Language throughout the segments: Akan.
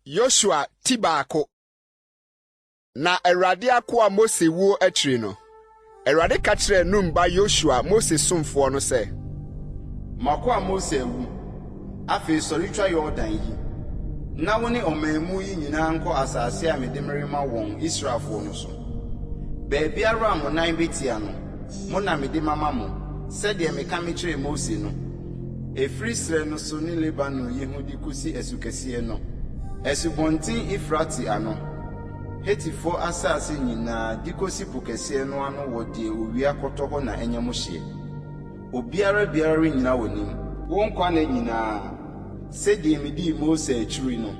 Yosua tibaako. Na Awurade akoa Mose wuo atiri no. Awurade ka kyerɛ Nun ba Yosua Mose somfo no sɛ, Makoa Mose wu. Afei sɔre twa Yordan yi. Na wo ne ɔmanmu yi nyinaa nkɔ asase a mede mrema wɔn Israelfo no so. Baabiara a mo nan betia no, mo na mede mama mo, sɛdeɛ meka me kyerɛ Mose no. Efiri srɛ no so ne Lebanon yi ho di kosi asukɛseɛ no. Asubɔnten Yordan ano. Hetifo asase nyinaa di kosi po kɛseɛ no ano wɔ deɛ owia kɔtɔ hɔ na ɛnyɛ mo hye. Obiara nyina wɔ nim. Wɔn kwa na nyinaa. Sɛdeɛ medi Mose akyiri no,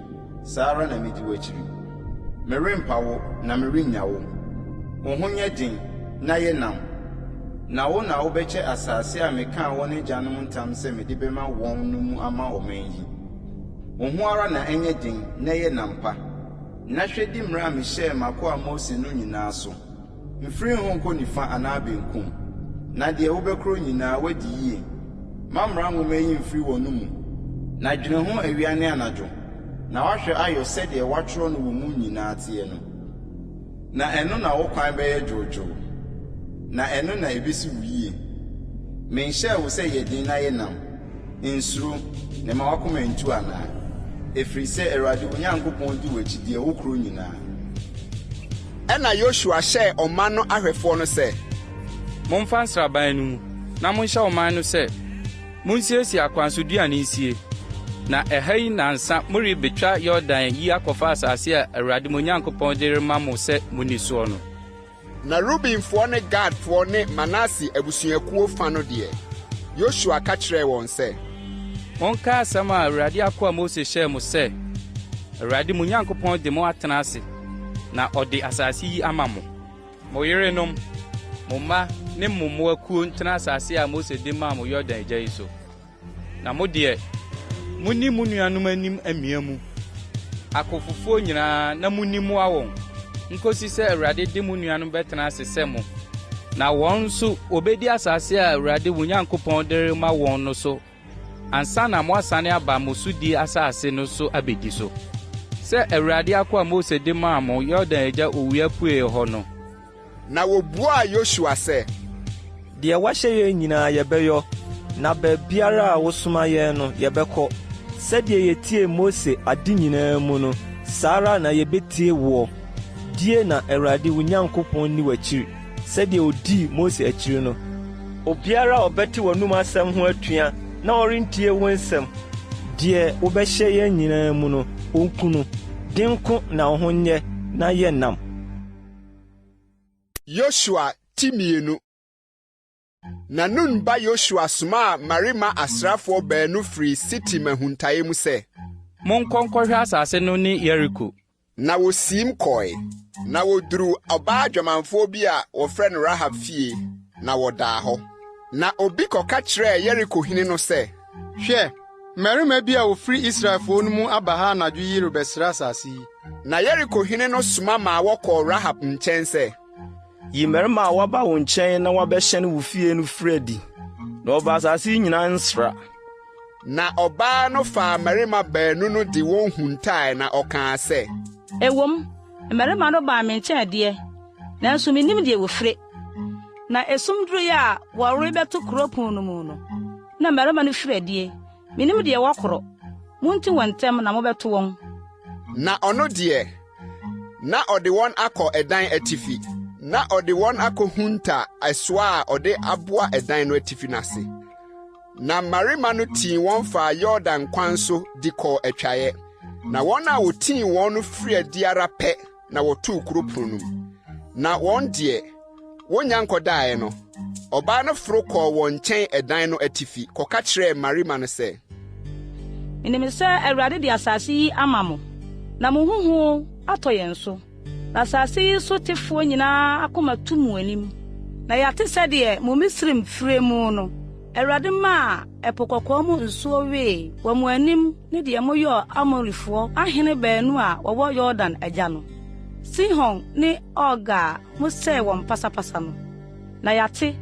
saa ara na medi w'akyiri. Merempa wo na merennya wo. Wo ho nyɛ den na yɛ nam. Na wo na wobɛkyɛ asase a mekaa wɔ ne gyanom ntam sɛ mede bɛma wɔn no mu ama ɔman yi. Wo ho ara na ɛnyɛ den na yɛ nampa. Na hwɛ di mmara a mehyɛɛ makoa Mose no nyinaa so. Mfiri ho nkɔ nifa anaa benkum. Na deɛ wobɛkoro nyinaa wadi yie. Ma mmara nwoma yi mfiri wɔ no mu. Na dwene ho awia ne anadwo. Na wahwɛ ayɔ sɛdeɛ watwerɛ no wɔ mu nyinaa teɛ no. Na ɛno na wo kwan bɛyɛ dwoodwoo. Na ɛno na ebesi wo yie. Menhyɛ wo sɛ yɛ den na yɛ nam. Nsuro, ne ma wakoma ntu anaa. Efiri sɛ Awurade Onyankopɔn di w'akyi deɛ wo kuro nyinaa. Ɛna Yosua hyɛ ɔman no ahwɛfoɔ no sɛ, Momfa nsraban no mu, na monhyɛ ɔman no sɛ, monsiesie akwansodua ne nsie. Na ɛha yi nansa morebetwa Yordan yi akɔfa asase a Awurade mo Nyankopɔn de rema mo sɛ muni soɔ no. Na Rubenfoɔ ne Gadfoɔ ne Manase abusuakuo fa no deɛ, Yosua ka kyerɛɛ wɔn sɛ, Monka asɛm a Awurade akoa Mose hyɛɛ mo sɛ, Awurade mo Nyankopɔn de mo atena ase, na ɔde asase yi ama mo. Mo yerenom, mo mma ne mo mmoakuo ntena asase a Mose de maa mo Yordan agya yi so. Na mo deɛ, muni mo nuanom anim amia mu. Akɔfofoɔ nyinaa na muni mo awɔn. Nkosi sɛ Awurade de mo nuanom bɛtena ase sɛ mo. Na wɔn nso obedii asase a Awurade wo Nyankopɔn de rema wɔn no so. Ansa na mo asane aba mo sudi asase no so abedi so. Sɛ Awurade akoa Mose de maa mo Yordan agya owia pue hɔ no. Na wobuaa Yosua sɛ, deɛ wahyɛ yɛn nyinaa yɛbɛyɔ, na baabiara a wosoma yɛn no yɛbɛkɔ. Sɛdeɛ yɛtie Mose ade nyinaa mu no, saa ara na yɛbɛtie woɔ. Die na Awurade wo Nyankopɔn ni w'akyiri, sɛdeɛ odii Mose akyiri no. Obiara a ɔbɛte w'anum asɛm ho atua na ɔrentie wo nsɛm, deɛ wobɛhyɛ yɛn nyinaa mu no, onku no. Denko na wo ho nyɛ na yɛ nam. Yosua timienu. Na Nun ba Yosua soma marima asrafoɔ baanu firi Sitim ahuntae mu sɛ, Monkɔ nkɔhwɛ asase no ne Yeriko. Na wosim kɔe. Na woduru ɔbaa dwamanfoɔ bi a wɔfrɛ no Rahab fie, na wɔdaa hɔ. Na obi kɔka kyerɛɛ Yeriko hene no sɛ, hwɛ, mmarima bi a wofiri Israelfo no mu aba ha anadwo yi rebɛsrɛ asase yi. Na Yeriko hene no soma ma wɔkɔɔ Rahab nkyɛn sɛ, yi mmarima a wɔaba wo nkyɛn na wɔabɛhyɛne wo fie no firi adi, na ɔba asase yi nyinaa nsra. Na ɔbaa no faa mmarima baanu no de wɔn huntae na ɔkaa sɛ, Ewom, mmarima no baa me nkyɛn deɛ, nanso menim deɛ wofire. Na esumduru a wɔrebɛto kuropɔn no mu no, na mmarima no firi adie, menim deɛ wɔkoro. Munti wɔn ntɛm na mobɛto wɔn. Na ɔno deɛ, na ɔde wɔn akɔ ɛdan atifi. Na ɔde wɔn akɔhunta ɛsoa a ɔde aboa ɛdan no atifi n'ase. Na mmarima no tii wɔn faa Yordan kwan so de kɔɔ atwaeɛ. Na wɔn a wotii wɔn no firi adi ara pɛ na wɔtoo kuropɔn no mu. Na wɔn deɛ, wonya nkɔdaeɛ no, ɔbaa no foro kɔɔ wɔn nkyɛn ɛdan no atifi, kɔka kyerɛɛ mmarima no sɛ, Menim sɛ Awurade de asase yi ama mo, na mo huhu atɔ yɛn so. Na asase yi so tefoɔ nyinaa akoma tu mu anim. Na yɛate sɛdeɛ mo Misrim fire mu no, Awurade maa ɛpo kɔkɔɔ mu nsuo wee wɔ mo anim ne deɛ moyɔɔ Amorifoɔ ahene baanu a wɔwɔ Yordan agya no. Sihon ne Og a mosɛe wɔn pasapasa no. Na yɛate,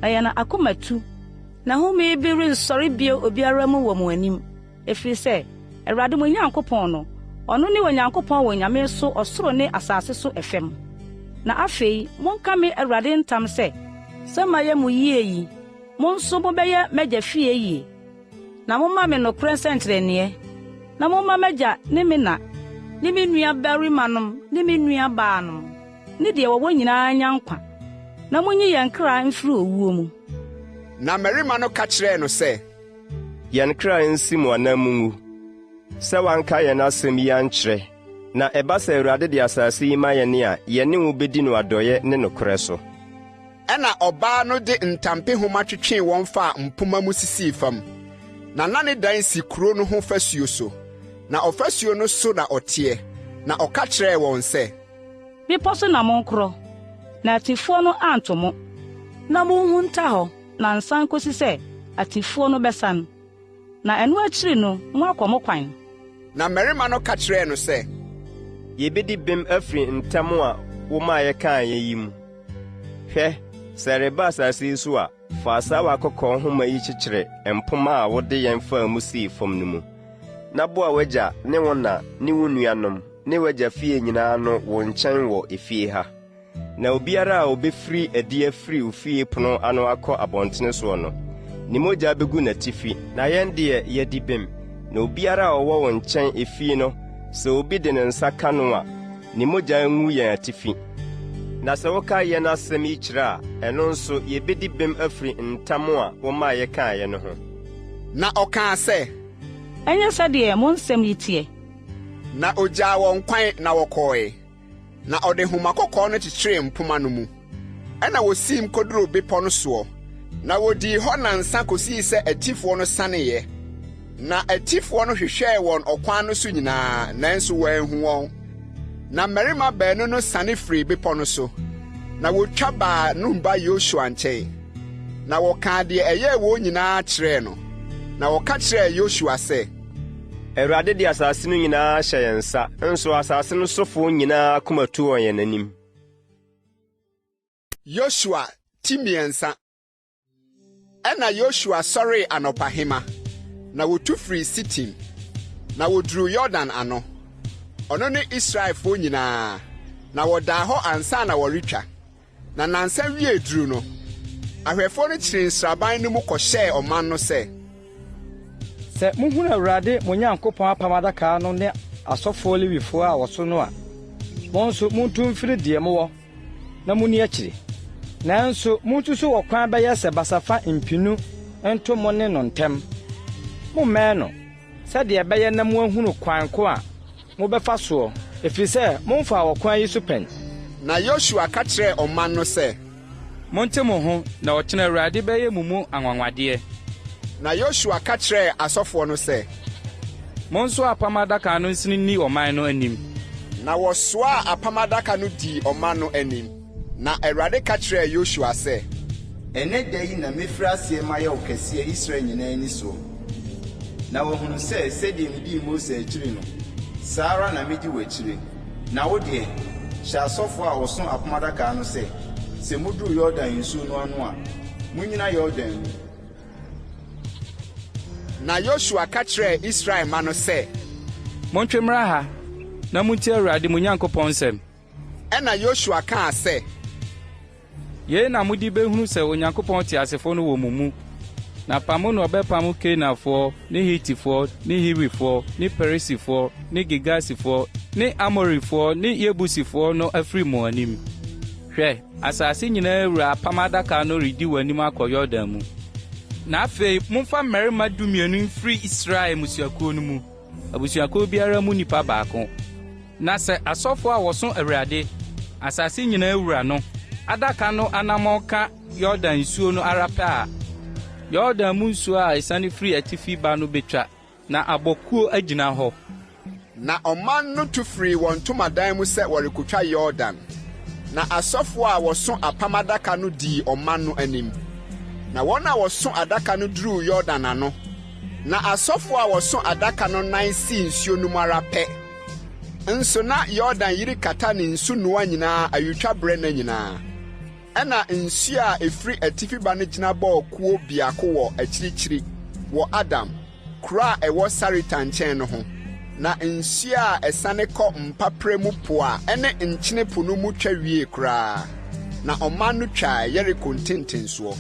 na yɛn akoma tu. Na home bi rensɔre bio obiara mu wɔ mo anim. Efiri sɛ, Awurade mo Nyankopɔn no, ɔno ne Onyankopɔn wɔ nyame so ɔsoro ne asase so ɛfam. Na afei, monka me Awurade ntam sɛ mayɛ mo yie yi, mo nso mobɛyɛ m'agya fie yie. Na momma me nokorɛ nsɛnkyerɛnneɛ, na momma m'agya ne me na, ne me nua barimanom, ne me nua baanom, ne deɛ wɔwɔ nyinaa nya nkwa. Na munyi yɛn kra mfiri owuo mu. Na mmarima no ka kyerɛɛ no sɛ, yɛn kra nsi mu anaa mungu, sɛ wanka yɛn asɛm yi ankyerɛ, na ɛba sɛ Awurade de asase yi ma yɛne a yɛne wo bedi no adɔyɛ ne nokorɛ so. Ɛna ɔbaa no de ntampehoma twetwee wɔn faa mpoma mu sisii fam. Na ne dan si kuro no ho fasuo so. Na ɔfasuo no so na ɔteɛ. Na ɔka kyerɛɛ wɔn sɛ, bepɔ so na monkorɔ, na atifoɔ no anto mo. Na monhu nta hɔ, na nsan kosi sɛ atifoɔ no bɛsan. Na ɛno akyiri no, moakɔ mo kwan. Na mmarima no ka kyerɛɛ no sɛ, yɛbɛdi bem afiri ntam a womaa yɛkaa yɛn yi mu. Hwɛ, sɛ reba asase yi so a, fa saa w'akɔkɔɔ nhoma yi kyekyere mpoma a wode yɛn faa mu sii fam no mu. Na boa w'agya ne wo na ne wo nuanom ne w'agya fie nyinaa no wo nkyɛn wɔ efie ha. Na obiara a obɛfiri adi afiri wo fie pono ano akɔ abɔntene soɔ no, ne mogya bɛgu n'atifi. Na yɛn deɛ yɛdi bem, na obiara a ɔwɔ wo nkyɛn efie no, sɛ obi de ne nsa ka no a, ne mogya ngu yɛn atifi. Na sɛ woka yɛn asɛm yi kyerɛ a, ɛno nso yɛbɛdi bem afiri ntam a womaa yɛkaa yɛn no ho. Na ɔkaa sɛ, ɛnyɛ sɛdeɛ mo nsɛm yi teɛ. Na ogyaa wɔn kwan na wɔkɔɔe. Na ɔde nhoma kɔkɔɔ no kyekyeree mpoma no mu. Ɛna wosiim koduroo bepɔ no soɔ. Na wodii hɔ nansa kosii sɛ atifoɔ no saneeɛ. Na atifoɔ no hwehwɛɛ wɔn ɔkwan no so nyinaa, nanso wɔanhu wɔn. Na mmarima baanu no sane firi bepɔ no so. Na wotwa baa Numba Yosua nkyɛn. Na wɔkaa deɛ ɛyɛɛ wɔn nyinaa kyerɛɛ no. Na wɔka kyerɛɛ Yosua sɛ, Awurade de asase no nyinaa hyɛ yɛn nsa, nso asase no sofoɔ nyinaa akoma tu wɔ yɛn anim. Yosua ti mmiɛnsa. Ɛna Yosua sɔree anɔpahema. Na wotu firi Sitim. Na woduru Yordan ano. Ɔno ne Israelfo nyinaa. Na wɔdaa hɔ ansa na wɔretwa. Na nansa wie duru no, ahwɛfoɔ no kyeree nsraban no mu kɔhyɛɛ ɔman no sɛ, sɛ muhunu Awurade mo Nyankopɔn apam adaka no ne asɔfoɔ Lewifoɔ a wɔso no a, mo nso muntu mfiri deɛ mowɔ, na munni akyiri. Nanso muntu so wɔ kwan bɛyɛ sɛ basafa mpinu nto mo ne no ntɛm. Mommɛn no, sɛdeɛ ɛbɛyɛ na moahunu kwan ko a mobɛfa soɔ, ɛfiri sɛ momfa wɔ kwan yi so pɛn. Na Yosua ka kyerɛɛ ɔman no sɛ, monte mo ho na ɔkyena Awurade bɛyɛ mo mu anwanwadeɛ. Na Yosua ka kyerɛɛ asɔfoɔ no sɛ, monso apam adaka no nsini ni ɔman no anim. Na wɔsoaa apam adaka no dii ɔman no anim. Na Awurade ka kyerɛɛ Yosua sɛ, ɛnɛ da yi na mefiri aseɛ mayɛ wo kɛseɛ Israel nyinaa ani soɔ. Na wɔhunu sɛ sɛdeɛ medii Mose akyiri no, saa ara na medi w'akyiri. Na wo deɛ, hyɛ asɔfoɔ a wɔso apam adaka no sɛ muduru Yordan nsuo no ano a, munnyina Yordan mu. Na Yosua ka kyerɛɛ Israel ma no sɛ, montwe mmra ha, na muntie Awurade mo Nyankopɔn nsɛm. Ɛna Yosua kaa sɛ, yei na mudi behunu sɛ Onyankopɔn te asefo no wɔ mo mu. Na pamo no ɔbɛpam Kanaanfoɔ, ne Hitifoɔ, ne Hirifoɔ, ne Perisifoɔ, ne Gigasifoɔ, ne Amorifoɔ, ne Yebusifoɔ no afiri mo anim. Hwɛ, asase nyinaa wura apam adaka no redi w'anim akɔ Yordan mu. Na afei, momfa mmarima 12 mfiri Israel musuakuo no mu, abusuakuo biara mu nipa baako. Na sɛ asɔfo a wɔso Awurade, asase nyinaa wura no, adaka no anammɔn ka Yordan nsuo no ara pɛ a, Yordan mu nsuo a ɛsane firi atifi ba no betwa, na abɔkuo agyina hɔ. Na ɔman no tu firi wɔn ntomadan mu sɛ wɔrekotwa Yordan. Na asɔfo a wɔso apam adaka no dii ɔman no anim. Na wɔn a wɔso adaka no duruu Yordan ano. Na asɔfo a wɔso adaka no nan si nsuo no mu ara pɛ. Nso na Yordan yiri kata ne nsu noa nyinaa ayutwa brɛ na nyinaa. Ɛna nsuo a efiri atifi ba no gyina bɔɔ kuo biako wɔ akyirikyiri wɔ Adam, kuro a ɛwɔ Sarita nkyɛn no ho. na nsuo a ɛsane kɔ mpapre mu po a ɛne nkyene po no mu twa wie koraa. Na ɔman no twa Yeriko ntentensoɔ.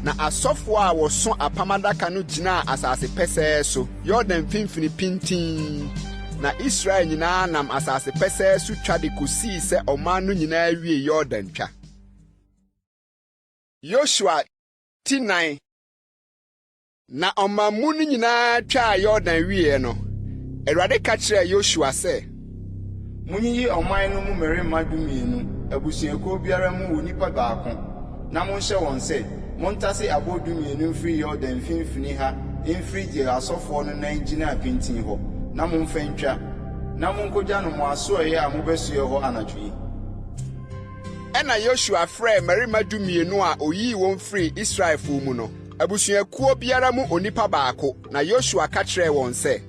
Na asɔfo a wɔso apam adaka no gyina asase pɛsɛɛ so, Yordan mfimfini pintin. Na Israel nyinaa nam asase pɛsɛɛ so twa de kosii sɛ ɔman no nyinaa wie Yordan twa. Yosua ti 9. Na ɔman mu no nyinaa twa Yordan wie no, Awurade ka kyerɛɛ Yosua sɛ, munyiyi ɔman no mu mmarima 12, abusuakuo biara mu wɔ nipa baako, na monhyɛ wɔn sɛ montase abo 12 mfiri Yordan mfimfini ha mfiri deɛ asɔfoɔ no nan gyina pintin hɔ, na momfa ntwa, na monkogya no mo asoɔyɛ a mobɛsoɛ hɔ anadwo yi. Ɛna Yosua frɛɛ mmarima 12 a oyii wɔn firi Israelfo mu no, abusuakuo biara mu onipa baako, na Yosua ka kyerɛɛ wɔn sɛ,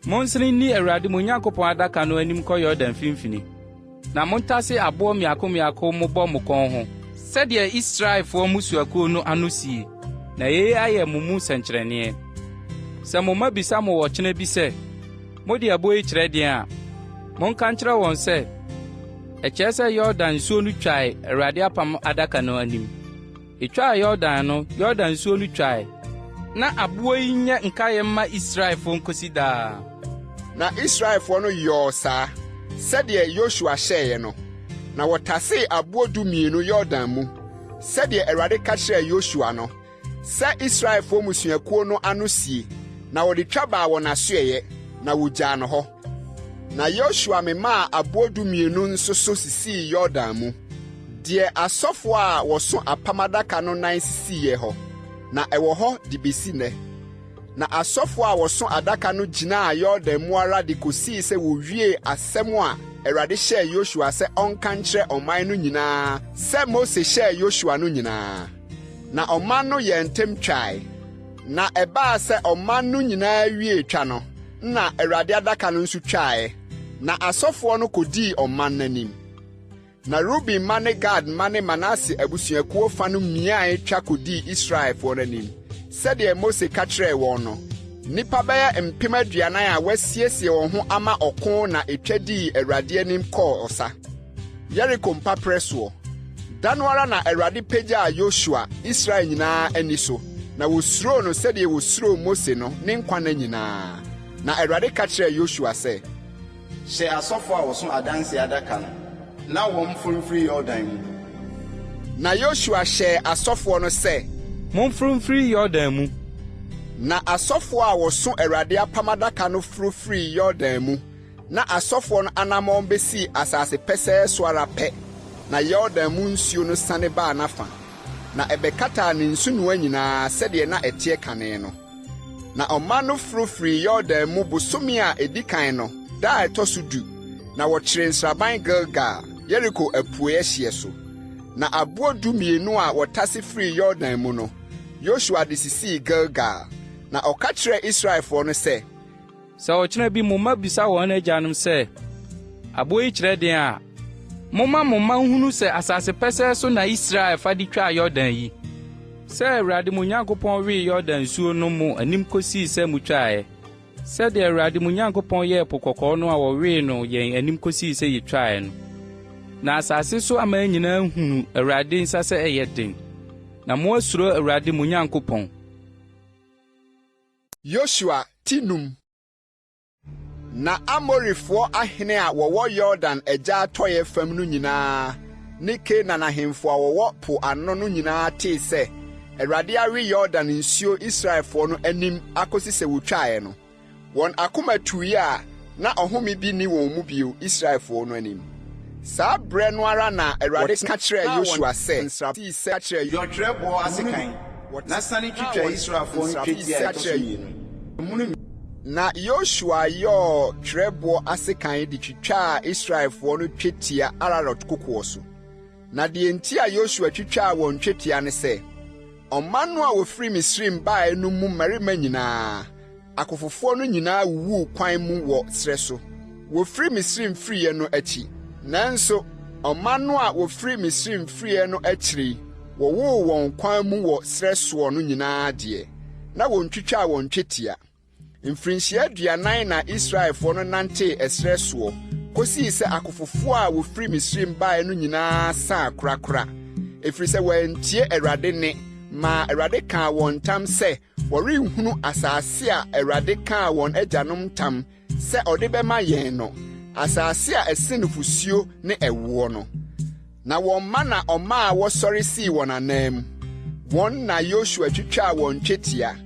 Monsere ni Awurade mo Nyankopɔn adaka no anim kɔ Yordan mfimfini, na montase aboɔ mmiako mo bɔ mo kɔn ho, sɛdeɛ Israelfo musuakuo no ano sie, na yei ayɛ mo mu sɛnkyerɛnneɛ. Sɛ mo ma bisa mo wɔ kyena bi sɛ, mode aboɔ yi kyerɛ deɛ a, monka nkyerɛ wɔn sɛ, ɛkyerɛ sɛ Yordan nsuo no twae Awurade apam adaka no anim. Etwaa Yordan no, Yordan nsuo no twae, na aboɔ yi nyɛ nkaeɛ mma Israelfo nkosi daa. Na Israelfo no yɔɔ saa, sɛdeɛ Yosua hyɛeɛ no, na wɔtasee aboɔ 12 Yordan mu, sɛdeɛ Awurade ka kyerɛɛ Yosua no, sɛ Israelfo musuakuo no ano sie, na wɔde twa baa wɔn asoɛeɛ, na wogyaa no hɔ. Na Yosua memaa aboɔ 12 nso so sisii Yordan mu, deɛ asɔfo a wɔso apam adaka no nan sisiiɛ hɔ, na ɛwɔ hɔ de besi nnɛ. Na asɔfo a wɔso adaka no gyinaa Yordan mu ara de kosii sɛ wowie asɛm a Awurade hyɛɛ Yosua sɛ ɔnka nkyerɛ ɔman no nyinaa, sɛ Mose hyɛɛ Yosua no nyinaa. Na ɔman no yɛ ntɛm twae. Na ɛbaa sɛ ɔman no nyinaa wie twa no, na Awurade adaka no nso twae. Na asɔfoɔ no kodii ɔman n'anim. Na Ruben ma ne Gad ma ne Manase abusuakuo fa no miae twa kodii Israelfo n'anim, sɛdeɛ Mose ka kyerɛɛ wɔn no. Nipa bɛyɛ 40,000 a wɔasiesie wɔn ho ama ɔko na etwa dii Awurade anim kɔɔ ɔsa. Yeriko mpaprɛ soɔ. Da no ara na Awurade pagyaa Yosua Israel nyinaa ani so, na wosuro no sɛdeɛ wosuro Mose no ne nkwanna nyinaa. Na Awurade ka kyerɛɛ Yosua sɛ, hyɛ asɔfo a wɔso adanse adaka no, na wɔn mfiri Yordan mu. Na Yosua hyɛɛ asɔfoɔ no sɛ, momfiri Yordan mu. Na asɔfoɔ a wɔso Awurade apam adaka no firi Yordan mu, na asɔfoɔ no anammɔn besii asase pɛsɛɛ so ara pɛ, na Yordan mu nsuo no sane baa n'afa, na ɛbɛkataa ne nsunoa nyinaa sɛdeɛ na ɛteɛ kane no. Na ɔman no firi Yordan mu bosome a edi kan no, da a ɛtɔ so 10, na wɔkyeree nsraban Gilgal, Yeriko apuei ahyeɛ so. Na aboɔ 12 a wɔtase firi Yordan mu no, Yosua de sisii Gilgal. Na ɔka kyerɛɛ Israelfo no sɛ, sɛ ɔkyena bi mo ma bisa wɔn agyanom sɛ, aboɔ yi kyerɛ deɛ a, mo ma nhunu sɛ asase pɛsɛɛ so na Israel fa de twaa Yordan yi. Sɛ Awurade mo Nyankopɔn wee Yordan nsuo no mu anim kosii sɛ mu twaeɛ, sɛdeɛ Awurade mo Nyankopɔn yɛɛ po kɔkɔɔ no a wɔwee no yɛn anim kosii sɛ yɛtwaeɛ no. Na asase so aman nyinaa hunu Awurade nsa sɛ ɛyɛ den, na mo asuro Awurade mo Nyankopɔn. Yosua ti 5. Na Amorifoɔ ahene a wɔwɔ Yordan agya atɔeɛ fam no nyinaa, ne Kanaan ahemfo a wɔwɔ po ano no nyinaa tee sɛ Awurade awe Yordan nsuo Israelfoɔ no anim akosi sɛ wotwaeɛ no. Wɔn akoma tuiɛ a na ɔhome bi ni wɔn mu bio Israelfoɔ no anim. Saa brɛ no ara na Awurade ka kyerɛɛ Yosua sɛ, yɔtwerɛ bɔ ase kan, na sane twitwa Israelfoɔ no twetia a ɛtɔ so 2. Na Yosua yɔɔ twerɛboɔ ase kan de twitwaa Israelfoɔ no twetia Ararot kokoɔ so. Na deɛ nti a Yosua twitwaa wɔn twetia ne sɛ, ɔman no a wofiri Misraim bae no mu mmarima nyinaa, akofofoɔ no nyinaa wuwuu kwan mu wɔ srɛ so. Wofiri Misraim firiɛ no akyi, nanso ɔman no a wofiri Misraim firiɛ no akyiri, wɔwoo wɔn kwan mu wɔ srɛ soɔ no nyinaa deɛ, na wɔntwitwaa wɔn twetia. mfirinhyia aduanan na Israelfo no nante ɛsrɛ soɔ kosii sɛ akofofo a wofiri Misrim bae no nyinaa saa korakora ɛfiri sɛ wɔantie Awurade ne ma Awurade kaa wɔn ntam sɛ wɔrenhunu asase a Awurade kaa wɔn agyanom ntam sɛ ɔde bɛma yɛn no, asase a ɛse nufusuo ne ɛwoɔ no. Na wɔn ma na ɔma a wɔsɔre sii wɔn anan mu. Wɔn na Yosua twitwaa wɔn twetia.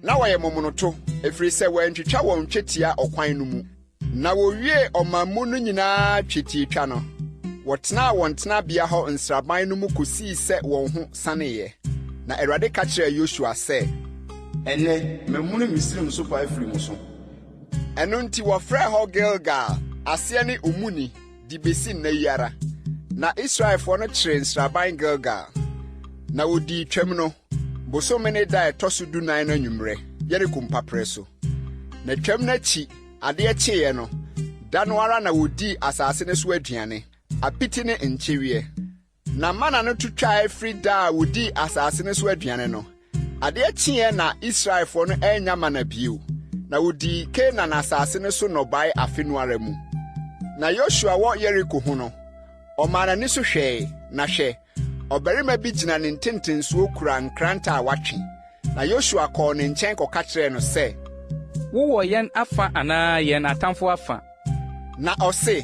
Na wɔyɛ momonoto, ɛfiri sɛ wɔantwitwa wɔn twetia ɔkwan no mu. Na wɔwie ɔmamu no nyinaa twetiatwa no. Wɔtenaa wɔn tenabea hɔ nsraban no mu kosii sɛ wɔn ho saneeɛ. Na Awurade ka kyerɛɛ Yosua sɛ, ɛnɛ mamunu Misrim so pa afiri mu so. Ɛno nti wɔfrɛ hɔ Gilgal, aseɛ ne omuni, de besi nna yi ara. Na Israelfo no kyerɛ nsraban Gilgal. Na wodii twam no, bosome ne da ɛtɔ so 14 no anwummerɛ, Yeriko mpaprɛ so. Na twam no akyi, adeɛ kyeeɛ no, da no ara na wodii asase no so aduane, apiti ne nkyeweɛ. Na mana no tutwaa afiri da a wodii asase no so aduane no, adeɛ kyeeɛ na Israelfo no anya mana bio. Na wodii Canaan asase no so nnɔbae afe no ara mu. Na Yosua wɔ Yeriko ho no, ɔmaa n'ani so hwɛe, na hwɛ, ɔbarima bi gyina ne ntentensuo kura nkranta a watwe. Na Yosua kɔɔ ne nkyɛn kɔka kyerɛɛ no sɛ, wowɔ yɛn afa anaa yɛn atamfo afa? Na ɔse,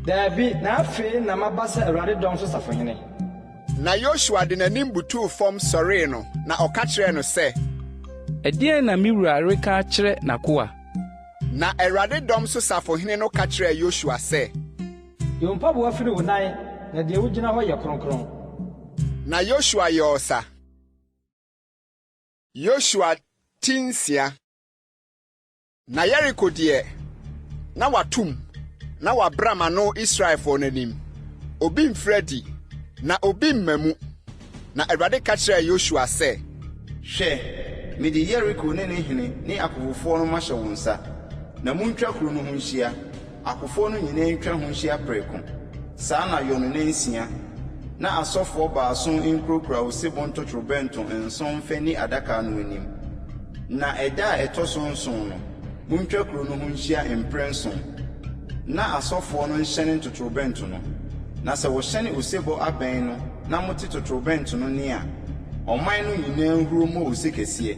daabi, na afei na maba sɛ Awurade dɔm so safohene. Na Yosua de n'anim butuu fam sɔree no, na ɔka kyerɛɛ no sɛ, ɛdeɛn na me wura reka kyerɛ n'akoa? Na Awurade dɔm so safohene no ka kyerɛɛ Yosua sɛ, Yɛ mpaboa firi wo nan, na deɛ wogyina hɔ yɛ kronkron. Na Yosua yɛ ɔsa. Yosua tinsia. Na Yeriko deɛ, na watum, na wabram ano Israelfo n'anim. Obi mfradi, na obi mmamu. Na Awurade ka kyerɛɛ Yosua sɛ, hwɛ, mede Yeriko ne ne hene ne akofofoɔ no mahyɛ wo nsa, na muntwa kuro no ho nhyia. Akofoɔ no nyinaa ntwa ho nhyia prɛko. Saa na yɔ no nansia. Na asɔfoɔ baason nkurakura osebɔ ntotorobɛnto nson mfa ni adaka no anim. Na ɛda a ɛtɔ so nson no, muntwa kuro no ho nhyia mprɛnson. Na asɔfoɔ no nhyɛne ntotorobɛnto no. Na sɛ wɔhyɛne osebɔ abɛn no, na mote totorobɛnto no ne a, ɔman no nyinaa nhuro ma ose kɛseɛ.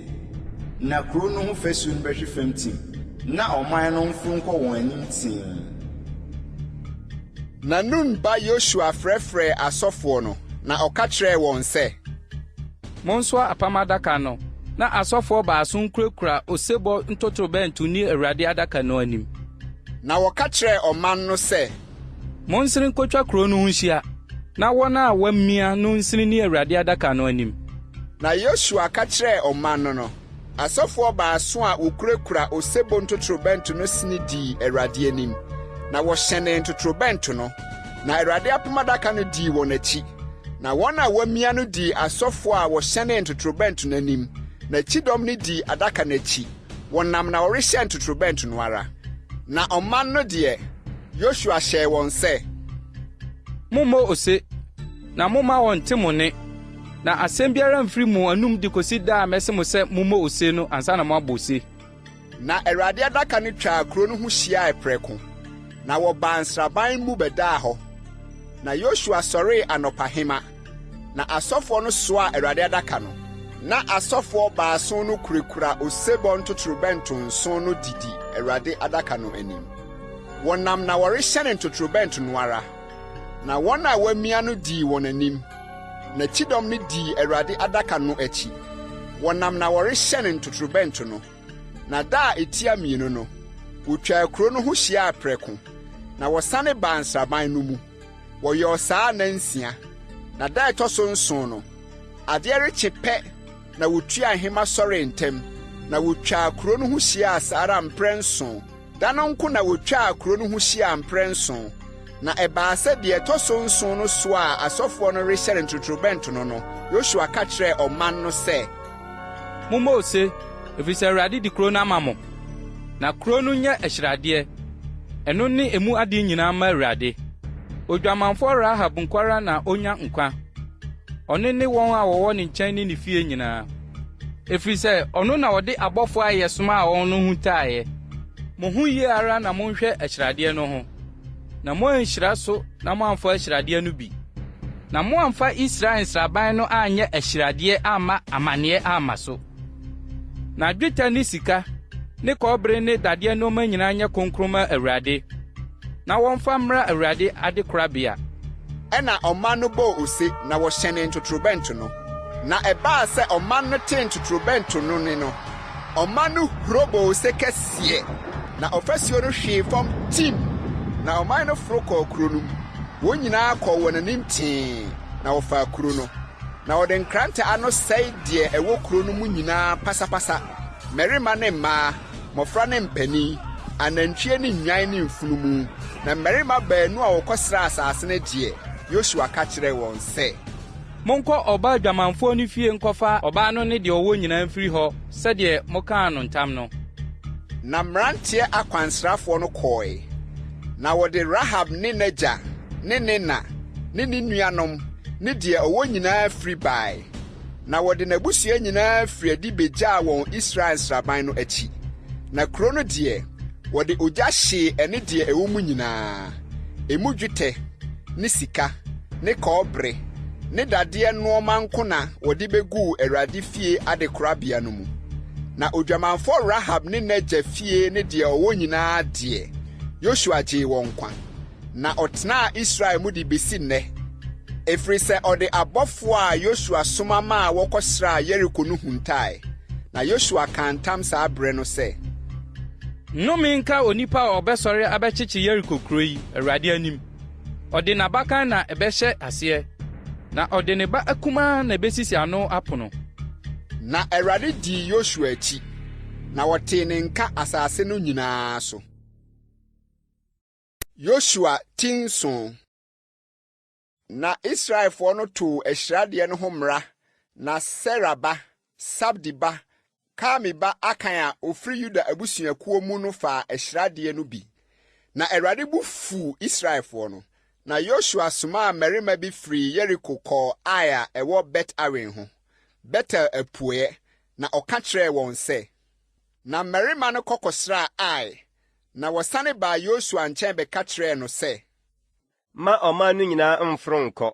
Na kuro no ho fasu no bɛhwe fam tim. Na ɔman no mforo nkɔ wɔn anim tii. Na Nun ba Yosua frɛfrɛ asɔfoɔ no, na ɔka kyerɛɛ wɔn sɛ, monsoa apam adaka no, na asɔfoɔ baason kurakura osebɔ ntotorobɛnto ni Awurade adaka no anim. Na wɔka kyerɛɛ ɔman no sɛ, monsere nkotwa kuro no ho hyia, na wɔn a wɔamia no nsere ni Awurade adaka no anim. Na Yosua ka kyerɛɛ ɔman no, asɔfoɔ baason a wokurakura osebɔ ntotorobɛnto no sini dii Awurade anim. Na wɔhyɛne ntotorobɛnto no, na Awurade apam adaka no dii wɔn akyi. Na wɔn a wɔamia no dii asɔfoɔ a wɔhyɛne ntotorobɛnto no anim, na kyidɔm no dii adaka no akyi. Wɔnam na wɔrehyɛ ntotorobɛnto no ara. Na ɔman no deɛ, Yosua hyɛɛ wɔn sɛ, mommɔ ose, na momma wɔn nte mo nne, na asɛm biara mfiri mu anum de kosi da a mɛse mo sɛ mommɔ ose no ansa na moabɔ ose. Na Awurade adaka no twaa kuro no ho hyiaa prɛko. Na wɔbaa nsraban mu bɛdaa hɔ. Na Yosua sɔree anɔpahema. Na asɔfoɔ no soaa Awurade adaka no. Na asɔfoɔ baason no kurakura osebɔ ntotorobɛnto nson no didi Awurade adaka no anim. Wɔnam na wɔrehyɛne ntotorobɛnto no ara. Na wɔn a wɔamia no dii wɔn anim. Na kyidɔm no dii Awurade adaka no akyi. Wɔnam na wɔrehyɛne ntotorobɛnto no. Na da a etia mmienu no, wotwaa kuro no ho hyiaa prɛko. Na wɔsane baa nsraban no mu. Wɔyɛɛ saa nansia. Na da ɛtɔ so nson no, adeɛ rekye pɛ, na wotua ahema sɔre ntɛm. Na wotwaa kuro no ho hyiaa saa ara mprɛnson. Da no nko na wotwaa kuro no ho hyiaa mprɛnson. Na ɛbaa sɛ deɛ ɛtɔ so nson no so a asɔfoɔ no rehyɛne ntotorobɛnto no no, Yosua ka kyerɛɛ ɔman no sɛ, mommɔ ose, ɛfiri sɛ Awurade di kuro no ama mo. Na kuro no nyɛ ahyiradeɛ. Ɛno ne emu ade nyinaa ma Awurade. Odwamanfo Rahab nkwara na onya nkwa. Ɔne ne wɔn a wɔwɔ ne nkyɛn ne ne fie nyinaa. Efiri sɛ ɔno na ɔde abɔfo ayɛ soma a wɔn no hu taeɛ. Mo hu yie ara na monhwɛ ahyiradeɛ no ho. Na moanhyira so na moamfa ahyiradeɛ no bi. Na moamfa Israel nsraban no anyɛ ahyiradeɛ ama amanneɛ ama so. Na dwetɛ ne sika ne kɔbere ne dadeɛ nneɛma nyinaa nyɛ kronkron ma Awurade. Na wɔmfa mmra Awurade adekorabea. Ɛna ɔman no bɔɔ ose na wɔhyɛne ntotorobɛnto no. Na ɛbaa sɛ ɔman no tee ntotorobɛnto no ne no, ɔman no huro bɔɔ ose kɛseɛ. Na ɔfasuo no hwee fam tim. Na ɔman no foro kɔɔ kuro no mu. Wɔn nyinaa kɔɔ wɔn anim tee na wɔfaa kuro no. Na wɔde nkranta ano sɛe deɛ ɛwɔ kuro no mu nyinaa pasapasa. Mmarima ne mmaa, mmɔfra ne mpanin, anantwie ne nnwan ne mfunumu. Na mmarima baanu a wɔkɔsraa asase no deɛ, Yosua ka kyerɛɛ wɔn sɛ, monkɔ ɔbaa dwamanfoɔ no fie nkɔfa ɔbaa no ne deɛ ɔwɔ nyinaa mfiri hɔ sɛdeɛ mokaa no ntam no. Na mmeranteɛ akwansrafoɔ no kɔɔe. Na wɔde Rahab ne n'agya ne ne na ne ne nuanom ne deɛ ɔwɔ nyinaa firi bae. Na wɔde n'abusua nyinaa firi adi begyaa wɔn Israel nsraban no akyi. Na kuro no deɛ, wɔde ogya hyee ɛne deɛ ɛwɔ mu nyinaa. Emu dwetɛ ne sika ne kɔbere ne dadeɛ nneɛma nko na wɔde beguu Awurade fie adekorabea no mu. Na odwamanfo Rahab ne n'agya fie ne deɛ ɔwɔ nyinaa deɛ, Yosua gyee wɔn nkwa. Na ɔtenaa Israel mu de besi nnɛ. Efiri sɛ ɔde abɔfoɔ a Yosua soma maa wɔkɔsraa Yeriko no huntae. Na Yosua kaa ntam saa berɛ no sɛ, nnome nka onipa a ɔbɛsɔre abɛkyekye Yeriko kuro yi Awurade anim. Ɔde n'abakan na ɛbɛhyɛ aseɛ. Na ɔde ne ba akumaa na ɛbɛsisi ano apono. Na Awurade dii Yosua akyi. Na wɔtee ne nka asase no nyinaa so. Yosua tinso. Na Israelfo no too ahyiradeɛ no ho mmara. Na Seraba, Sabdiba, Kamiba akan a ofiri Yuda abusuakuo mu no faa ahyiradeɛ no bi. Na Awurade bu fu Israelfo no. Na Yosua somaa mmarima bi firi Yeriko kɔɔ Ai a ɛwɔ Bet-Awen ho. Betel apueɛ. Na ɔka kyerɛɛ wɔn sɛ, na mmarima no kɔkɔsraa Ai. Na wɔsane baa Yosua nkyɛn bɛka kyerɛɛ no sɛ, ma ɔman no nyinaa mforo nkɔ,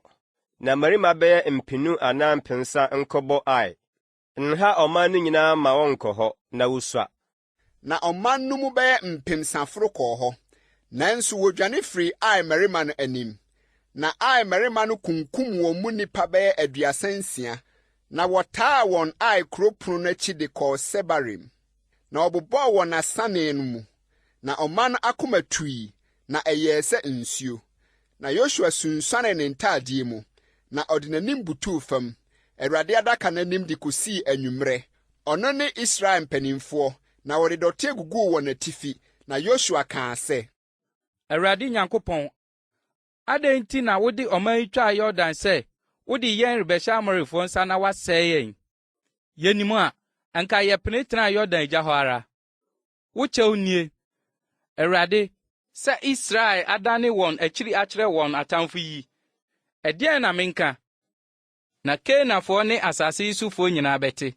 na mmarima bɛyɛ mpenu anaa mpensa nkɔbɔ Ai. Nha ɔman no nyinaa ma wɔnkɔ hɔ na wosua. Na ɔman no mu bɛyɛ mpemsaforo kɔɔ hɔ. Nanso wodwane firi Ai mmarima no anim. Na Ai mmarima no kunkum wɔn mu nipa bɛyɛ 36. Na wɔtaa wɔn Ai kuropɔn no akyi de kɔɔ Sebarim. Na ɔbobɔɔ wɔn asane no mu. Na ɔman no akoma tui, na ɛyɛɛ sɛ nsuo. Na Yosua sunsuane ne ntaadeɛ mu. Na ɔde n'anim butuu fam. Awurade adaka n'anim de kosii anwummerɛ. Ɔno ne Israel mpanimfoɔ. Na wɔde dɔte guguu wɔn atifi. Na Yosua kaa sɛ, Awurade Nyankopɔn, adɛn nti na wode ɔman yi twaa Yordan sɛ wode yɛn rebɛhyɛ Amorifoɔ nsa na wasɛe yɛn? Yɛnim a, anka yɛpene tenaa Yordan agya hɔ ara. Wokyɛw nie, Awurade, sɛ Israel adane wɔn akyiri akyerɛ wɔn atamfo yi. Ɛdeɛn na menka? Na Kanaanfoɔ ne asase yi sofoɔ nyinaa bɛte,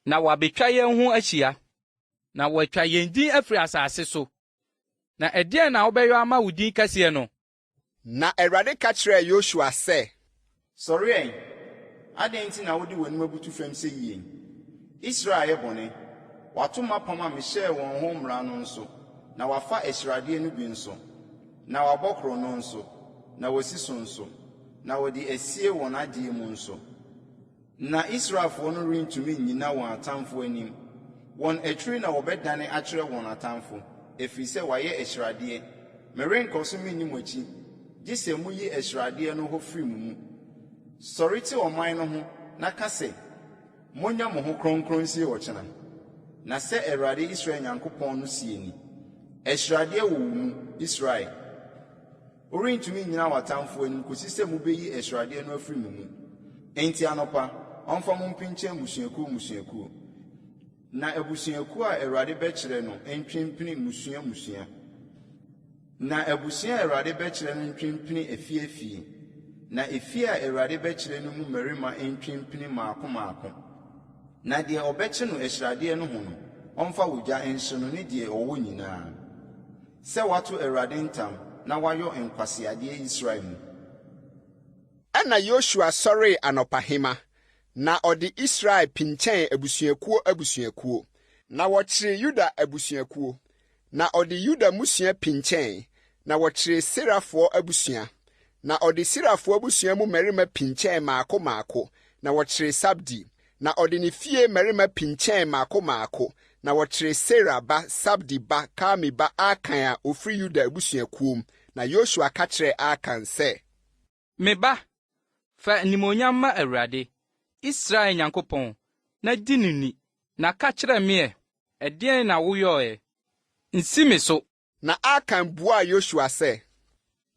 na wɔabɛtwa yɛn ho ahyia, na wɔatwa yɛn din afiri asase so. Na ɛdeɛn na wobɛyɔ ama wo din kɛseɛ no? Na Awurade ka kyerɛɛ Yosua sɛ, sɔre yɛn, adɛn nti na wode w'anim abutu fam sɛ yien? Israel yɛ bɔne, wato m'apam a mehyɛɛ wɔn ho mmara no nso, na wafa ahyiradeɛ no bi nso, na wabɔ koro no nso, na wasi so nso, na wɔde asie wɔn adeɛ mu nso. Na Israelfoɔ no rentumi nnyina wɔn atamfo anim. Wɔn atwiri na wɔbɛdane akyerɛ wɔn atamfo, ɛfiri sɛ wɔayɛ ahyiradeɛ. Merenkɔ so menni mo akyi, gye sɛ moyi ahyiradeɛ no hɔ firi mo mu. Sɔre te ɔman no ho, na ka sɛ, monya mo ho kronkron sie ɔkyena. Na sɛ Awurade Israel Nyankopɔn no sie ni, ahyiradeɛ wɔ wo mu, Israel. Worentumi nnyina w'atamfo anim kosi sɛ mobɛyi ahyiradeɛ no afiri mo mu. Enti anɔpa, ɔmfa mo mpinkyɛn mmusuakuo. Na abusuakuo a Awurade bɛkyerɛ no ntwempene musua. Na abusua a Awurade bɛkyerɛ no ntwempene efie. Na efie a Awurade bɛkyerɛ no mu mmarima ntwempene maako. Na deɛ ɔbɛkye no ahyiradeɛ no ho no, ɔmfa wogya nhye no ne deɛ ɔwɔ nyinaa. Sɛ wato Awurade ntam na wayɔ nkwaseadeɛ Israel mu. Ɛna Yosua sɔree anɔpahema, na ɔde Israel pinkyɛn abusuakuo. Na wɔkyeree Yuda abusuakuo. Na ɔde Yuda musua pinkyɛn, na wɔkyeree Serafoɔ abusua. Na ɔde Serafoɔ abusua mu mmarima pinkyɛn maako, na wɔkyeree Sabdi. Na ɔde ne fie mmarima pinkyɛn maako, na wɔkyeree Sera ba, Sabdi ba, Kami ba, Akan a ofiri Yuda abusuakuom. Na Yosua ka kyerɛɛ Akan sɛ, Me ba, fa nimonyam ma Awurade, Israel Nyankopɔn, na di no ni, na ka kyerɛ me ɛdeɛn na woyɔe. Nsi me so. Na Akan buaa Yosua sɛ,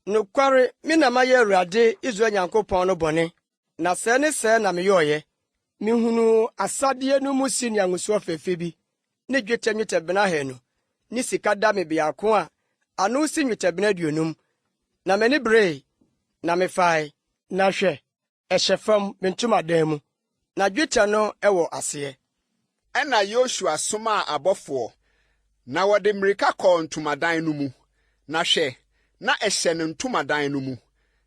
Nokware, me na mayɛ Awurade Israel Nyankopɔn no bɔne, na sɛ ne sɛ na meyɔɔyɛ. Mihunu asadeɛ no mu si nyangusoɔ fɛfɛ bi, ne dwetɛ nnwetɛbena 200, ne sika da me biako a, ano si nnwetɛbena 50, na m'ani beree, na mefae, na hwɛ, ɛhyɛ fam me ntomadan mu, na dwetɛ no ɛwɔ aseɛ. Ɛna Yosua somaa abɔfoɔ, na wɔde mmirika kɔɔ ntomadan no mu, na hwɛ, na ɛhyɛ ne ntomadan no mu,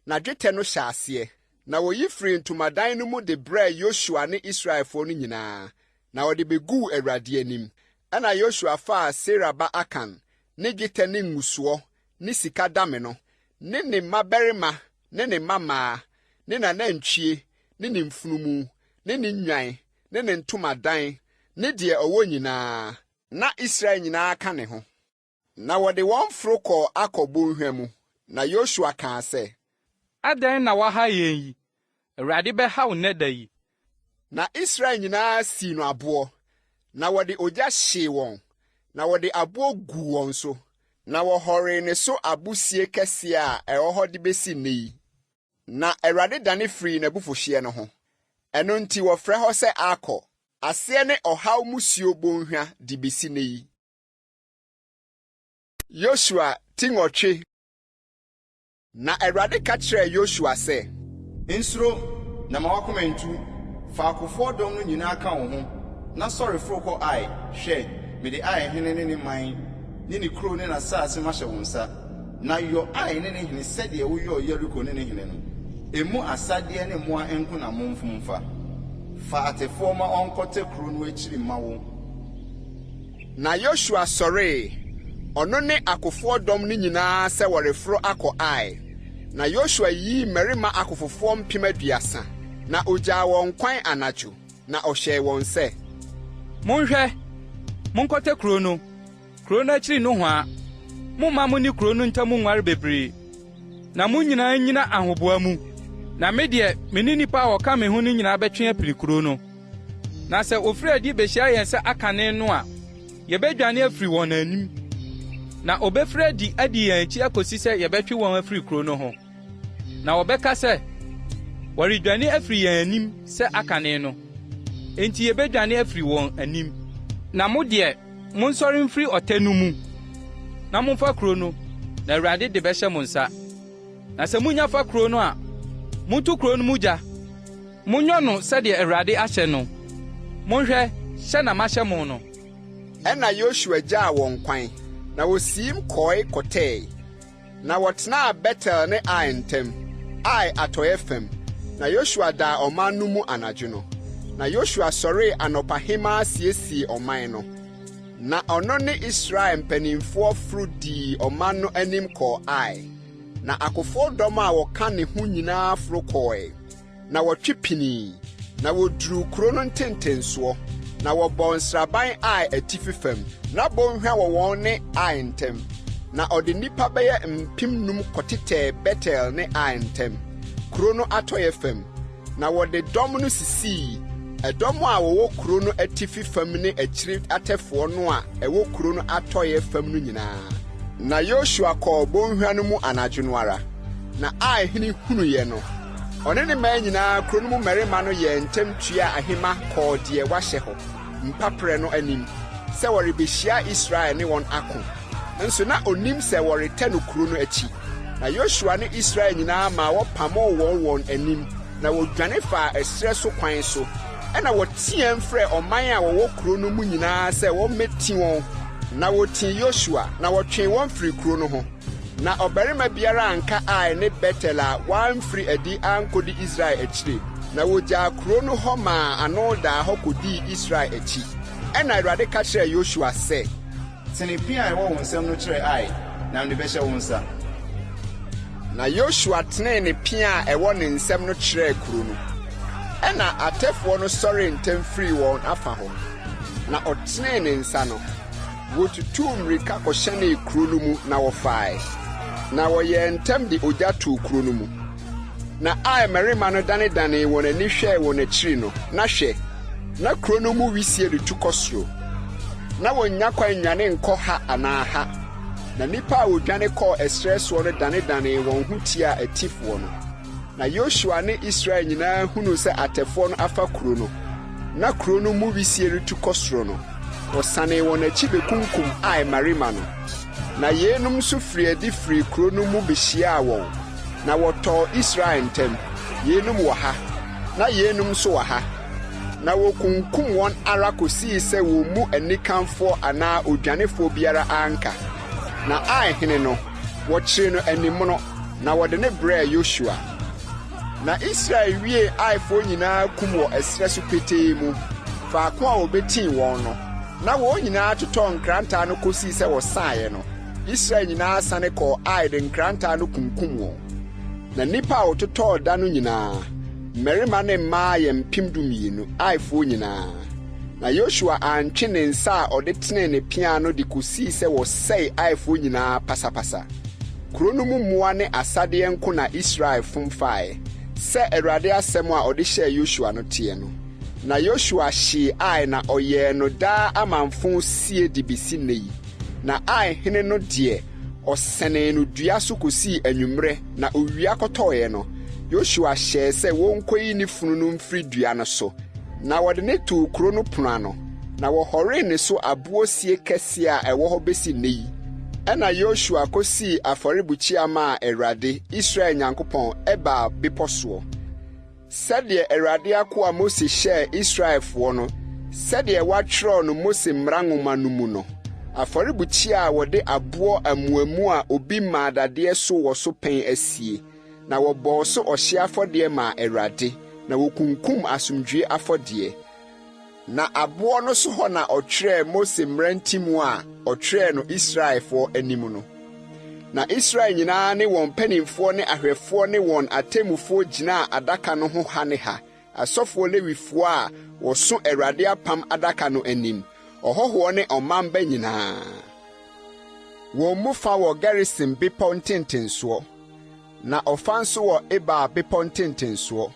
na dwetɛ no hyɛ aseɛ. Na woyi firi ntomadan no mu de brɛɛ Yosua ne Israelfo no nyinaa, na wɔde beguu Awurade anim. Ɛna Yosua faa Sera ba Akan, ne dwetɛ ne ngusoɔ, ne sika dame no, ne ne mmabarima, ne ne mmamaa, ne n'anantwie, ne ne mfunumu, ne ne nnwan, ne ne ntomadan, ne deɛ ɔwɔ nyinaa, na Israel nyinaa ka ne ho. Na wɔde wɔn foro kɔɔ akɔ bɔnhwa mu, na Yosua kaa sɛ, Adɛn na waha yɛn yi? Awurade bɛhaw nnɛ da yi. Na Israel nyinaa sii no aboɔ, na wɔde ogya hyee wɔn, na wɔde aboɔ guu wɔn so, na wɔhɔree ne so abosie kɛseɛ a ɛwɔ hɔ de besi nnɛ yi. Na Awurade dane firi n'abufuhyeɛ no ho. Ɛno nti wɔfrɛ hɔ sɛ Akɔ. Aseɛ ne ɔhaw musuo bɔnhwa de besi nnɛ yi. Yosua ti 8. Na Awurade ka kyerɛɛ Yosua sɛ, Nsuro, na ma wakoma ntu, fa akofoɔ dɔm no nyinaa ka wo ho, na sɔre foro kɔ Ai. Hwɛ, mede Ai hene ne ne man, ne ne kuro ne n'asase mahyɛ wo nsa. Na yɔ Ai ne ne hene sɛdeɛ woyɔɔ Yeriko ne ne hene no. Emu asadeɛ ne mmoa nko na momfomfa. Fa atefoɔ ma ɔnkɔte kuro no akyiri ma wo. Na Yosua sɔree, ɔno ne akofoɔ dɔm no nyinaa sɛ wɔreforo akɔ Ai. Na Yosua yii mmarima akofofoɔ 30,000, na ogyaa wɔn kwan anadwo, na ɔhyɛɛ wɔn sɛ, Monhwɛ, monkɔte kuro no akyiri nohoa, momma mo ne kuro no ntam nware bebree, na mo nyinaa nyina ahoboa mu, na me deɛ me ne nnipa a wɔka me ho no nyinaa bɛtwe apiri kuro no. Na sɛ ofiri adi behyia yɛn sɛ akane no a, yɛbɛdwane afiri wɔn anim, na obɛfiri adi yɛn akyi akosi sɛ yɛbɛtwe wɔn afiri kuro no ho. Na wɔbɛka sɛ, wɔredwane afiri yɛn anim sɛ akane no, enti yɛbɛdwane afiri wɔn anim. Na mo deɛ, monsɔre mfiri ɔtɛ no mu, na momfa kuro no, na Awurade de bɛhyɛ mo nsa. Na sɛ munya fa kuro no a, monto kuro no mu gya, monyɔ no sɛdeɛ Awurade ahyɛ no. Monhwɛ, hyɛ na mahyɛ mo no. Ɛna Yosua gyaa wɔn kwan, na wosiim kɔe kɔtɛe. Na wɔtenaa Betel ne Ai ntam, Ai atɔeɛ fam. Na Yosua daa ɔman no mu anadwo no. Na Yosua sɔree anɔpahema siesie ɔman no. Na ɔno ne Israel mpanimfoɔ foro dii ɔman no anim kɔɔ Ai. Na akofoɔ dɔm a wɔka ne ho nyinaa foro kɔe. Na wɔtwe pinii, na woduru kuro no ntentensoɔ. Na wɔbɔ nsraban Ai atifi fam, na bɔnhwa wɔ wɔn ne Ai ntam. Na ɔde nnipa bɛyɛ 5,000 kɔtetɛɛ Betel ne Ai ntam, kuro no atɔeɛ fam. Na wɔde dɔm no sisii, ɛdɔm a wɔwɔ kuro no atifi fam ne akyiri atɛfoɔ no a ɛwɔ kuro no atɔeɛ fam no nyinaa. Na Yosua kɔɔ bɔnhwa no mu anadwo no ara. Na Ai hene hunuiɛ no, ɔne ne mmaa nyinaa kuro no mu mmarima no yɛ ntɛm tua ahema kɔɔ deɛ wahyɛ hɔ mpaprɛ no anim, sɛ wɔrebehyia Israel ne wɔn ako. Nso na onim sɛ wɔretɛ no kuro no akyi. Na Yosua ne Israel nyinaa ma wɔpamoo wɔn anim, na wodwane faa ɛserɛ so kwan so, ɛna wɔteɛ mfrɛ ɔman a wɔwɔ kuro no mu nyinaa sɛ wɔmmɛti wɔn, na wɔtii Yosua na wɔtwee wɔn firi kuro no ho. Na ɔbarima biara anka Ai ne Betel a wɔamfiri adi ankɔdi Israel akyire, na wogyaa kuro no hɔ maa ano daa hɔ kɔdii Israel akyi. Ɛna Awurade ka kyerɛɛ Yosua sɛ, tene pia a ɛwɔ wo nsɛm no kyerɛ Ai, na mede bɛhyɛ wo nsa. Na Yosua tenee ne pia a ɛwɔ ne nsɛm no kyerɛɛ kuro no. Ɛna atɛfoɔ no sɔre ntɛm firi wɔn afa hɔ. Na ɔtenee ne nsa no, wotutuu mmirika kɔhyɛnee kuro no mu na wɔfae. Na wɔyɛɛ ntɛm de ogya too kuro no mu. Na Ai mmarima no danedane wɔn ani hwɛɛ wɔn akyiri no, na hwɛ, na kuro no mu wisie de tu kɔ soro. Na wɔnnya kwan nnwane nkɔ ha anaa ha. Na nnipa a wodwane kɔɔ ɛsrɛ soɔ no danedane wɔn ho tia atifoɔ no. Na Yosua ne Israel nyinaa hunu sɛ atɛfoɔ no afa kuro no, na kuro no mu wisie retu kɔ soro no, wɔsanee wɔn akyi bekunkum Ai mmarima no. Na yenum nso firi adi firi kuro no mu behyiaa wɔn, na wɔtɔɔ Israel ntam, yenum wɔ ha, na yenum nso wɔ ha. Na wokunkum wɔn ara kosii sɛ wɔn mu anikanfoɔ anaa odwanefoɔ biara anka. Na Ai hene no, wɔkyeree no animmono, na wɔde ne brɛɛ Yosua. Na Israel wie Aifoɔ nyinaa kum wɔ ɛsrɛ so petee mu, faako a wɔbetii wɔn no. Na wɔn nyinaa totɔɔ nkrantaa no kosii sɛ wɔsaeɛ no, Israel nyinaa sane kɔɔ Ai de nkrantaa no kunkum wɔn. Na nnipa a wɔtotɔɔ da no nyinaa, mmarima ne mmaa yɛ 12,000 Aifoɔ nyinaa. Na Yosua antwe ne nsa a ɔde tenee ne pia no de kosii sɛ wɔsɛe Aifoɔ nyinaa pasapasa. Kuro no mu mmoa ne asadeɛ nko na Israel fom faeɛ, sɛ Awurade asɛm a ɔde hyɛɛ Yosua no teɛ no. Na Yosua hyee Ai na ɔyɛɛ no daa amanfo sie de besi nnɛ yi. Na Ai hene no deɛ, ɔsɛnee no dua so kosii anwummerɛ, na owia kɔtɔɔeɛ no, Yosua hyɛɛ sɛ wɔnkɔyi ne funu no mfiri dua no so, na wɔde ne too kuro no pono ano, na wɔhɔree ne so aboɔsie kɛseɛ a ɛwɔ hɔ besi nnɛ yi. Ɛna Yosua kosii afɔrebukyia maa Awurade, Israel Nyankopɔn, ɛbaa bepɔ soɔ. Sɛdeɛ Awurade akoa Mose hyɛɛ Israelfoɔ no, sɛdeɛ wɔatwerɛw no Mose mmara nwoma no mu no. Afɔrebukyia a wɔde aboɔ amuamu a obi maa dadeɛ so wɔ so pɛn asie, na wɔbɔɔ so ɔhye afɔdeɛ maa Awurade, na wokunkum asomdwie afɔdeɛ. Na aboɔ no so hɔ na ɔtwerɛɛ Mose mmerantimu a ɔtwerɛɛ no Israelfoɔ anim no. Na Israel nyinaa ne wɔn mpanimfoɔ ne ahwɛfoɔ ne wɔn atemmufoɔ gyinaa adaka no ho ha ne ha, asɔfoɔ Lewifoɔ a wɔso Awurade apam adaka no anim, ɔhɔhoɔ ne ɔmamba nyinaa. Wɔn mu fa wɔ Gerisim bepɔ ntentensoɔ, na ɔfa nso wɔ Ebal bepɔ ntentensoɔ.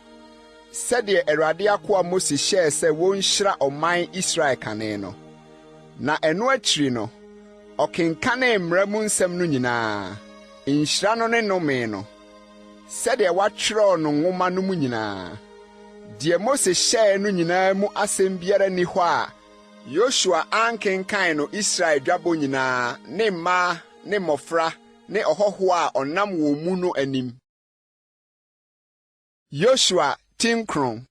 Sɛdeɛ Awurade akoa Mose hyɛɛ sɛ wɔnhyira ɔman Israel kane no. Na ɛno akyiri no, ɔkenkanee mmara mu nsɛm no nyinaa, nhyira no ne nnome no, sɛdeɛ wɔatwerɛw no nwoma no mu nyinaa. Deɛ Mose hyɛɛ no nyinaa mu asɛm biara ni hɔ a Yosua ankenkan no Israel dwabɔ nyinaa, ne mmaa ne mmɔfra ne ɔhɔhoɔ a ɔnam wɔn mu no anim. Yosua tinkron.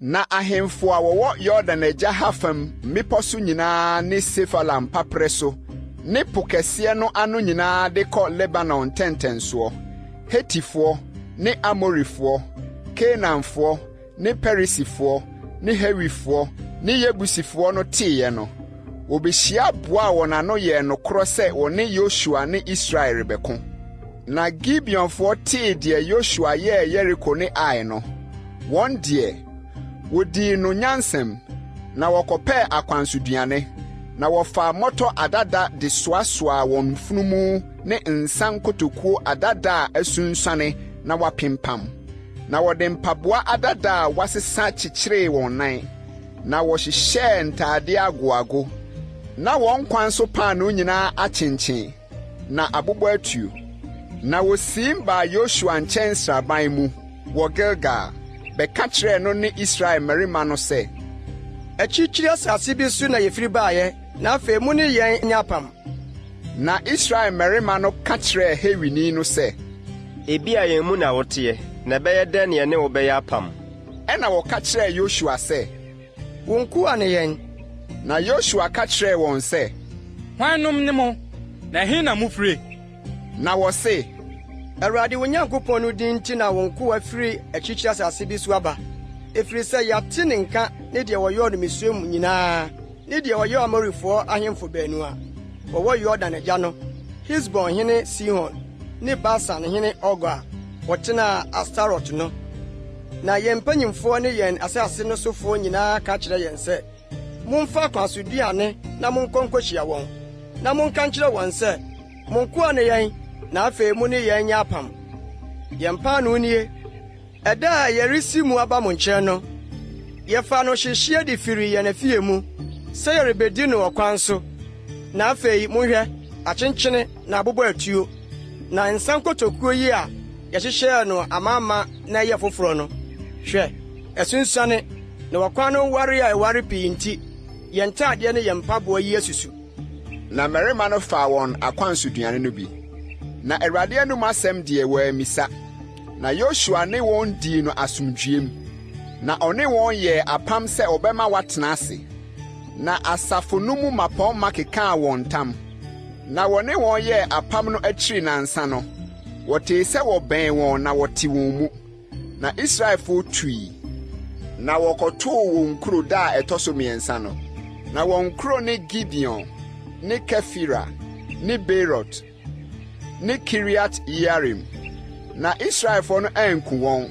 Na ahemfo a wɔwɔ Yordan agya ha fam mmepɔ so nyinaa ne Sefalam paprɛ so, ne po kɛseɛ no ano nyinaa de kɔ Lebanon ntɛntɛnsoɔ, Hetifoɔ ne Amorifoɔ, Kanaanfoɔ ne Perisifoɔ ne Hewifoɔ ne Yebusifoɔ no teeɛ no, wɔbehyia boaa wɔn ano yɛɛ nokorɔ sɛ wɔne Yosua ne Israel rebɛko. Na Gibeonfoɔ tee deɛ Yosua yɛɛ Yeriko ne Ai no, wɔn deɛ, wodii no nyansɛm, na wɔkɔpɛɛ akwansoduane, na wɔfaa mmɔtɔ adada de soasoaa wɔn mfunumu ne nsa nkotokuo adada a asunsuane na wapempam. Na wɔde mpaboa adada a wɔasesa kyekyeree wɔn nan, na wɔhyehyɛɛ ntade agoago, na wɔn kwan so paano nyinaa akyenkyen, na abobɔ atuo. Na wosim baa Yosua nkyɛn sraban mu wɔ Gilgal, bɛka kyerɛɛ no ne Israel mmarima no sɛ, akyirikyiri asase bi so na yɛfiri baeɛ, na afei mu ne yɛn nyɛ apam. Na Israel mmarima no ka kyerɛɛ Hewini no sɛ, ebi a yɛn mu na woteɛ, na ɛbɛyɛ dɛn ne yɛne wo bɛyɛ apam? ɛna wɔka kyerɛɛ Yosua sɛ, wo nkoa ne yɛn. na Yosua ka kyerɛɛ wɔn sɛ, hwannom ne mo, na ɛhe na mufire? na wɔse, Awurade wo Nyankopɔn no din nti na wo nkoa firi akyirikyiri asase bi so aba. Ɛfiri sɛ yɛate ne nka ne deɛ wɔyɛɛ no Misraim nyinaa, ne deɛ wɔyɛɛ Amorifoɔ ahemfo baanu a wɔwɔ Yordan agya no, Hesbon hene Sihon ne Basan hene Og a wɔtenaa Astarot no. Na yɛn mpanyimfoɔ ne yɛn asase no sofoɔ nyinaa ka kyerɛ yɛn sɛ, momfa akwansoduane na monkɔ nkɔhyia wɔn, na monka nkyerɛ wɔn sɛ, mo nkoa ne yɛn, na afei mu ne yɛn nyɛ apam. Yɛn paano nie, ɛda a yɛresi mu aba mo nkyɛn no, yɛfa no hyehyɛ de firi yɛn afie mu, sɛ yɛrebedi no ɔkwan so. Na afei monhwɛ, akyenkyene na abobɔ atuo, na nsa nkotokuo yi a yɛhyehyɛɛ no amaama na ɛyɛ foforɔ no. Hwɛ, ɛsunsuane, na wɔkwan no ware a ɛware pii nti, yɛn ntaadeɛ ne yɛn mpaboa yi asusu. na mmarima no faa wɔn akwansoduane no bi. Na Awurade anum asɛm deɛ wɔammisa. Na Yosua ne wɔn dii no asomdwoem. Na ɔne wɔn yɛɛ apam sɛ ɔbɛma wɔatena ase. Na asafo no mu mmapɔmma kekaa wɔn ntam. Na wɔne wɔn yɛɛ apam no akyiri nansa no, wɔtee sɛ wɔbɛn wɔn na wɔte wɔn mu. Na Israelfo tui. Na wɔkɔtoo wɔn kuro da a ɛtɔ so mmiɛnsa no. Na wɔn kuro ne Gibeon, ne Kefira, ne Beerot, ne Kiriat Yearim. Na Israelfo no anku wɔn,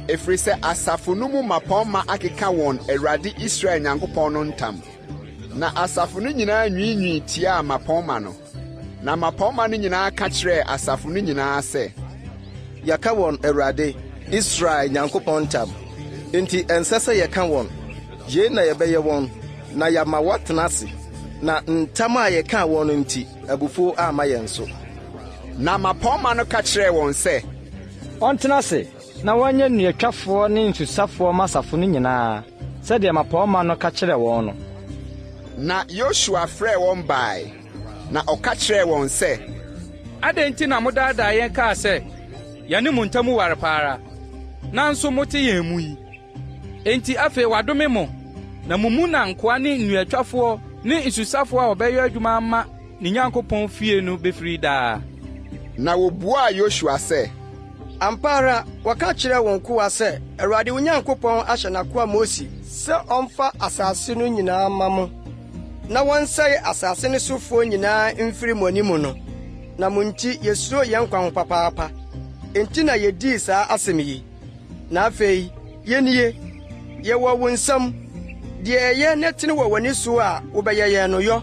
ɛfiri sɛ asafo no mu mmapɔmma akeka wɔn Awurade Israel Nyankopɔn no ntam. Na asafo no nyinaa nwiinwii tiaa mmapɔmma no. Na mmapɔmma no nyinaa ka kyerɛɛ asafo no nyinaa sɛ, yɛka wɔn Awurade Israel Nyankopɔn ntam, enti ɛnsɛ sɛ yɛka wɔn. Yei na yɛbɛyɛ wɔn, na yɛama wɔatena ase, na ntam a yɛka wɔn no nti abufuo amma yɛn so. Na mmapɔmma no ka kyerɛɛ wɔn sɛ, ɔntena ase na wɔnyɛ nnuatwafoɔ ne nsusafoɔ ma asafo no nyinaa, sɛdeɛ mmapɔmma no ka kyerɛɛ wɔn no. Na Yosua frɛɛ wɔn bae, na ɔka kyerɛɛ wɔn sɛ, adɛn nti na modaadaa yɛn kaa sɛ, yɛne mo ntam ware paara, nanso mote yɛn mu yi? Enti afei wadome mo, na mo mu na nkoa ne nnuatwafoɔ ne nsusafoɔ a wɔbɛyɛ adwuma ama ne Nyankopɔn fie no bɛfiri daa. Na wobuaa Yosua sɛ, Ampa ara wɔka kyerɛ wɔn kowa sɛ, Awurade wo Nyankopɔn ahyɛ n'akoa Mose sɛ ɔmfa asase no nyinaa ma mo, na wɔnsɛe asase no sofoɔ nyinaa mfiri mo anim no. Na mo nti yɛsuro yɛn nkwa ho papaapa, enti na yɛdii saa asɛm yi. Na afei, yɛnie, yɛwɔ wo nsam, deɛ ɛyɛ ne tene wɔ w'ani so a wobɛyɛ yɛn no yɔ.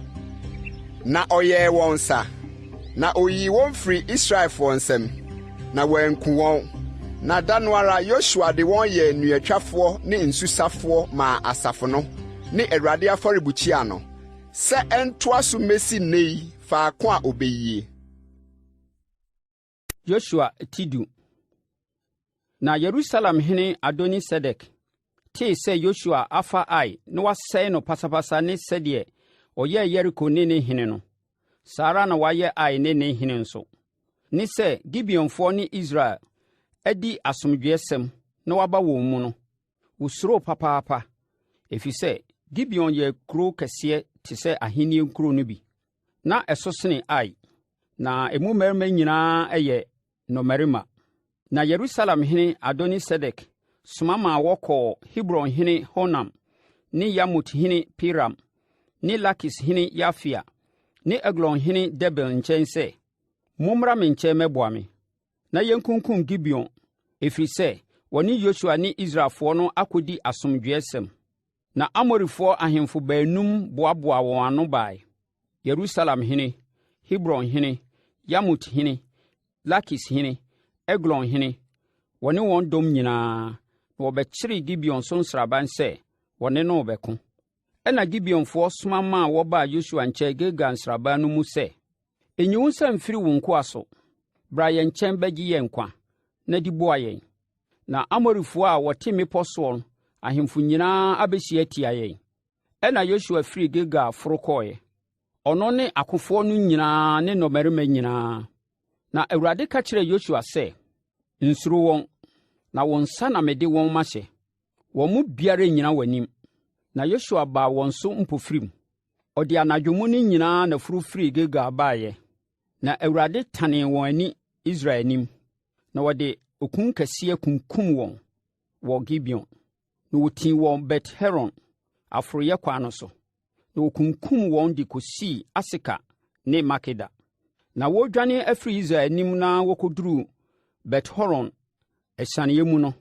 Na ɔyɛɛ wɔn sa, na oyii wɔn firi Israelfoɔ nsam, na wɔanku wɔn. Na da no ara Yosua de wɔn yɛɛ nnuatwafoɔ ne nsusafoɔ maa asafo no ne Awurade afɔrebukyia no, sɛ ɛntoa so mmesi nnɛ yi faako a obɛyie. Yosua tidu. Na Yerusalem hene Adoni-Sedek tee sɛ Yosua afa Ai na wasɛe no pasapasa ne sɛdeɛ ɔyɛɛ Yeriko ne ne hene no. Saa ara na wayɛ Ai ne ne hene nso. Ne sɛ Gibeonfoɔ ne Israel adi asomdwoesɛm na waba wɔn mu no, wosuro papaapa, ɛfiri sɛ Gibeon yɛ kuro kɛseɛ te sɛ ahenni nkuro no bi. Na ɛso sene Ai, na emu mmarima nyinaa yɛ nnɔmmarima. Na Yerusalem hene Adoni-Sedek soma ma wɔkɔɔ Hebron hene Honam ne Yamut hene Piram ne Lakis hene Yafia ne Eglon hene Debel nkyɛn sɛ, mommra me nkyɛn mɛboa me, na yɛnkunkum Gibeon, ɛfiri sɛ wɔne Yosua ne Israelfoɔ no akɔdi asomdwoesɛm. Na Amorifoɔ ahemfo baanum boaboa wɔn ano bae: Yerusalem hene, Hebron hene, Yamut hene, Lakis hene, Eglon hene, wɔne wɔn dɔm nyinaa, na wɔbɛkyere Gibeon so nsraban sɛ wɔne no bɛko. Ɛna Gibeonfoɔ soma maa wɔbaa Yosua nkyɛn Gilgal nsraban no mu sɛ, ɛnyi wo nsa mfiri wo nkoa so, bra yɛn nkyɛn bɛgye yɛn nkwa, na di boa yɛn. Na Amorifoɔ a wɔte mmepɔ soɔ ahemfo nyinaa abɛhyia atia yɛn. Ɛna Yosua firi Gilgal foro kɔɔeɛ, ɔno ne akofoɔ no nyinaa ne nnɔmmarima nyinaa. Na Awurade ka kyerɛɛ Yosua sɛ, nsuro wɔn, na wɔn nsa na mede wɔn mahyɛ. wɔn mu biara nnyina w'anim. Na Yosua baa wɔn so mpofirim. Ɔde anadwo mu no nyinaa na furu firi Gilgal baeɛ. Na Awurade tanee wɔn ani Israel anim. Na wɔde okun kɛseɛ kunkum wɔn wɔ Gibeon. Na wɔtii wɔn Bet-Horon aforoyɛ kwan no so. Na wɔkunkum wɔn de kɔsii Aseka ne Makeda. Na wɔredwane afiri Israel anim na wɔkɔduruu Bet-Horon asianeɛ mu no,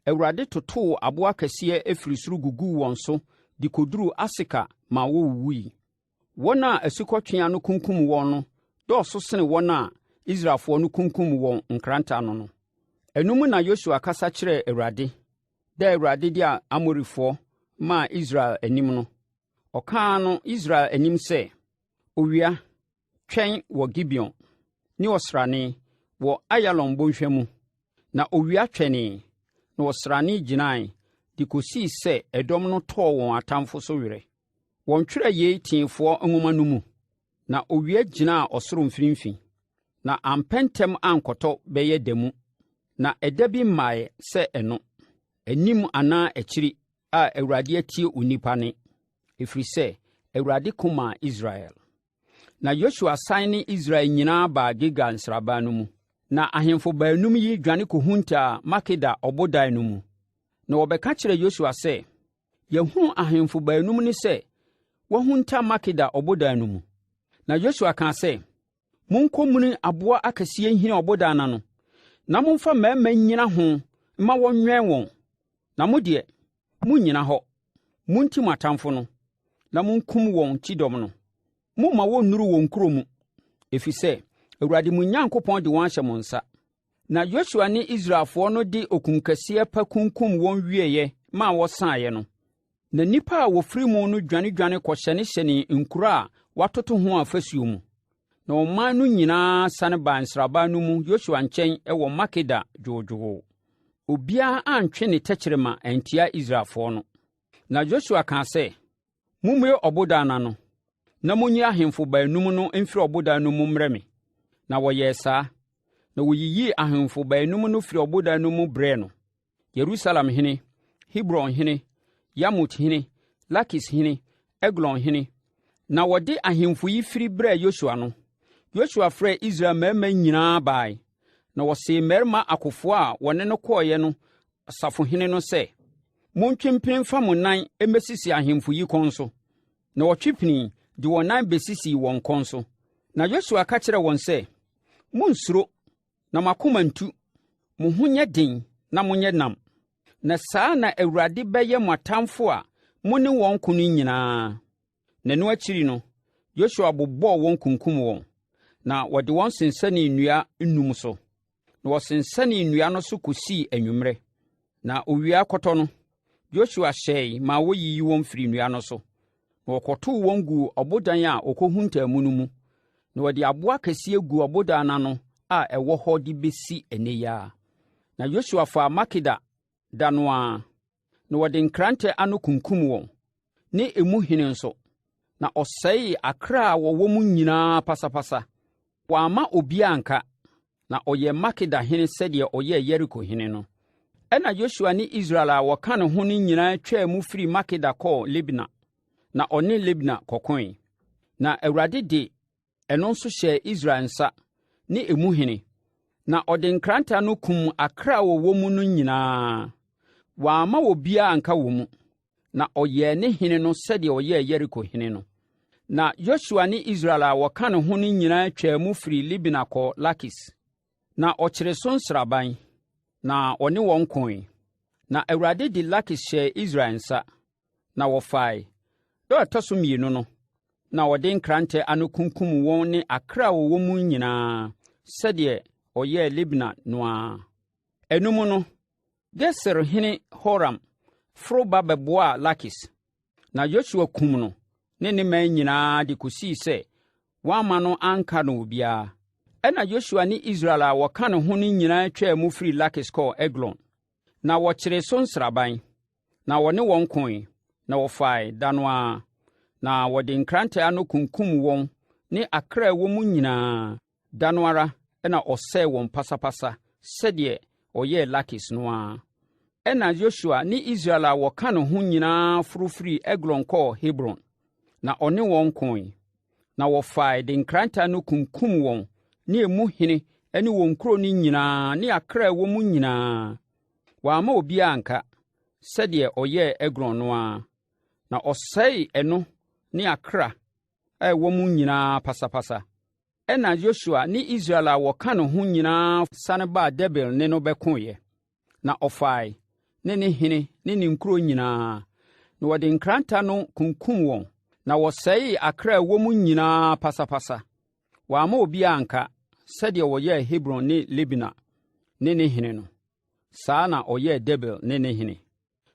Awurade totoo aboa kɛseɛ afiri soro guguu wɔn so de kɔduruu Aseka ma wɔwuwui. Wɔn a asukɔtwea no kunkum wɔn no dɔɔso sene wɔn a Israelfoɔ no kunkum wɔn nkranta no. Ɛno mu na Yosua kasa kyerɛɛ Awurade, da Awurade de Amorifoɔ maa Israel anim no. Ɔkaa no Israel anim sɛ, owia twɛn wɔ Gibeon ne ɔsrane wɔ Ayalon bɔnhwa mu. Na owia twɛnee na ɔsrane gyinae de kɔsii sɛ ɛdɔm no tɔɔ wɔn atamfo so werɛ. Wɔntwerɛ yei teefoɔ nwoma no mu. Na owia gyinaa ɔsoro mfimfini. Na ampɛntɛm ankɔtɔ bɛyɛ da mu. Na ɛda bi mmaeɛ sɛ ɛno, anim anaa akyiri a Awurade atie onipa ne, ɛfiri sɛ Awurade kumaa Israel. Na Yosua san ne Israel nyinaa baa Gilgal nsraban no mu. Na ahemfo baanum yi dwane kɔhuntaa Makeda ɔbodan no mu. Na wɔbɛka kyerɛ Yosua sɛ, yɛhunu ahemfo baanum ne sɛ wɔahunta Makeda ɔbodan no mu. Na Yosua kaa sɛ, monkɔmuni aboa akɛseɛ nhina ɔbodan no, na momfa mmarima nnyina ho mma wɔnwɛn wɔn. Na mo deɛ, monnyina hɔ. Monti mo atamfo no, na monkum wɔn kyidɔm no. Momma wɔnnuru wɔn kuro mu, ɛfiri sɛ Awurade mo Nyankopɔn de wɔn ahyɛ mo nsa. Na Yosua ne Israelfoɔ no de okun kɛseɛ pa kunkum wɔn wieeɛ ma wɔsaeɛ no. Na nnipa a wɔfiri mu no dwane kɔhyɛne nkuro a wɔatoto ho afasuo mu. Na ɔman no nyinaa sane baa nsraban no mu Yosua nkyɛn wɔ Makeda dwoodwoo. Obiara antwe ne tɛkyerɛma antia Israelfoɔ no. Na Yosua kaa sɛ, mummue ɔbodan no, na monyi ahemfo baanum no mfiri ɔbodan no mu mmrɛ me. Na wɔyɛɛ saa. Na wɔyiyii ahemfo baanum no firi ɔbodan no mu brɛɛ no: Yerusalem hene, Hebron hene, Yamut hene, Lakis hene, Eglon hene. Na wɔde ahemfo yi firi brɛɛ Yosua no. Yosua frɛɛ Israel mmarima nyinaa bae. Na wɔsee mmarima akofoɔ a wɔne no kɔɔeɛ no safohene no sɛ, montwe mpene mfa mo nan mmɛsisi ahemfo yi kɔn so. Na wɔtwe pini de wɔn nan bɛsisii wɔn kɔn so. Na Yosua ka kyerɛɛ wɔn sɛ, monnsuro, na mo akoma ntu, mo ho nyɛ den na monyɛ nam. Na saa na Awurade bɛyɛ mo atamfo a mo ne wɔn ko no nyinaa. Na ɛno akyiri no, Yosua bobɔɔ wɔn kunkum wɔn. Na wɔde wɔn sensɛnee nnua nnum so. Na wɔsensɛnee nnua no so kɔsii anwummerɛ. Na owia kɔtɔ no, Yosua hyɛe ma wɔyiyi wɔn firi nnua no so. Na wɔkɔtoo wɔn guu ɔbodan a ɔkɔhuntaa mu no mu. Na wɔde aboa kɛseɛ guu ɔbodan no a ɛwɔ hɔ de bɛsi ɛnnɛ yi ara. Na Yosua faa Makeda da no ara. Na wɔde nkrantɛ ano kunkum wɔn, ne emu hene nso. Na ɔsɛee akra a wɔwɔ mu nyinaa pasapasa. Wɔamma obiara anka. Na ɔyɛ Makeda hene sɛdeɛ ɔyɛɛ Yeriko hene no. Ɛna Yosua ne Israel a wɔka ne ho no nyinaa twaa mu firi Makeda kɔɔ Libna. Na ɔne Libna kɔkoe. Na Awurade de ɛno nso hyɛɛ Israel nsa ne emu hene. Na ɔde nkranta no kum akra a wɔwɔ mu no nyinaa. Wɔamma obiara anka wɔ mu. Na ɔyɛɛ ne hene no sɛdeɛ ɔyɛɛ Yeriko hene no. Na Yosua ne Israel a wɔka ne ho no nyinaa twaa mu firi Libna kɔ Lakis. Na ɔkyeree so nsraban. Na ɔne wɔn koe. Na Awurade de Lakis hyɛɛ Israel nsa. Na wɔfae. Da ɛtɔ so mmienu no, na ɔde nkrantɛ ano kunkum wɔn ne akra a wɔwɔ mu nyinaa, sɛdeɛ ɔyɛɛ Libna no ara. Ɛno mu no, Geser hene Horam foro ba bɛboaa Lakis. Na Yosua kum no ne ne man nyinaa de kɔsii sɛ wɔamma no anka no obiara. Ɛna Yosua ne Israel a wɔka ne ho no nyinaa twaa mu firi Lakis kɔɔ Eglon. Na wɔkyeree so nsraban. Na wɔne wɔn koe. Na wɔfae da no ara. Na wɔde nkrantɛ ano kunkum wɔn ne akra a ɛwɔ mu nyinaa. Da no ara, ɛna ɔsɛe wɔn pasapasa sɛdeɛ ɔyɛɛ Lakis no ara. ɛna Yosua ne Israel a wɔka ne ho nyinaa furufiri Eglon kɔɔ Hebron, na ɔne wɔn koe. Na wɔfae de nkranta no kunkum wɔn ne emu hene ne wɔn nkuro no nyinaa ne akra a ɛwɔ mu nyinaa. Wɔamma obiara anka, sɛdeɛ ɔyɛɛ Eglon no ara. Na ɔsɛe ɛno ne akra a ɛwɔ mu nyinaa pasapasa. Ɛna Yosua ne Israel a wɔka ne ho nyinaa sane baa Debir ne no bɛkoeɛ. Na ɔfae ne ne hene ne ne nkuro nyinaa. Na wɔde nkranta no kunkum wɔn. Na wɔsɛe akra a ɛwɔ mu nyinaa pasapasa. Wɔamma obiara anka, sɛdeɛ wɔyɛɛ Hebron ne Libna ne ne hene no. Saa na ɔyɛɛ Debir ne ne hene.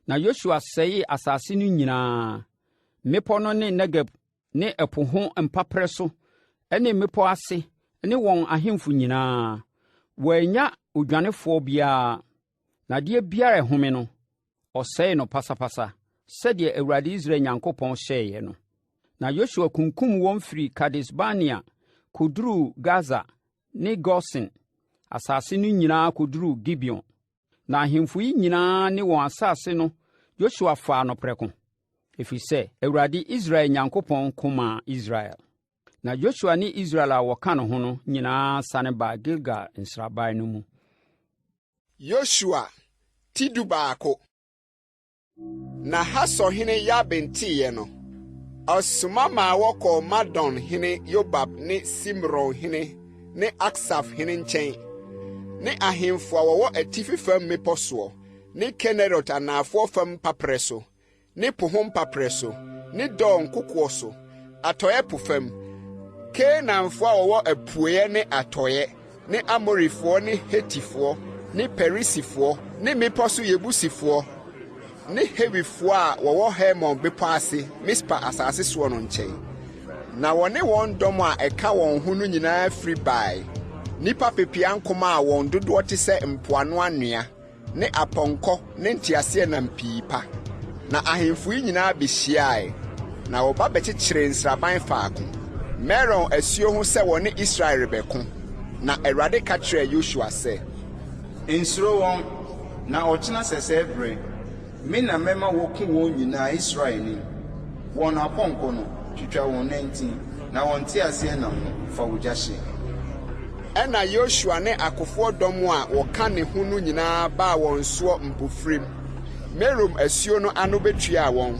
Na Yosua sɛe asase no nyinaa. Mmepɔ no ne Negeb ne ɛpo ho mpaprɛ so ne mmepɔ ase ne wɔn ahemfo nyinaa. Wɔanya odwanefoɔ biara. Na adeɛ biara ɛhome no, ɔsɛe no pasapasa, sɛdeɛ Awurade Israel Nyankopɔn hyɛeɛ no. Na Yosua kunkum wɔn firi Kades-Barnea kɔduruu Gaza ne Gosen, asase no nyinaa kɔduruu Gibeon. Na ahemfo yi nyinaa ne wɔn asase no Yosua faa no prɛko, ɛfiri sɛ Awurade Israel Nyankopɔn komaa Israel. Na Yosua ne Israel a wɔka ne ho no nyinaa sane baa Gilgal nsraban no mu. Yosua tidu baako. Na Hasɔhene Yabin teeɛ no, ɔsoma ma wɔkɔɔ Madon hene Yobab ne Simron hene ne Aksaf hene nkyɛn, ne ahemfo a wɔwɔ atifi fam mmepɔ soɔ, ne Kenerot anafoɔ fam paprɛ so, ne po ho mpaprɛ so, ne Dɔn kokoɔ so, atɔeɛ po fam, Kanaanfo a wɔwɔ apueɛ ne atɔeɛ, ne Amorifoɔ ne Hetifoɔ, ne Perisifoɔ, ne mmepɔ so Yebusifoɔ, ne Hewifoɔ a wɔwɔ Hermon bepɔ ase, Mispa asase soɔ no nkyɛn. Na wɔne wɔn dɔm a ɛka wɔn ho no nyinaa firi bae. Nnipa pepea nkoma a wɔn dodoɔ te sɛ mpoano anwea, ne apɔnkɔ ne nteaseɛnam pii pa. Na ahemfo yi nyinaa behyiae, na wɔba bɛkyekyere nsraban faako. Meron asuo ho sɛ wɔne Israel rebɛko. Na Awurade ka kyerɛɛ Yosua sɛ, nsuro wɔn, na ɔkyena sɛsɛ bere. Me na mɛma wɔko wɔn nyinaa Israel ni. Wɔn apɔnkɔ no, twitwa wɔn nantin, na wɔn nteaseɛnam no, fa wo gya hye. Ɛna Yosua ne akofoɔ dɔm a wɔka ne ho no nyinaa baa wɔn soɔ mpofirim. Merom asuo no ano betua wɔn.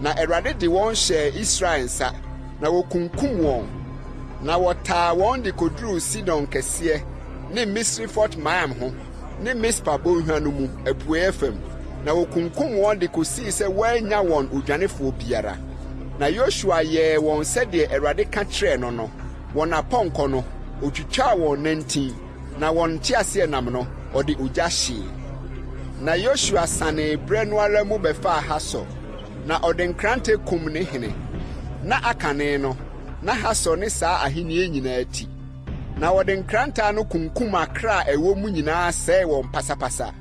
Na Awurade de wɔn hyɛɛ Israel nsa, na wɔkunkum wɔn. Na wɔtaa wɔn de koduruu Sidon kɛseɛ ne Misrefot Maim ho, ne Mispa bɔnhwa no mu apueɛ fam. Na wɔkunkum wɔn de kosii sɛ wɔanya wɔn odwanefoɔ biara. Na Yosua yɛɛ wɔn sɛdeɛ Awurade ka kyerɛɛ no no. Wɔn apɔnkɔ no, otwitwaa wɔn nantin, na wɔn nteaseɛnam no, ɔde ogya hyee. Na Yosua sanee berɛ no ara mu bɛfaa Hasor, na ɔde nkrante kum ne hene. Na akane no, na Hasor ne saa ahenni nyinaa ti. Na wɔde nkrantaa no kunkum akra a ɛwɔ mu nyinaa sɛe wɔn pasapasa.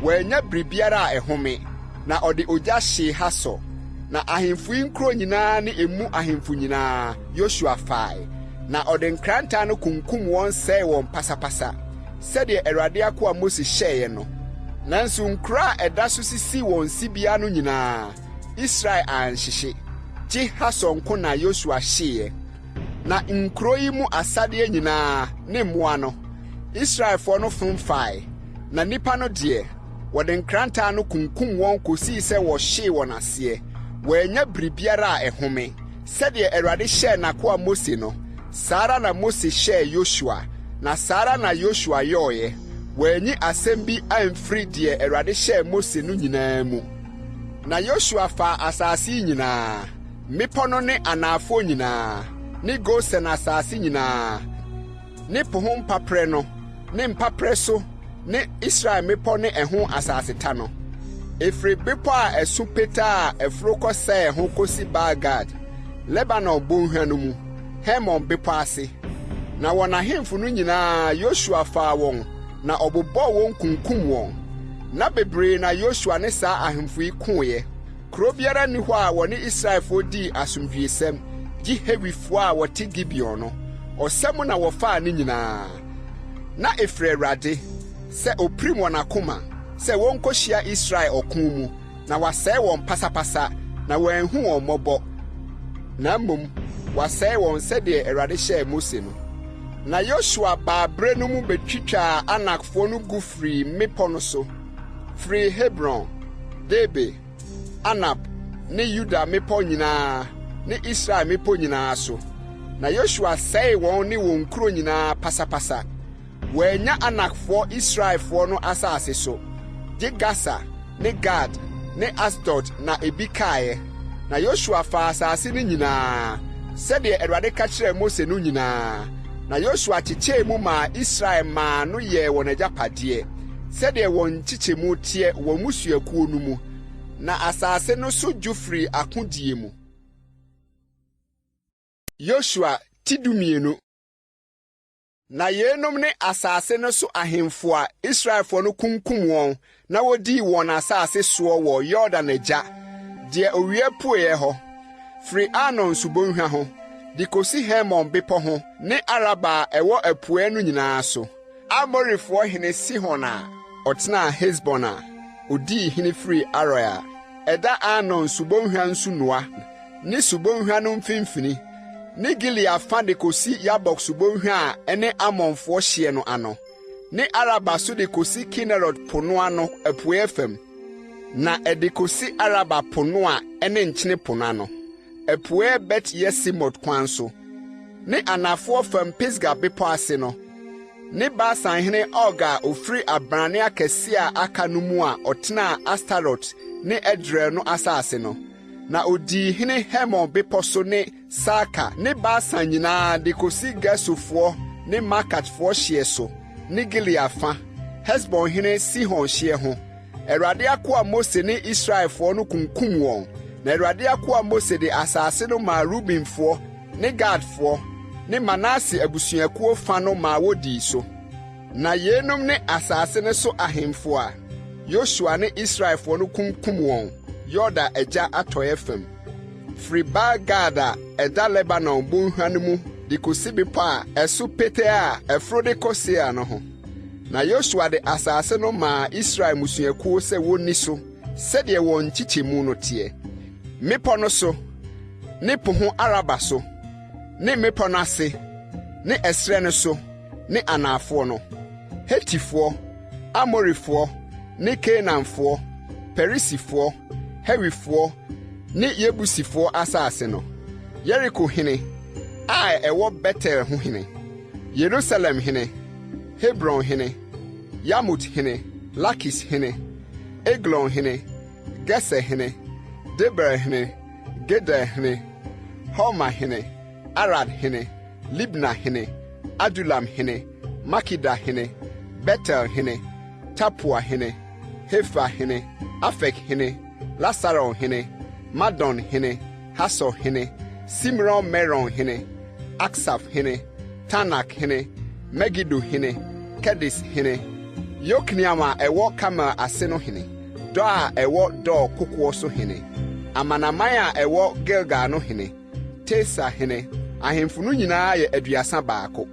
Wɔanya biribiara a ɛhome, na ɔde ogya hyee Hasor. Na ahemfo yi nkuro nyinaa ne emu ahemfo nyinaa Yosua fae. Na ɔde nkrantaa no kunkum wɔn sɛe wɔn pasapasa, sɛdeɛ Awurade akoa Mose hyɛeɛ no. Nanso nkuro a ɛda so sisi wɔn sibea no nyinaa, Israel anhyehye, gye Hasor nko na Yosua hyeeɛ. Na nkuro yi mu asadeɛ nyinaa ne mmoa no, Israelfoɔ no fom fae. Na nipa no deɛ, wɔde nkrantaa no kunkum wɔn kosii sɛ wɔhyee wɔn aseɛ. Wɔanya biribiara a ɛhome, sɛdeɛ Awurade hyɛɛ n'akoa Mose no. Saa ara na Mose hyɛɛ Yosua, na saa ara na Yosua yɛɔeɛ. Wɔanyi asɛm bi amfiri deɛ Awurade hyɛɛ Mose no nyinaa mu. Na Yosua faa asase yi nyinaa, mmepɔ no ne anafoɔ nyinaa, ne Gosen asase nyinaa, ne po ho mpaprɛ no, ne mpaprɛ so, ne Israel mmepɔ ne ɛho asaseta no. Ɛfiri bepɔ a ɛso petaa a ɛforo kɔsɛɛ ho kosi Baal-Gad, Lebanon bɔnhwa no mu, Hermon bepɔ ase. Na wɔn ahemfo no nyinaa Yosua faa wɔn, na ɔbobɔɔ wɔn kunkum wɔn. Na bebree na Yosua ne saa ahemfo yi koeɛ. Kuro biara ni hɔ a wɔne Israelfo dii asomdwiesɛm, gye Hewifoɔ a wɔte Gibeon no. Ɔsɛm na wɔfaa ne nyinaa. Na ɛfiri Awurade, sɛ opirim wɔn akoma, sɛ wɔnkɔhyia Israel ɔko mu na wasɛe wɔn pasapasa na wɔanhu wɔn mmɔbɔ, na mmom wasɛe wɔn sɛdeɛ Awurade hyɛɛ Mose no. Na Yosua baabrɛ no mu betwitwaa Anakfoɔ no gu firi mmepɔ no so, firi Hebron, Debe, Anab ne Yuda mmepɔ nyinaa ne Israel mmepɔ nyinaa so. Na Yosua sɛe wɔn ne wɔn nkuro nyinaa pasapasa. Wɔanya Anakfoɔ Israelfoɔ no asase so, gye Gasa ne Gad ne Asdod na ebi kaeɛ. Na Yosua faa asase no nyinaa sɛdeɛ Awurade ka kyerɛɛ Mose no nyinaa. Na Yosua kyekyɛɛ mu maa Israel maa no yɛɛ wɔn agyapadeɛ sɛdeɛ wɔn nkyekyɛmu teɛ wɔ mmusuakuo no mu, na asase no so dwo firi akodie mu. Yosua tidumienu. Na yenom ne asase no so ahemfo a Israelfo no kunkum wɔn na wodii wɔn asase soɔ wɔ Yordan agya, deɛ owia pueɛ hɔ, firi Arnon subonhwa ho, de kosi Hermon bepɔ ho ne Araba a ɛwɔ apueɛ no nyinaa so. Amorifoɔ hene Sihon a ɔtenaa Hesbon a odii hene firi Aroer a ɛda Arnon subonhwa nso noa ne subonhwa no mfimfini, ne Gilead fa de kosi Yabok subonhwa a ɛne Amonfoɔ hye no ano, ne Araba so de kosi Kinnerot po no ano apueɛ fam, na ɛde kosi Araba po no a ɛne nkyene po no ano apueɛ Bet Yesimot kwan so, ne anafoɔ fam Pisga bepɔ ase no, ne Basan hene Og a ofiri abrane akɛse a aka no mu a ɔtenaa Astarot ne Edrei no asase no, na odii hene Hermon bepɔ so ne Saka ne Basan nyinaa de kosi Gesurfoɔ ne Makatfoɔ hyeɛ so, ne Gilead fa, Hesbon hene Sihon hyeɛ ho. Awurade akoa Mose ne Israelfoɔ no kunkum wɔn. Na Awurade akoa Mose de asase no maa Rubenfoɔ ne Gadfoɔ ne Manase abusuakuo fa no maa wodii so. Na yenom ne asase no so ahemfo a Yosua ne Israelfoɔ no kunkum wɔn Yordan agya atɔeɛ fam, firi Baal-Gad a ɛda Lebanon bɔnhwa no mu de kosi bepɔ a ɛso pete a ɛforo de kɔ Seir no ho. Na Yosua de asase no maa Israel musuakuo sɛ wonni so, sɛdeɛ wɔn nkyekyɛmu no teɛ. Mmepɔ no so, ne po ho Araba so, ne mmepɔ no ase, ne ɛsrɛ no so, ne anafoɔ no, Hetifoɔ, Amorifoɔ, ne Kanaanfoɔ, Perisifoɔ, Hewifoɔ, ne Yebusifoɔ asase no, Yeriko hene, a ɛwɔ Betel ho hene, Yerusalem hene, Hebron hene, Yamut hene, Lakis hene, Eglon hene, Geser hene, Deber hene, Geder hene, Horma hene, Arad hene, Libna hene, Adulam hene, Makida hene, Betel hene, Tapua hene, Hefa hene, Afek hene, Lasaron hene, Madon hene, Hasor hene, Simron Meron hene, Aksaf hene, Tanak hene, Megiddo hene, Kedis hene, Yokneam a ɛwɔ Karmel ase no hene, Dɔ a ɛwɔ Dor kokoɔ so hene, Amanaman a ɛwɔ Gilgal no hene, Tesa hene, ahemfo no nyinaa yɛ 31.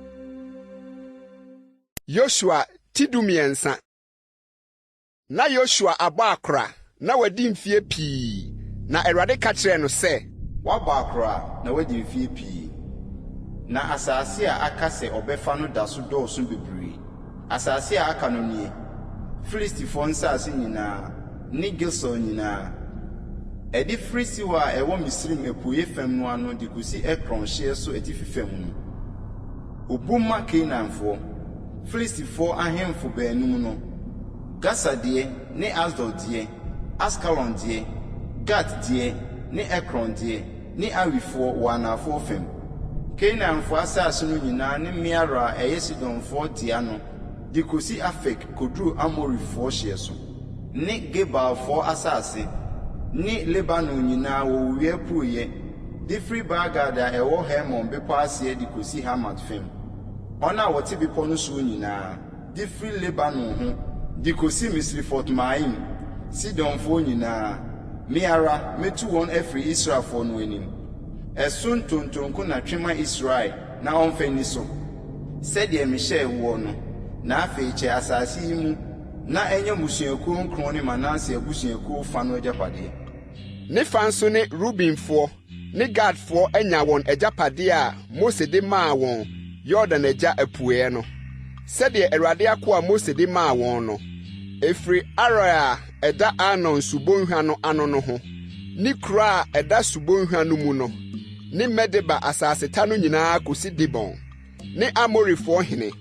Yosua tidumiɛnsa. Na Yosua abɔ akora na wadi mfie pii, na Awurade ka kyerɛɛ no sɛ, wabɔ akora na wadi mfie pii, na asase a aka sɛ ɔbɛfa no da so dɔɔso bebree. Asase a aka no nie, Filistifoɔ nsase nyinaa ne Gilsor nyinaa, ɛde firi Siwa a ɛwɔ Misrim apueɛ fam no ano de kosi Ekron hyeɛ so atifi fam no. Obuma Kanaanfoɔ, Filistifoɔ ahemfo baanum no, Gasa deɛ ne Asdod deɛ, Askalon deɛ, Gat deɛ ne Ekron deɛ ne Awifoɔ wɔ anafoɔ fam. Kanaanfoɔ asase no nyinaa ne Meara a ɛyɛ Sidonfoɔ tia no de kosi Afek koduru Amorifoɔ hyeɛ so, ne Gebalfoɔ asase ne Lebanon nyinaa wɔ owia pueɛ, de firi Baal-Gad a ɛwɔ Hermon bepɔ aseɛ de kosi Hamat fam. Ɔna a wɔte bepɔ no so nyinaa, de firi Lebanon ho de kosi Misrefot-Maim, Sidonfoɔ nyinaa. Meara metu wɔn afiri Israelfoɔ no anim. Ɛso ntontonko na twema Israel na ɔmfa ni so, sɛdeɛ mehyɛɛ woɔ no. Na afei kyɛ asase yi mu na ɛnyɛ mmusuakuo nkron ne Manase abusuakuo fa no agyapadeɛ. Ne fa nso ne Rubenfoɔ ne Gadfoɔ anya wɔn agyapadeɛ a Mose de maa wɔn Yordan agya apueɛ no. Sɛdeɛ Awurade akoa Mose de maa wɔn no, efiri Aroer a ɛda Arnon subonhwa no ano no ho, ne kuro a ɛda subonhwa no mu no, ne Medeba asaseta no nyinaa kosi Dibon, ne Amorifoɔ hene,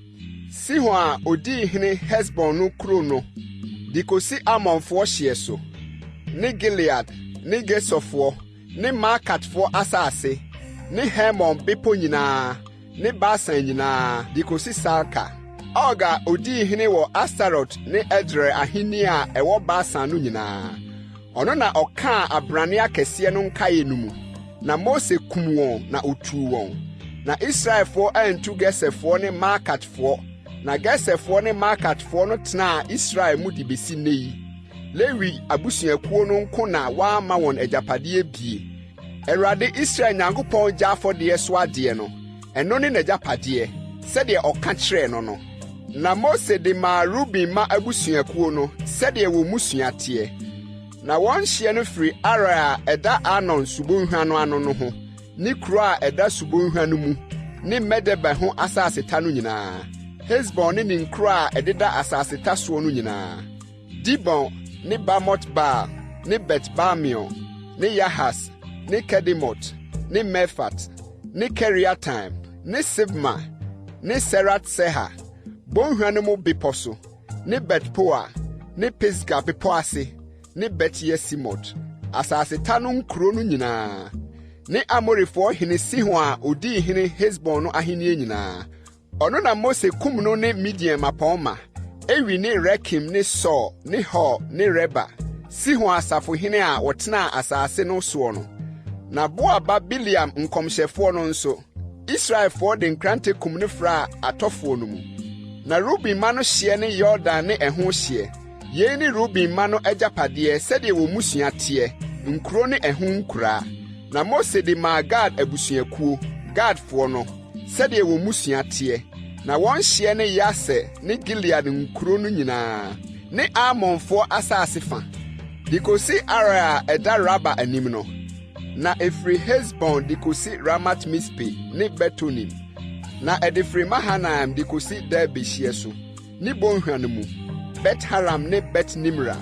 Sihon a odii hene Hesbon no kuro no, de kosi Amonfoɔ hyeɛ so, ne Gilead, ne Gesurfoɔ, ne Maakatfoɔ asase, ne Hermon bepɔ nyinaa, ne Basan nyinaa, de kosi Salka. Og a odii hene wɔ Astarot ne Edrei ahenni a ɛwɔ Basan no nyinaa. Ɔno na ɔkaa abrane akɛseɛ no nkaeɛ no mu. Na Mose kum wɔn na otuu wɔn. Na Israelfo antu Geserfoɔ ne Maakatfoɔ. Na Geserfoɔ ne Maakatfoɔ no tenaa Israel mu de besi nne yi. Lewi abusuakuo no nko na wɔama wɔn agyapadeɛ bie. Awurade Israel Nyankopɔn gya afɔdeɛ so adeɛ no, ɛno ne n'agyapadeɛ, sɛdeɛ ɔka kyerɛɛ no no. Na Mose de maa Ruben ma abusuakuo no, sɛdeɛ wɔ musua teɛ. Na wɔn hyeɛ no firi Aroer a ɛda Arnon subonhwa no ano no ho, ne kuro a ɛda subonhwa no mu, ne Medeba ho asaseta no nyinaa, Hesbon ne ne nkuro a ɛdeda asaseta soɔ no nyinaa, Dibon ne Bamot Baal, ne Bet-Bameon, ne Yahas, ne Kedemot, ne Mefat, ne Kiriataim, ne Sibma, ne Serat-Seha, bonhwa no mu bepɔ so, ne Bet-Poa, ne Pisga bepɔ ase, ne Bet-Yesimot, asaseta no nkuro no nyinaa, ne Amorifoɔ hene Sihon a odii hene Hesbon no ahenni nyinaa. Ɔno na Mose kum no ne Midian mapɔnma, Ewi ne Rekim ne Sor ne Hor ne Reba, Sihon asafohene a wɔtena asase no soɔ no. Na Boaba Biliam nkɔmhyɛfoɔ no nso, Israelfoɔ de nkrante kum ne fra atɔfoɔ no mu. Na Ruben ma no hyeɛ ne Yordan ne ɛho hyeɛ. Yei ne Ruben ma no agyapadeɛ sɛdeɛ wɔ musua teɛ, nkuro ne ɛho nkuraa. Na Mose de maa Gad abusuakuo, Gadfoɔ no, sɛdeɛ wɔ musua teɛ. Na wɔn hyeɛ ne Yase ne Gilead nkuro no nyinaa, ne Amonfoɔ asase fa, de kosi Aroer a ɛda Raba anim no. Na efiri Hesbon de kosi Ramat Mispe ne Betonim. Na ɛde firi Mahanaim de kosi Derbe hyeɛ so, ne bonhwa no mu, Bet-Haram ne Bet-Nimra,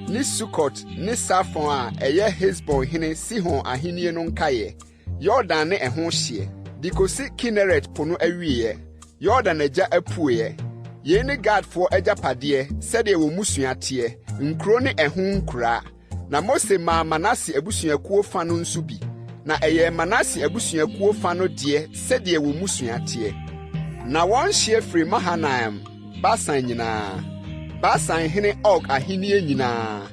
ne Sukot ne Safon a ɛyɛ Hesbon hene Sihon ahenni no nkaeɛ, Yordan ne ɛho hyeɛ, de kosi Kineret po no awieɛ, Yordan agya apueɛ. Yei ne Gadfoɔ agyapadeɛ sɛdeɛ wɔ musua teɛ, nkuro ne ɛho nkuraa. Na Mose maa Manase abusuakuo fa no nso bi, na ɛyɛ Manase abusuakuo fa no deɛ sɛdeɛ wɔ musua teɛ. Na wɔn hyeɛ firi Mahanaim, Basan nyinaa, Basan hene Og ahenni nyinaa,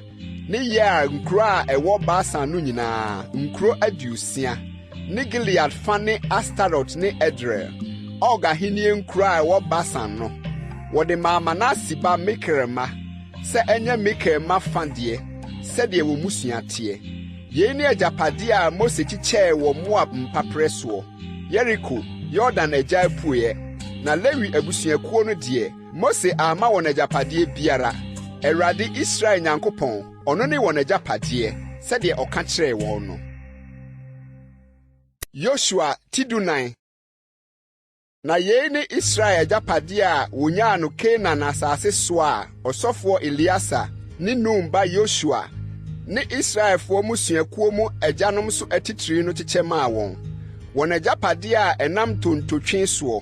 ne Yair nkuro a ɛwɔ Basan no nyinaa, nkuro 60, ne Gilead fa ne Astarot ne Edrei, Og ahenni nkuro a ɛwɔ Basan no. Wɔde maa Manase ba Mekerema, sɛ ɛnyɛ Mekerema fa deɛ, sɛdeɛ wɔ musua teɛ. Yei ne agyapadeɛ a Mose kyekyɛɛ wɔ Moab mpaprɛ soɔ, Yeriko, Yordan agya apueɛ. Na Lewi abusuakuo no deɛ, Mose ama wɔn agyapadeɛ biara. Awurade Israel Nyankopɔn, ɔno ne wɔn agyapadeɛ, sɛdeɛ ɔka kyerɛɛ wɔn no. Yosua Tidunan. Na yei ne Israel agyapadeɛ a wonyaa no Kanaan asase so a ɔsɔfoɔ Eliasa ne Nun ba Yosua ne Israelfoɔ musuakuo mu agyanom so atitiriw no kyekyɛ maa wɔn. Wɔn agyapadeɛ a ɛnam tontotwe soɔ,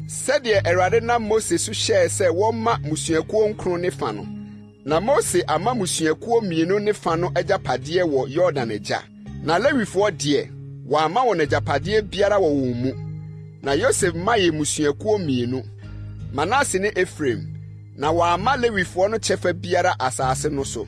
sɛdeɛ Awurade nam Mose so hyɛɛ sɛ wɔmma musuakuo nkron ne fa no. Na Mose ama musuakuo mmienu ne fa no agyapadeɛ wɔ Yordan agya. Na Lewifoɔ deɛ, wɔamma wɔn agyapadeɛ biara wɔ wɔn mu. Na Yosef ma yɛ musuakuo mmienu, Manase ne Efraim, na wɔamma Lewifoɔ no kyɛfa biara asase no so,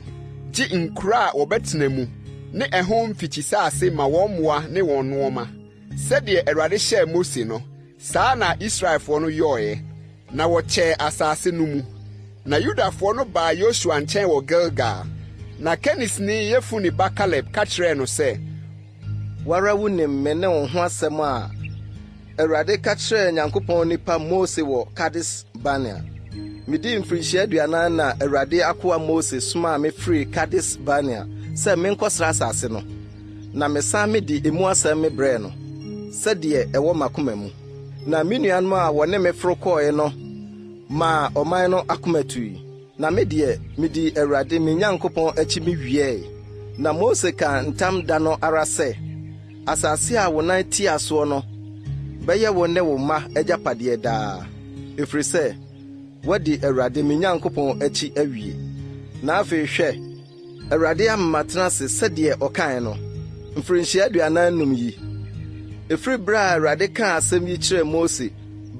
gye nkuro a wɔbɛtena mu, ne ɛho mfikyisase ma wɔn mmoa ne wɔn nneɛma. Sɛdeɛ Awurade hyɛɛ Mose no, saa na Israelfoɔ no yɔɔeɛ, na wɔkyɛɛ asase no mu. Na Yudafoɔ no baa Yosua nkyɛn wɔ Gilgal. Na Kenisni Yefune ba Kaleb ka kyerɛɛ no sɛ, wara wonim me ne wo ho asɛm a Awurade ka kyerɛɛ Nyankopɔn nipa Mose wɔ Kades Barnea. medi mfirinhyia aduanan na Awurade akoa Mose somaa me firi Kades Barnea sɛ menkɔsra asase no. Na mesan medi emu asɛm me brɛ no, sɛdeɛ ɛwɔ makoma mu. Na me nuanom a wɔne me foro kɔɔe no ma ɔman no akoma tui. Na me deɛ medi Awurade me Nyankopɔn akyi me wiee. Na Mose ka ntam da no ara sɛ, asase a wo nan ti asoɔ no bɛyɛ wo ne wo mma agyapadeɛ daa. Ɛfiri sɛ, wadi Awurade me Nyankopɔn akyi awie. Na afei hwɛ, Awurade ama tena ase sɛdeɛ ɔkae no, mfirinhyia aduanan num yi. Ɛfiri bere a Awurade kaa asɛm yi kyerɛ Mose,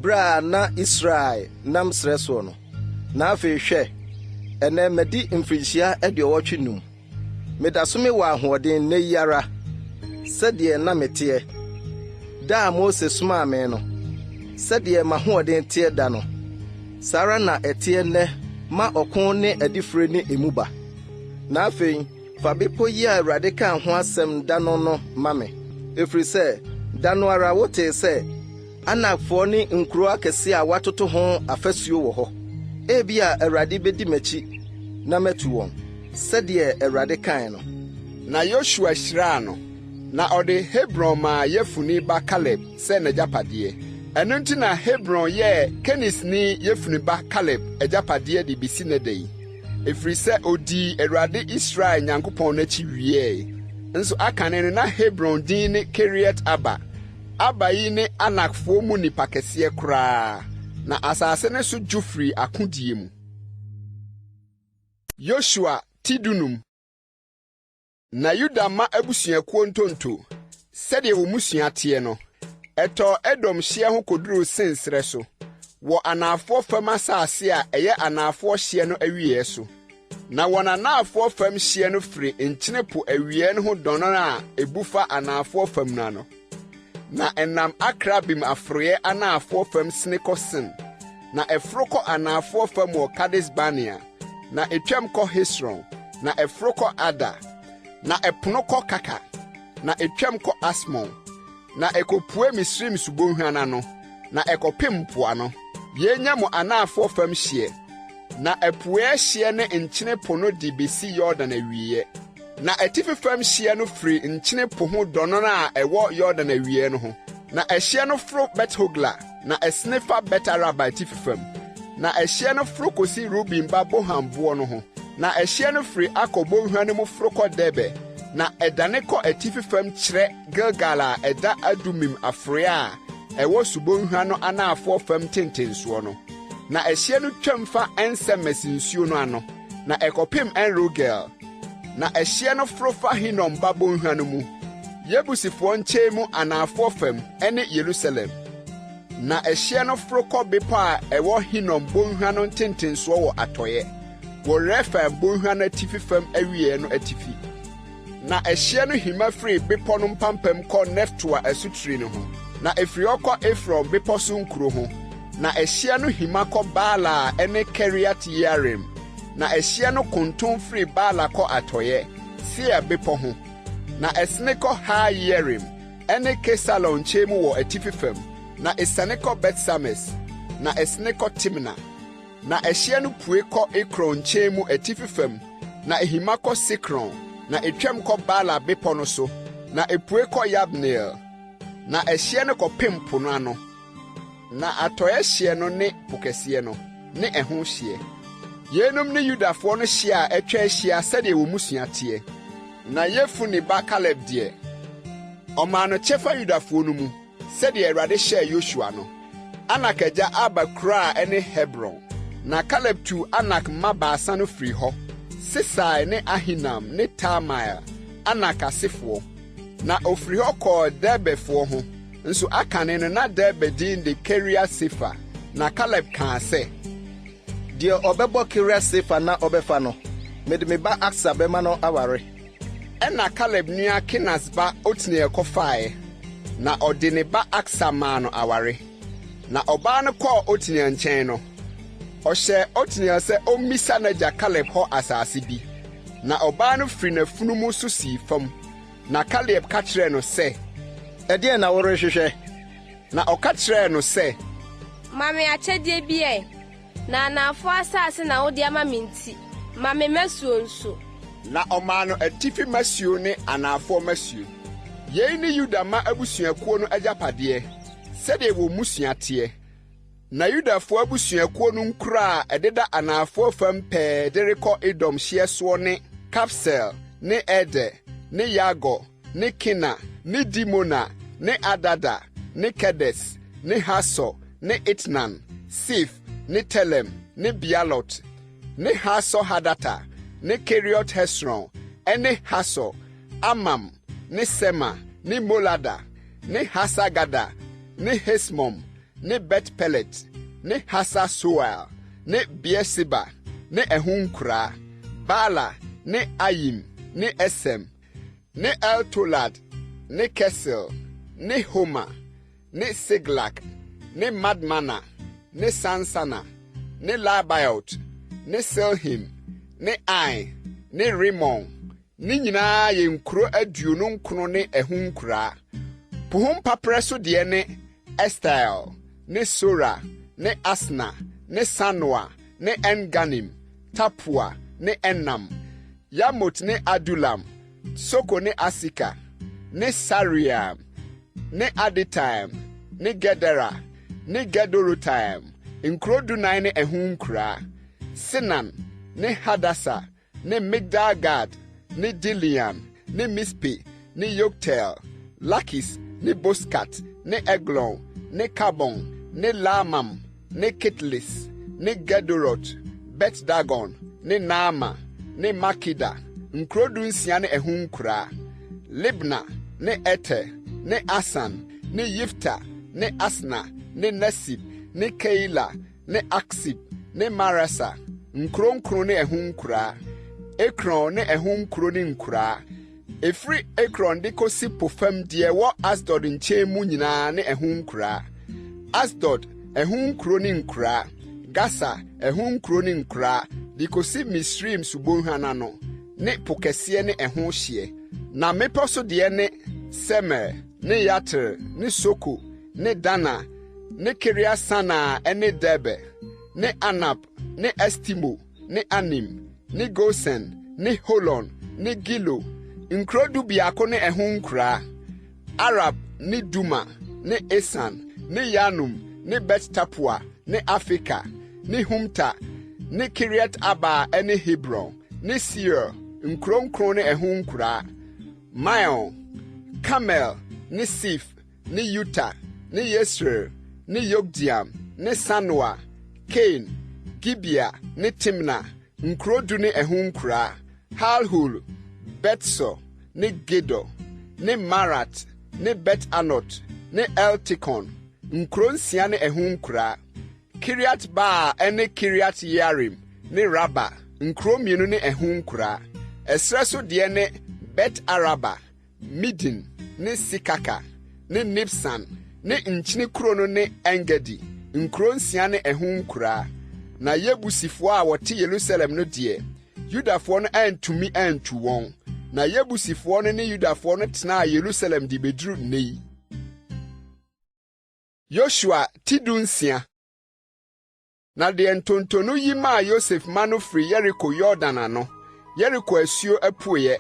bere a na Israel nam srɛ soɔ no. Na afei hwɛ, ɛnɛ madi mfirinhyia aduɔwɔtwe num. Meda so me wɔ ahoɔden nna yi ara, sɛdeɛ na meteɛ. Da a Mose somaa me no, sɛdeɛ m'ahoɔden teɛ da no, saa ara na ɛteɛ nnɛ ma ɔko ne adifire ne emu ba. Na afei, fa bepɔ yi a Awurade kaa ho asɛm da no ma me. Ɛfiri sɛ, da no ara wotee sɛ, Anakfoɔ ne nkuro akɛse a watoto ho afasuo wɔ hɔ. Ebia Awurade bedi m'akyi na matu wɔn, sɛdeɛ Awurade kae no. Na Yosua hyiraa no, na ɔde Hebron maa Yefune ba Kaleb sɛ n'agyapadeɛ. Ɛno nti na Hebron yɛɛ Kenisni Yefune ba Kaleb agyapadeɛ de besi ne da yi. Ɛfiri sɛ odii Awurade Israel Nyankopɔn n'akyi wiee. Nso akane no na Hebron din ne Kiriat Aba. Aba yi ne Anakfoɔ mu nipa kɛseɛ koraa. Na asase ne so dwo firi akodie mu. Yosua tidunum. Na Yuda ma abusuakuo ntonto, sɛdeɛ wɔn musua teɛ no, ɛtɔ Edom hyeɛ ho koduru sensrɛ so, wɔ anafoɔ fam asase a ɛyɛ anafoɔ hyeɛ no awiɛ so. Na wɔn anafoɔ fam hyeɛ no firi nkyene po awiɛ no ho dɔnɔn a ebu fa anafoɔ fam no ano. Na ɛnam Akrabim aforoyɛ anafoɔ fam sene kɔ Sin, na ɛforo kɔ anafoɔ fam wɔ Kades Barnea, na etwam kɔ Hesron, na ɛforo kɔ Ada, na ɛpono kɔ Kaka, na etwam kɔ Asmon, na ɛkɔpue Misrim subonhwa no, na ɛkɔpem mpoano. Yenya mo anafoɔ fam hyeɛ, na ɛpue hyeɛ ne nkyene po no de besi Yordan awiɛ. Na ɛtifi fam hyeɛ no firi nkyene po ho dɔnɔn a ɛwɔ Yordan awiɛ no ho. Na ɛhyeɛ no foro Bet-Hogla, na ɛsene fa Bet-Araba ɛtifi fam. Na ɛhyeɛ no foro kosi Ruben ba Bohan boɔ no ho. Na ɛhyeɛ no firi akɔ bɔnhwa no mu foro kɔ Debe, na ɛdane kɔ ɛtifi fam kyerɛ Gilgal a ɛda Adumim aforoyɛ a ɛwɔ subonhwa no anafoɔ fam tentensoɔ no. Na ɛhyeɛ no twam fa Ensemes nsuo no ano, na ɛkɔpem En-Rogel. Na ɛhyeɛ no foro fa Hinom ba bɔnhwa no mu, Yebusifoɔ nkyɛn mu anafoɔ fam ɛne Yerusalem. Na ɛhyeɛ no foro kɔ bepɔ a ɛwɔ Hinom bɔnhwa no tentensoɔ wɔ atɔeɛ, wɔ Refaim bɔnhwa no atifi fam awiɛ no atifi. Na ɛhyeɛ no hima firi bepɔ no mpampam kɔ Neftoa asutiri no ho, na efiri hɔ kɔ Efron bepɔ so nkuro ho. Na ɛhyeɛ no hima kɔ Baala ɛne Kiriat Yearim. Na ɛhyeɛ no kontom firi Baala kɔ atɔeɛ, Sia bepɔ ho. Na ɛsene kɔ Ha Yearim ɛne Kesalon nkyɛn mu wɔ atifi fam. Na ɛsane kɔ Bet-Sames, na ɛsene kɔ Timna. Na ɛhyeɛ no pue kɔ Ekron nkyɛn mu atifi fam, na ehima kɔ Sikron, na etwam kɔ Baala bepɔ no so, na epue kɔ Yabneel. Na ɛhyeɛ no kɔpem po no ano. Na atɔeɛ hyeɛ no ne po kɛseɛ no, ne ɛho hyeɛ. Yenum ne Yudafoɔ no hyeɛ a ɛtwa ahyia sɛdeɛ wɔn musua teɛ. Na Yefune ba Kaleb deɛ, ɔmaa no kyɛfa Yudafoɔ no mu, sɛdeɛ Awurade hyɛɛ Yosua no. Anak agya Aba kura ɛne Hebron. Na Kaleb tu Anak mma baasa no firi hɔ, Sesai ne Ahinam ne Talmai, Anak asefoɔ. Na ofiri hɔ kɔɔ Derbefoɔ ho, nso akane no na Derbe din de Kiriat Sefa. Na Kaleb kaa sɛ, deɛ ɔbɛbɔ Kiriat Sefa na ɔbɛfa no, mede me ba Aksa bɛma no aware. Ɛna Kaleb nua Kenas ba Otniel kɔfaeɛ, na ɔde ne ba Aksa maa no aware. Na ɔbaa no kɔɔ Otniel nkyɛn no, ɔhyɛ Otniel sɛ ɔmmisa n'agya Kaleb hɔ asase bi. Na ɔbaa no firi n'afunumu so sii fam. Na Kaleb ka kyerɛɛ no sɛ, ɛdeɛn na worehwehwɛ? Na ɔka kyerɛɛ no sɛ, ma me akyɛdeɛ bi ɛ, na anafo asase na wode ama me nti ma me masuo nso. Na ɔmaa no atifi masuo ne anafo masuo. Yei ne Yuda ma abusuakuo no agyapade, sɛdeɛ wɔ musua teɛ. Na Yudafo abusuakuo no nkura a ɛdeda anafo fam pɛɛ de rekɔ Edom hyeɛ soɔ ne Kapsel, ne Ede, ne Yago, ne Kina, ne Dimona, ne Adada, ne Kedes, ne Haso, ne Itnan, Sif, ne Telem, ne Bialot, ne Haso Hadata, ne Keriot Hesron, ne Haso, Amam, ne Sema, ne Molada, ne Hasagada, ne Hesmom, ne Bet Pelet, ne Hasasoel, ne Beersheba, ne Ehunkura, Bala, ne Ayim, ne Esem, ne Eltolad, ne Kesel, ne Homa, ne Siglak, ne Madmana, ne Sansana, ne Labiot, ne Selhim, ne Ai, ne Rimon, ne nyinaa yɛ nkuro aduonu nkron ne Ehunkura. Puhum papreso deɛ ne Estel, ne Sora, ne Asna, ne Sanoa, ne Enganim, Tapua, ne Enam, Yamot ne Adulam, Soko ne Asika, ne Sariam, ne Aditaim, ne Gedera, ne Gedorotaim, nkuro dunan ne Ehunkura, Sinan, ne Hadasa, ne Migdalgad, ne Dilian, ne Mispe, ne Yoktel, Lakis, ne Boskat, ne Eglon, ne Kabon, ne Lamam, ne Kitlis, ne Gedorot, Bet Dagon, ne Naama, ne Makida, nkuro dunsia ne Ehunkura, Libna, ne Ete, ne Asan, ne Yifta, ne Asna, ne Nesib, ne Keila, ne Aksib, ne Marasa, nkuro nkuro ne Ehunkura, Ekron ne Ehunkuro ne nkura. Efri Ekron de kosi pofam deɛ wɔ Asdod nkyɛn mu nyinaa ne Ehunkura. Asdod, Ehunkuro ne nkura. Gasa, Ehunkuro ne nkura. De kosi Misrim subonhana no, ne pokɛseɛ ne ɛho hyeɛ. Na mepɔ so deɛ ne Semer, ne Yatir, ne Soko, ne Dana, ne Kiriasana ne Debe, ne Anap, ne Estimo, ne Anim, ne Gosen, ne Holon, ne Gilo, nkuro dubiako ne Ehunkura. Arab, ne Duma, ne Esan, ne Yanum, ne Bet Tapua, ne Afrika, ne Humta, ne Kiriat Aba ne Hebron, ne Seir, nkuro nkron ne Ehunkura. Maon, Kamel, ne Sif, ne Yuta, ne Yesreel, ne Yokdiam, ne Sanoa, Kain, Gibea, ne Timna, nkuro du ne Ehunkura. Halhul, Betso, ne Gedo, ne Marat, ne Bet Anot, ne Eltikon, nkuro nsia ne Ehunkura. Kiriat Ba ne Kiriat Yarim, ne Raba, nkuro mmienu ne Ehunkura. Ɛsrɛ so deɛ ne Bet Araba, Midin, ne Sikaka, ne Nibsan, ne nkyini kuro no ne Engedi, nkuro nsia ne Ehunkura. Na Yebusifoɔ a wɔte Yerusalem no deɛ, Yudafoɔ no antumi antu wɔn. Na Yebusifoɔ no ne Yudafoɔ no tenaa Yerusalem de beduru nne yi. Yosua tidunsia. Na deɛ ntontono yi maa Yosef ma no firi Yeriko Yordan ano. Yeriko asuo apueɛ.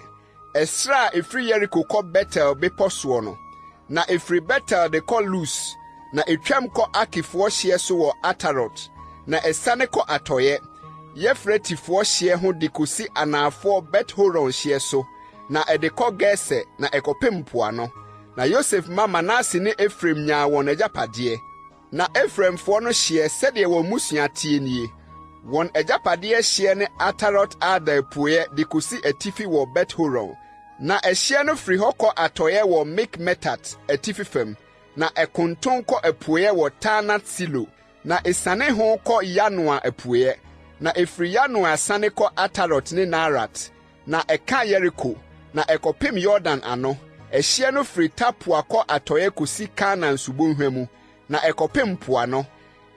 Ɛsrɛ a ɛfiri Yeriko kɔ Betel bepɔ soɔ no. Na ɛfiri Betel de kɔ Lus. Na ɛtwam kɔ Akifoɔ hyeɛ so wɔ Atarot. Na ɛsane kɔ atɔeɛ. Yefretifoɔ hyeɛ ho de kosi anafoɔ Bet-Horon hyeɛ so. Na ɛde kɔ Geser na ɛkɔpem mpoano. Na Yosef ma Manase ne Efraim nyaa wɔn agyapadeɛ. Na Efraimfoɔ no hyeɛ sɛdeɛ wɔn musua tie nie. Wɔn agyapadeɛ hyeɛ ne Atarot Ada apueɛ de kosi atifi wɔ Bet-Horon. Na ɛhyeɛ no firi hɔ kɔ atɔeɛ wɔ Mikmetat atifi fam. Na ɛkonton kɔ apueɛ wɔ Taanat Silo. Na esane ho kɔ Yanoa apueɛ. Na efiri Yanoa sane kɔ Atarot ne Narat. Na ɛka Yeriko. Na ɛkɔpem Yordan ano. Ɛhyeɛ no firi Tapua kɔ atɔeɛ kosi Kanaan subonhwa mu. Na ɛkɔpem mpoano.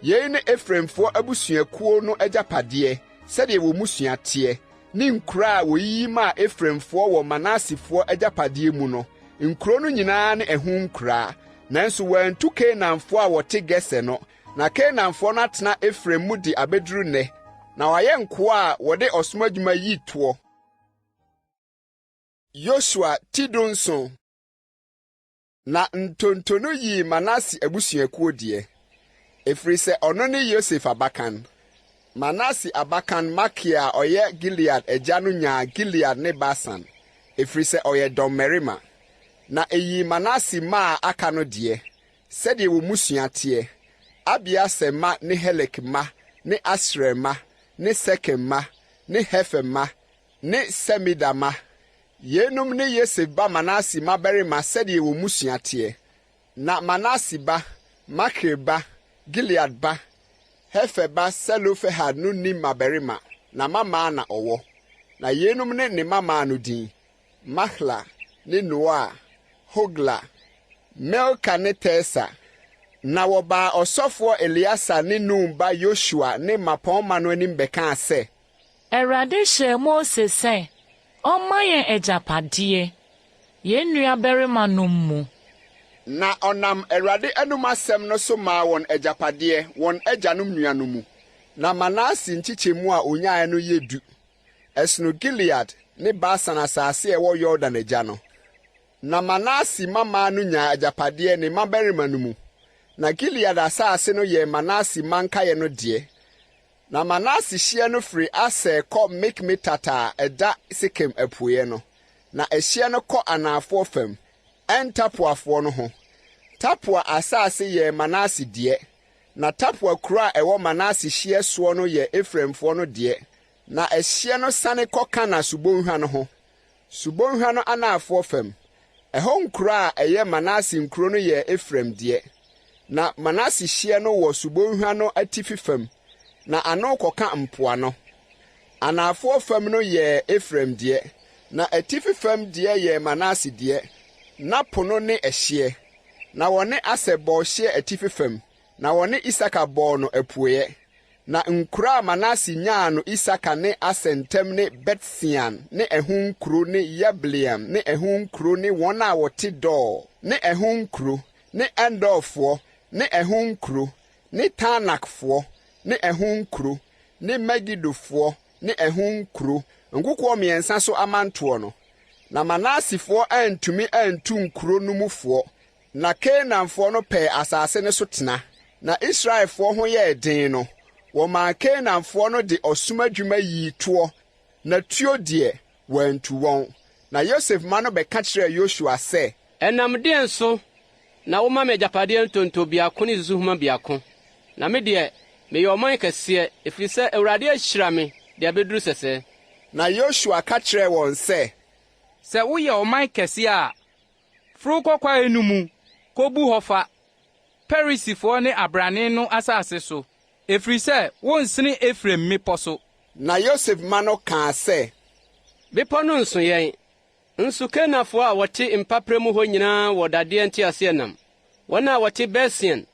Yei ne Efraimfoɔ abusuakuo no agyapadeɛ, sɛdeɛ wɔ musua teɛ. Ne nkuro a wɔyiyi maa Efraimfoɔ wɔ Manasefoɔ agyapadeɛ mu no. Nkuro no nyinaa ne Ehunkura. Nanso wɔantu Kanaanfoɔ a wɔte Geser no. Na Kanaanfo no atena Efraim mu di abeduru nne, na wɔayɛ nkoa a wɔde ɔsom adwuma yi toɔ. Yosua tidonso. Na ntontono yi Manase abusuakuo die. Efiri sɛ ɔno ne Yosef abakan. Manase abakan Makia a ɔyɛ Gilead agya no nyaa Gilead ne Basan. Efiri sɛ ɔyɛ dɔmmarima. Na eyi Manase ma a aka no die. Sɛdeɛ wɔ musua teɛ. Abiasɛ ma ne Helek ma ne Asrel ma ne Sekem ma ne Hefer ma ne Semida ma. Yenum ne Yosef ba Manase ma barima sɛdeɛ wɔ musua teɛ. Na Manase ba, Makir ba, Gilead ba, Hefer ba Selofehad no ni mabarima, na mama na ɔwɔ. Na yenum ne mama no din. Mahla ne Noa, Hogla, Melka ne Tesa. Na wɔbaa ɔsɔfoɔ Eliasa ne Nun ba Yosua ne mapɔnma no anim bɛkaa sɛ, Awurade hyɛɛ Mose sɛ, ɔmma yɛn agyapadeɛ, yɛn nuabarima no mu. Na ɔnam Awurade anum asɛm no so maa wɔn agyapadeɛ wɔn agyanom nua no mu. Na Manase nkyikyɛmu a onyaeɛ no yɛ 2. Ɛsono Gilead ne Basan asase a ɛwɔ Yordan agya no. Na Manase mama no nyaa agyapadeɛ ne mmabarima no mu. Na Gilead asase no yɛ Manase mankaeɛ no deɛ. Na Manase hyeɛ no firi Aser kɔ Mikmetata a ɛda Sekem apueɛ no. Na ɛhyeɛ no kɔ anafoɔ fam, ɛntapoafoɔ no ho. Tapua asase yɛ Manase deɛ. Na Tapua kuro a ɛwɔ Manase hyeɛ soɔ no yɛ Efraimfoɔ no deɛ. Na ɛhyeɛ no sane kɔ Kana subonhwa no ho. Subonhwa no anafoɔ fam. Ɛhɔ nkuro a ɛyɛ Manase nkuro no yɛ Efraim deɛ. Na Manase hyeɛ no wɔ subonhwa no atifi fam. Na ano kɔka mpoano. Anafoɔ fam no yɛ Efraim deɛ. Na atifi fam deɛ yɛ Manase deɛ. Na po no ne ɛhyeɛ. Na wɔne Aser bɔɔ hyeɛ atifi fam. Na wɔne Isaka bɔɔ no apueɛ. Na nkuro a Manase nyaa no Isaka ne Aser ntam ne Bet-Sean ne ɛho nkuro ne Yableam ne ɛho nkuro ne wɔn a wɔte Dor ne ɛho nkuro ne Endorfoɔ ne ɛho nkuro ne Tanakfoɔ ne ɛho nkuro ne Megidofoɔ ne ɛho nkuro nkokoɔ 3 so amantoɔ no. Na Manasefoɔ antumi antu nkuro no mufoɔ. Na Kanaanfoɔ no pɛɛ asase no so tena. Na Israelfoɔ ho yɛɛ den no. Wɔmaa Kanaanfoɔ no de ɔsom adwuma yi toɔ. Na tuo deɛ wɔantu wɔn. Na Yosef ma no bɛka kyerɛɛ Yosua sɛ, ɛnam deɛn so na woma me agyapadeɛ ntonto biako ne susuhuma biako. Na me deɛ meyɛ ɔman kɛseɛ ɛfiri sɛ Awurade ahyira me de abɛduru sɛsɛ. Na Yosua ka kyerɛɛ wɔn sɛ, sɛ woyɛ ɔman kɛseɛ a, foro kɔkwae no mu, kɔbu hɔ fa, Perisifoɔ ne abrane no asase so, ɛfiri sɛ wonsene Efraim mmepɔ so. Na Yosef ma no kaa sɛ, bepɔ no nso yɛn, nso Kanaanfoɔ a wɔte mpaprɛ mu hɔ nyinaa wɔ dadeɛ nteaseɛnam, wɔn a wɔte Bet-Sean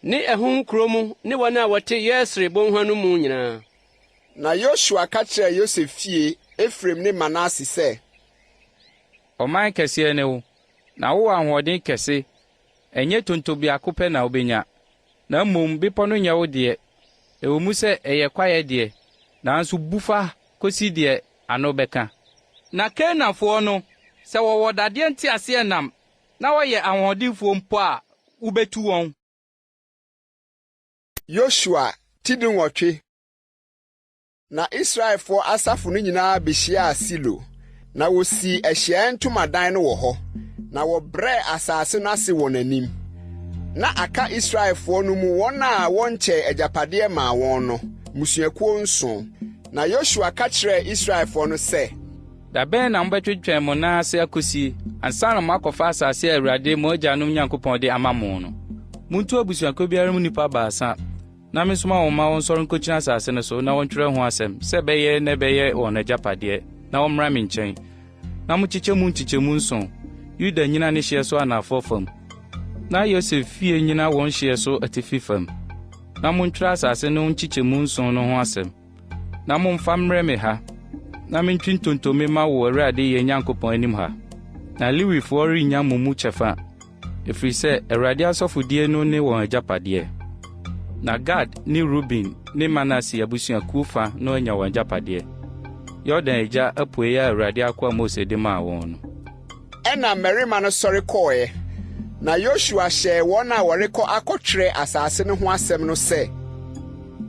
ne ɛho nkuro mu ne wɔn a wɔte Yesreel bɔnhwa no mu nyinaa. Na Yosua ka kyerɛɛ Yosef fie, Efraim ne Manase sɛ, ɔman kɛseɛ ne wo, na wowɔ ahoɔden kɛse, ɛnyɛ tonto biako pɛ na wobɛnya. Na mmom bepɔ no nyɛ wo deɛ, ɛwɔ mu sɛ ɛyɛ kwaeɛ deɛ, nanso bufa kosi deɛ ano bɛka. Na Kanaanfoɔ no, sɛ wɔwɔ dadeɛ nteaseɛnam na wɔyɛ ahoɔdenfoɔ mpo a, wobɛtu wɔn. Yosua tidinwɔtwe. Na Israelfoɔ asafo no nyinaa behyiaa Silo. Na wosii Ahyiaeɛ Ntomadan no wɔ hɔ. Na wɔbrɛɛ asase no ase wɔ n'anim. Na aka Israelfoɔ no mu wɔn a wɔnkyɛ agyapadeɛ maa wɔn no, musuakuo 7. Na Yosua ka kyerɛɛ Israelfoɔ no sɛ, da bɛn na mobɛtwetwɛn mo nan ase akosie ansa na moakɔfa asase a Awurade mo agyanom Nyankopɔn de ama mo no. Muntu abusuakuo biara mu nnipa 3 na mesoma wɔn ma wɔnsɔre nkokyina asase no so na wɔntwerɛ ho asɛm sɛ bɛyɛ na bɛyɛ wɔn agyapadeɛ na wɔmmra me nkyɛn. Na mokyekyɛ mu nkyekyɛmu 7, Yuda nyina ne hyeɛ so anafoɔ fam, na Yosef fie nyina wɔn hyeɛ so atifi fam. Na montwerɛ asase no nkyekyɛmu 7 no ho asɛm. Na momfa mmrɛ me ha, na mentwi ntontome ma wo Awurade yɛn Nyankopɔn anim ha. Na Lewifoɔ rennya mo mu kyɛfa, ɛfiri sɛ Awurade asɔfodie no ne wɔn agyapadeɛ. na Gad ne Ruben ne Manase abusuakuo fa na anya wɔn agyapadeɛ. Yordan agya apuei a Awurade akɔ Mose de maa wɔn no. Ɛna mmarima no sɔre kɔɔeɛ, na Yosua hyɛɛ wɔn a wɔrekɔ akɔtwerɛ asase no ho asɛm no sɛ,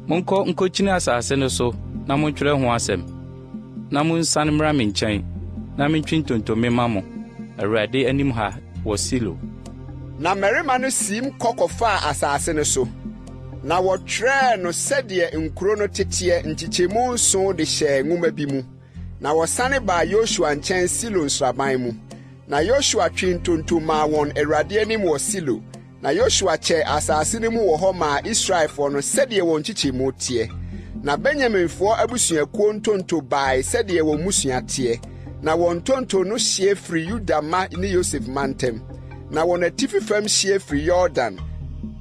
monkɔ nkɔkyini asase no so na montwerɛ ho asɛm, na monsane mmra me nkyɛn, na mentwi ntontome ma mo, Awurade anim ha wɔ Silo. Na mmarima no siim kɔkɔfaa asase no so, na wɔtwerɛɛ no sɛdeɛ nkuro no teteɛ nkyekyɛmu 7 de hyɛɛ nwoma bi mu, na wɔsane baa Yosua nkyɛn Silo nsraban mu. Na Yosua twe ntonto maa wɔn Awurade anim wɔ Silo, na Yosua kyɛɛ asase no mu wɔ hɔ maa Israelfo no sɛdeɛ wɔn nkyekyɛmu teɛ. Na Benyaminfoɔ abusuakuo ntonto bae sɛdeɛ wɔn mmusua teɛ, na wɔn ntonto no hyɛ firi Yuda ma ne Yosef ma ntam, na wɔn atifi fam hyɛ firi Yordan,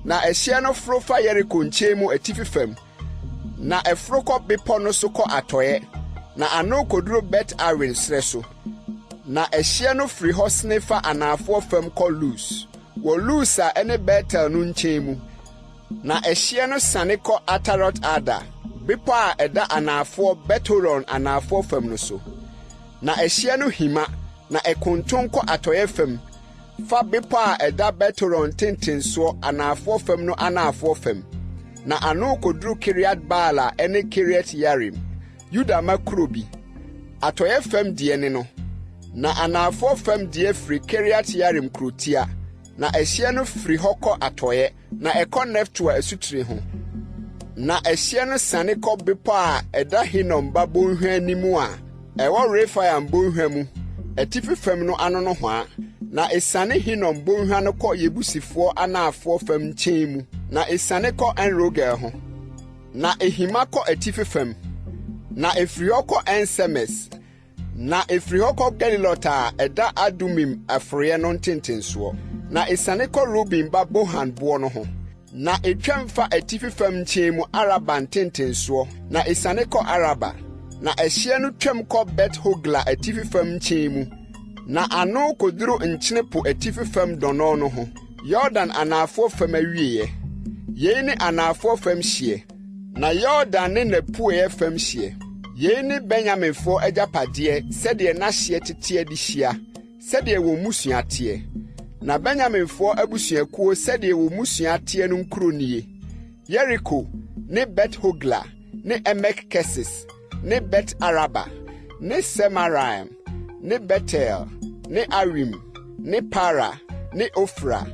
na ɛhyɛ no foro fa Yeriko nkyɛn mu atifi fam, na ɛforo kɔ bepɔ no so kɔ atɔeɛ, na ano koduro Bet-Awen srɛ so, na ɛhyɛ no firi hɔ sene fa anafoɔ fam kɔ Lus, wɔ Lus a ɛne Betel no nkyɛn mu, na ɛhyɛ no sane kɔ Atarot-Ada, bepɔ a ɛda anafoɔ Betoron anafoɔ fam no so, na ɛhyɛ no hima, na ɛkonton kɔ atɔeɛ fam, fa bepɔ a ɛda Betoron tentensoɔ anafoɔ fam no anafoɔ fam, na ano koduru Kiriat Baala ɛne Kiriat Yarim, Yuda ma kuro bi, atɔeɛ fam deɛ ne no, na anafoɔ fam deɛ firi Kiriat Yarim kurotia, na ɛhyɛ no firi hɔ kɔ atɔeɛ, na ɛkɔ Neftoa asutiri ho, na ɛhyɛ no sane kɔ bepɔ a ɛda Hinom ba bɔnhwa anim a ɛwɔ Refaim bɔnhwa mu, atifi fam no ano no hɔ a, na esane Hinom bɔnhwa no kɔ Yebusifoɔ anafoɔ fam nkyɛn mu, na esane kɔ Enrogel ho, na ehima kɔ atifi fam, na efiri hɔ kɔ Ensemes, na efiri hɔ kɔ Gelilot a ɛda Adumim aforoeɛ no ntentensoɔ, na esane kɔ Ruben ba Bohan boɔ no ho, na etwam fa atifi fam nkyɛn mu Araba ntentensoɔ, na esane kɔ Araba, na ɛhyɛ no twam kɔ Bet-Hogla atifi fam nkyɛn mu, na ano koduru nkyene po atifi fam dɔnɔ no ho, Yordan anafoɔ fam awieɛ. Yei ne anafoɔ fam hyeɛ, na Yordan ne napueɛ fam hyeɛ. Yei ne Benyaminfoɔ agyapadeɛ sɛdeɛ n'ahyeɛ teteɛ de hyia, sɛdeɛ wɔn mmusua teɛ. Na Benyaminfoɔ abusuakuo sɛdeɛ wɔn mmusua teɛ no nkuro nie: Yeriko, ne Bet-Hogla, ne Emek-Kesis, ne Bet-Araba, ne Semaraim, ne Betel, ne Arim, ne Para, ne Ofra,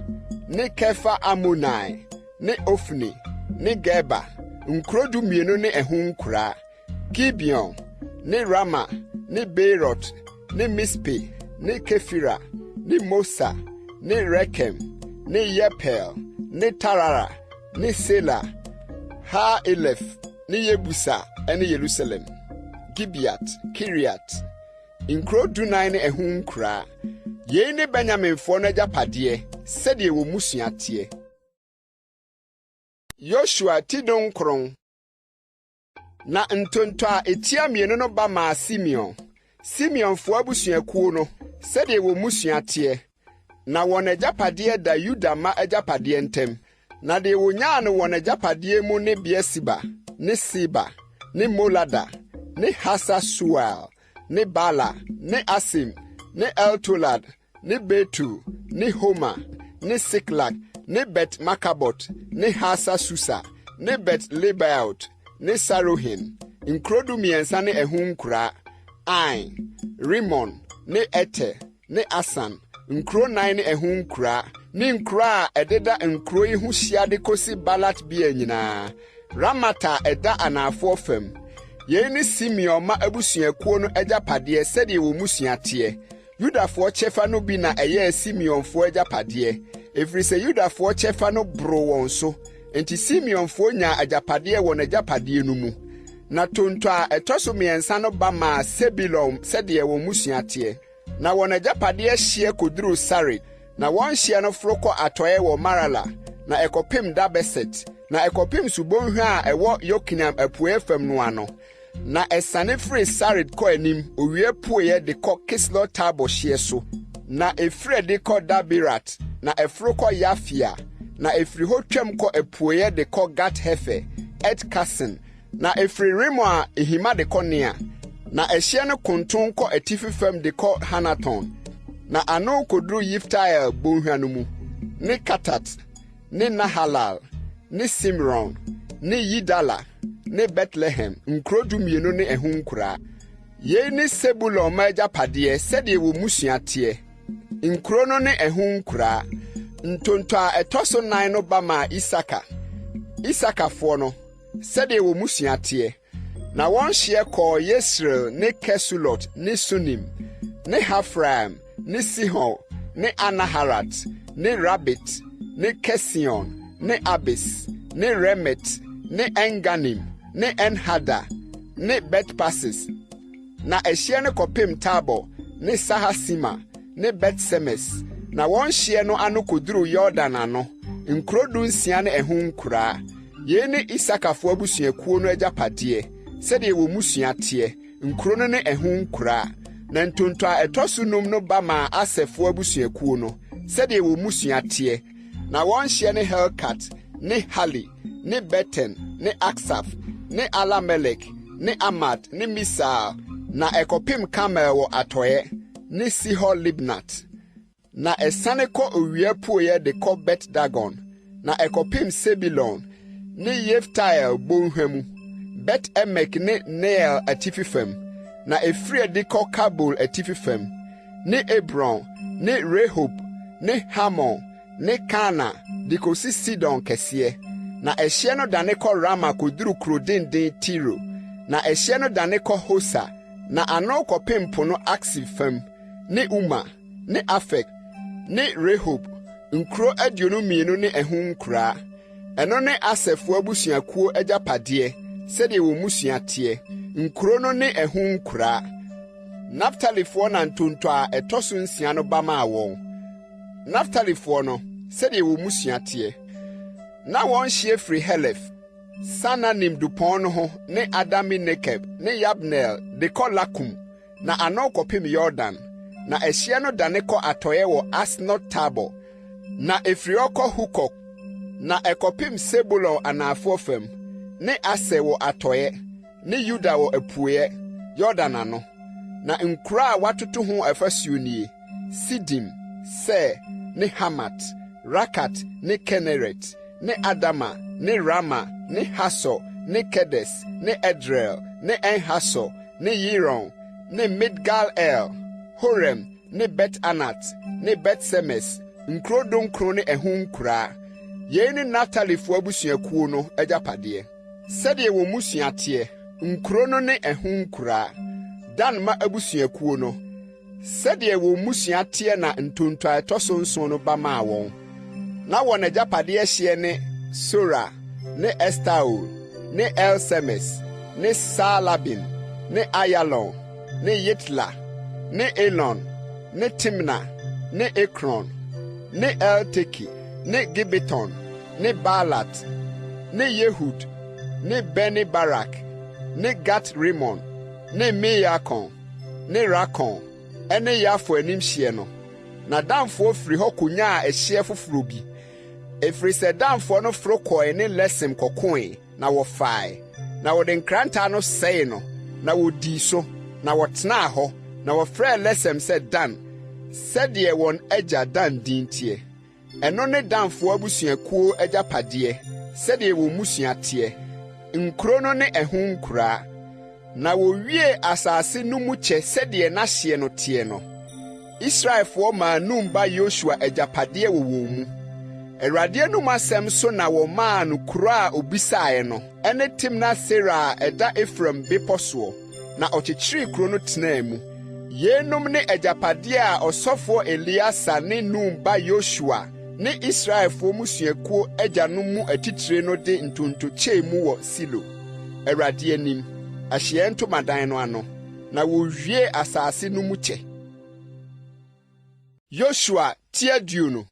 ne Kefa Amonai, ne Ofni, ne Geba, nkuro 12 ne ɛho nkuraa, Gibeon, ne Rama, ne Beerot, ne Mispe, ne Kefira, ne Mosa, ne Rekem, ne Yepel, ne Tarara, ne Sela, Ha-Elef, ne Yebusa, ne Jerusalem, Gibeat, Kiriat, nkuro 14 ne ɛho nkuraa. Yei ne Benyaminfoɔ no agyapadeɛ sɛdeɛ wɔn mmusua teɛ. Yosua tidon kron. Na ntonto a etia mmienu no ba maa Simeon. Simeonfoɔ abusuakuo no sɛdeɛ wɔn mmusua teɛ, na wɔn agyapadeɛ da Yuda ma agyapadeɛ ntam. Na deɛ wonyaa no wɔn agyapadeɛ mu ne Beesiba, ne Siba, ne Molada, ne Hasa-Sual, ne Bala, ne Asim, ne Eltolad, ne Betu, ne Homa, ne Siklak, ne Bet-Makabot, ne Hasa-Susa, ne Bet-Lebaot, ne Saruhin, nkuro 13 ne ɛho nkuraa, Ain, Rimon, ne Ete, ne Asan, nkuro 9 ne ɛho nkuraa, ne nkuraa a ɛdeda nkuro yi ho hyia de kosi Balat bia nyinaa, Ramata ɛda anafoɔ fam. Yei ne Simeon ma abusuakuo no agyapadeɛ sɛdeɛ wɔn mmusua teɛ. Yudafoɔ kyɛfa no bi na ɛyɛ Simeonfoɔ agyapadeɛ, ɛfiri sɛ Yudafoɔ kyɛfa no boro wɔn so, enti Simeonfoɔ nya agyapadeɛ wɔ n'agyapadeɛ no mu. Na tonto a ɛtɔ so 3 no ba maa Sebulon sɛdeɛ wɔn mmusua teɛ. Na wɔn agyapadeɛ hyeɛ koduru Sarid, na wɔn hyeɛ no foro kɔ atɔeɛ wɔ Marala, na ɛkɔpem Dabeset, na ɛkɔpem subonhwa a ɛwɔ Yokneam apueɛ fam no ano. Na ɛsane firi Sarid kɔ anim, owie pueɛ de kɔ Kislot-Tabor hyeɛ so, na efiri de kɔ Dabirat, na ɛforo kɔ Yafia, na efiri hɔ twam kɔ apuoyɛ de kɔ Gat Hefer, Et Kasen, na efiri Rimon a ehima de kɔ Nea, na ɛhyeɛ no konton kɔ atifi fam de kɔ Hanaton, na ano koduru Yiftael bɔnhwa no mu, ne Katat, ne Nahalal, ne Simron, ne Yidala, ne Bethlehem, nkuro dumienu ne ɛho nkuraa. Yei ne Sebulon ma agyapadeɛ sɛdeɛ wɔ musua teɛ. Nkuro no ne ɛho nkuraa. Ntonto a ɛtɔ so 9 no ba ma Isaka. Isakafoɔ no, sɛdeɛ wɔ musua teɛ. Na wɔn hyeɛ kɔɔ Yesreel ne Kesulot ne Sunim, ne Hafraim, ne Sihon, ne Anaharat, ne Rabit, ne Kesion, ne Abis, ne Remet, ne Enganim, ne Enhada, ne Bet-Pasis. Na ɛhyeɛ no kɔpem Tabor, ne Sahasima, ne Bet-Semes. Na wɔn hyeɛ no ano koduru Yordan ano, nkuro 16 ne ɛho nkuraa. Yei ne Isakafoɔ abusuakuo no agyapadeɛ, sɛdeɛ wɔ musua teɛ, nkuro no ne ɛho nkuraa. Na ntonto a ɛtɔ so 5 no ba ma Asefo abusuakuo no, sɛdeɛ wɔ musua teɛ. Na wɔn hyeɛ ne Helkat, ne Hali, ne Beten, ne Aksaf, ne Alamelek, ne Amad, ne Misal, na ɛkɔpem Kamel wɔ atɔeɛ, ne Sihor Libnat. Na ɛsane kɔ owia puoyɛ de kɔ Bet Dagon, na ɛkɔpem Sebilon, ne Yeftael bɔnhwa mu, Bet Emek ne Neel atifi fam, na efiri de kɔ Kabul atifi fam, ne Ebron, ne Rehob, ne Hamon, ne Kana, de kosi Sidon kɛseɛ. Na ɛhyeɛ no dane kɔ Rama koduru kuro denden Tiro, na ɛhyeɛ no dane kɔ Hosa, na ano kɔpem po no Aksib fam, ne Uma, ne Afek, ne Rehob, nkuro 22 ne ɛho nkuraa. Ɛno ne Asefo abusuakuo agyapadeɛ, sɛdeɛ wɔ musua teɛ, nkuro no ne ɛho nkuraa. Naftalifoɔ na ntonto a ɛtɔ so 6 no ba maa wɔn. Naftalifoɔ no, sɛdeɛ wɔ musua teɛ. Na wɔn hyeɛ firi Helef, Sananim dupɔn no ho, ne Adami Nekeb, ne Yabneel de kɔ Lakum, na ano kɔpem Yordan. Na ɛhyeɛ no dane kɔ atɔeɛ wɔ Asnot Tabor, na efiri hɔ kɔ Hukok, na ɛkɔpem Sebulon anafoɔ fam, ne Aser wɔ atɔeɛ, ne Yuda wɔ apueɛ, Yordan ano. Na nkuro a watoto ho afasuo nie: Sidim, Ser, ne Hamat, Rakat, ne Keneret, ne Adama, ne Rama, ne Hasor, ne Kedes, ne Edreel, ne Enhasor, ne Yiron, ne Midgal-El, Horem, ne Bet-Anat, ne Bet-Semes, nkuro 9 ne ɛho nkuraa. Yei ne Naftalifoɔ abusuakuo no agyapadeɛ, sɛdeɛ wɔ musua teɛ, nkuro no ne ɛho nkuraa. Dan ma abusuakuo no, sɛdeɛ wɔ musua teɛ na ntonto a ɛtɔ so 7 no ba maa wɔn. Na wɔn agyapadeɛ hyeɛ ne Sora, ne Estaol, ne El-Semes, ne Saalabin, ne Ayalon, ne Yitla, ne Elon, ne Timna, ne Ekron, ne El-Teki, ne Gibeton, ne Baalat, ne Yehud, ne Beni Barak, ne Gat Rimon, ne Meyakon, ne Rakon, ɛne Yafo anim hyeɛ no. Na damfoɔ firi hɔ konyaa ɛhyeɛ foforo bi. Efiri sɛ damfoɔ no foro kɔe ne Lesem kɔkoe, na wɔfae. Na wɔde nkrantaa no sɛe no, na wɔdii so, na wɔtenaa hɔ, na wɔfrɛɛ Lesem sɛ Dan, sɛdeɛ wɔn agya Dan din teɛ. Ɛno ne damfoɔ abusuakuo agyapadeɛ, sɛdeɛ wɔ musua teɛ, nkuro no ne ɛho nkuraa. Na wɔwie asase no mu kyɛ sɛdeɛ n'ahyeɛ no teɛ no. Israelfoɔ maa Nun ba Yosua agyapadeɛ wɔ wɔn mu. Awurade anum asɛm so na wɔmaa no kuro a obisaeɛ no, ɛne Timna-Sera a ɛda Efraim bepɔ soɔ, na ɔkyekyeree kuro no tenaa mu. Yeinom ne agyapadeɛ a ɔsɔfoɔ Eliasa ne Nun ba Yosua ne Israelfoɔ musuakuo agyanom mu atitire no de ntonto kyɛe mu wɔ Silo, Awurade anim, Ahyiaeɛ Ntomadan no ano, na wɔwie asase no mu kyɛ. Yosua tiaduo.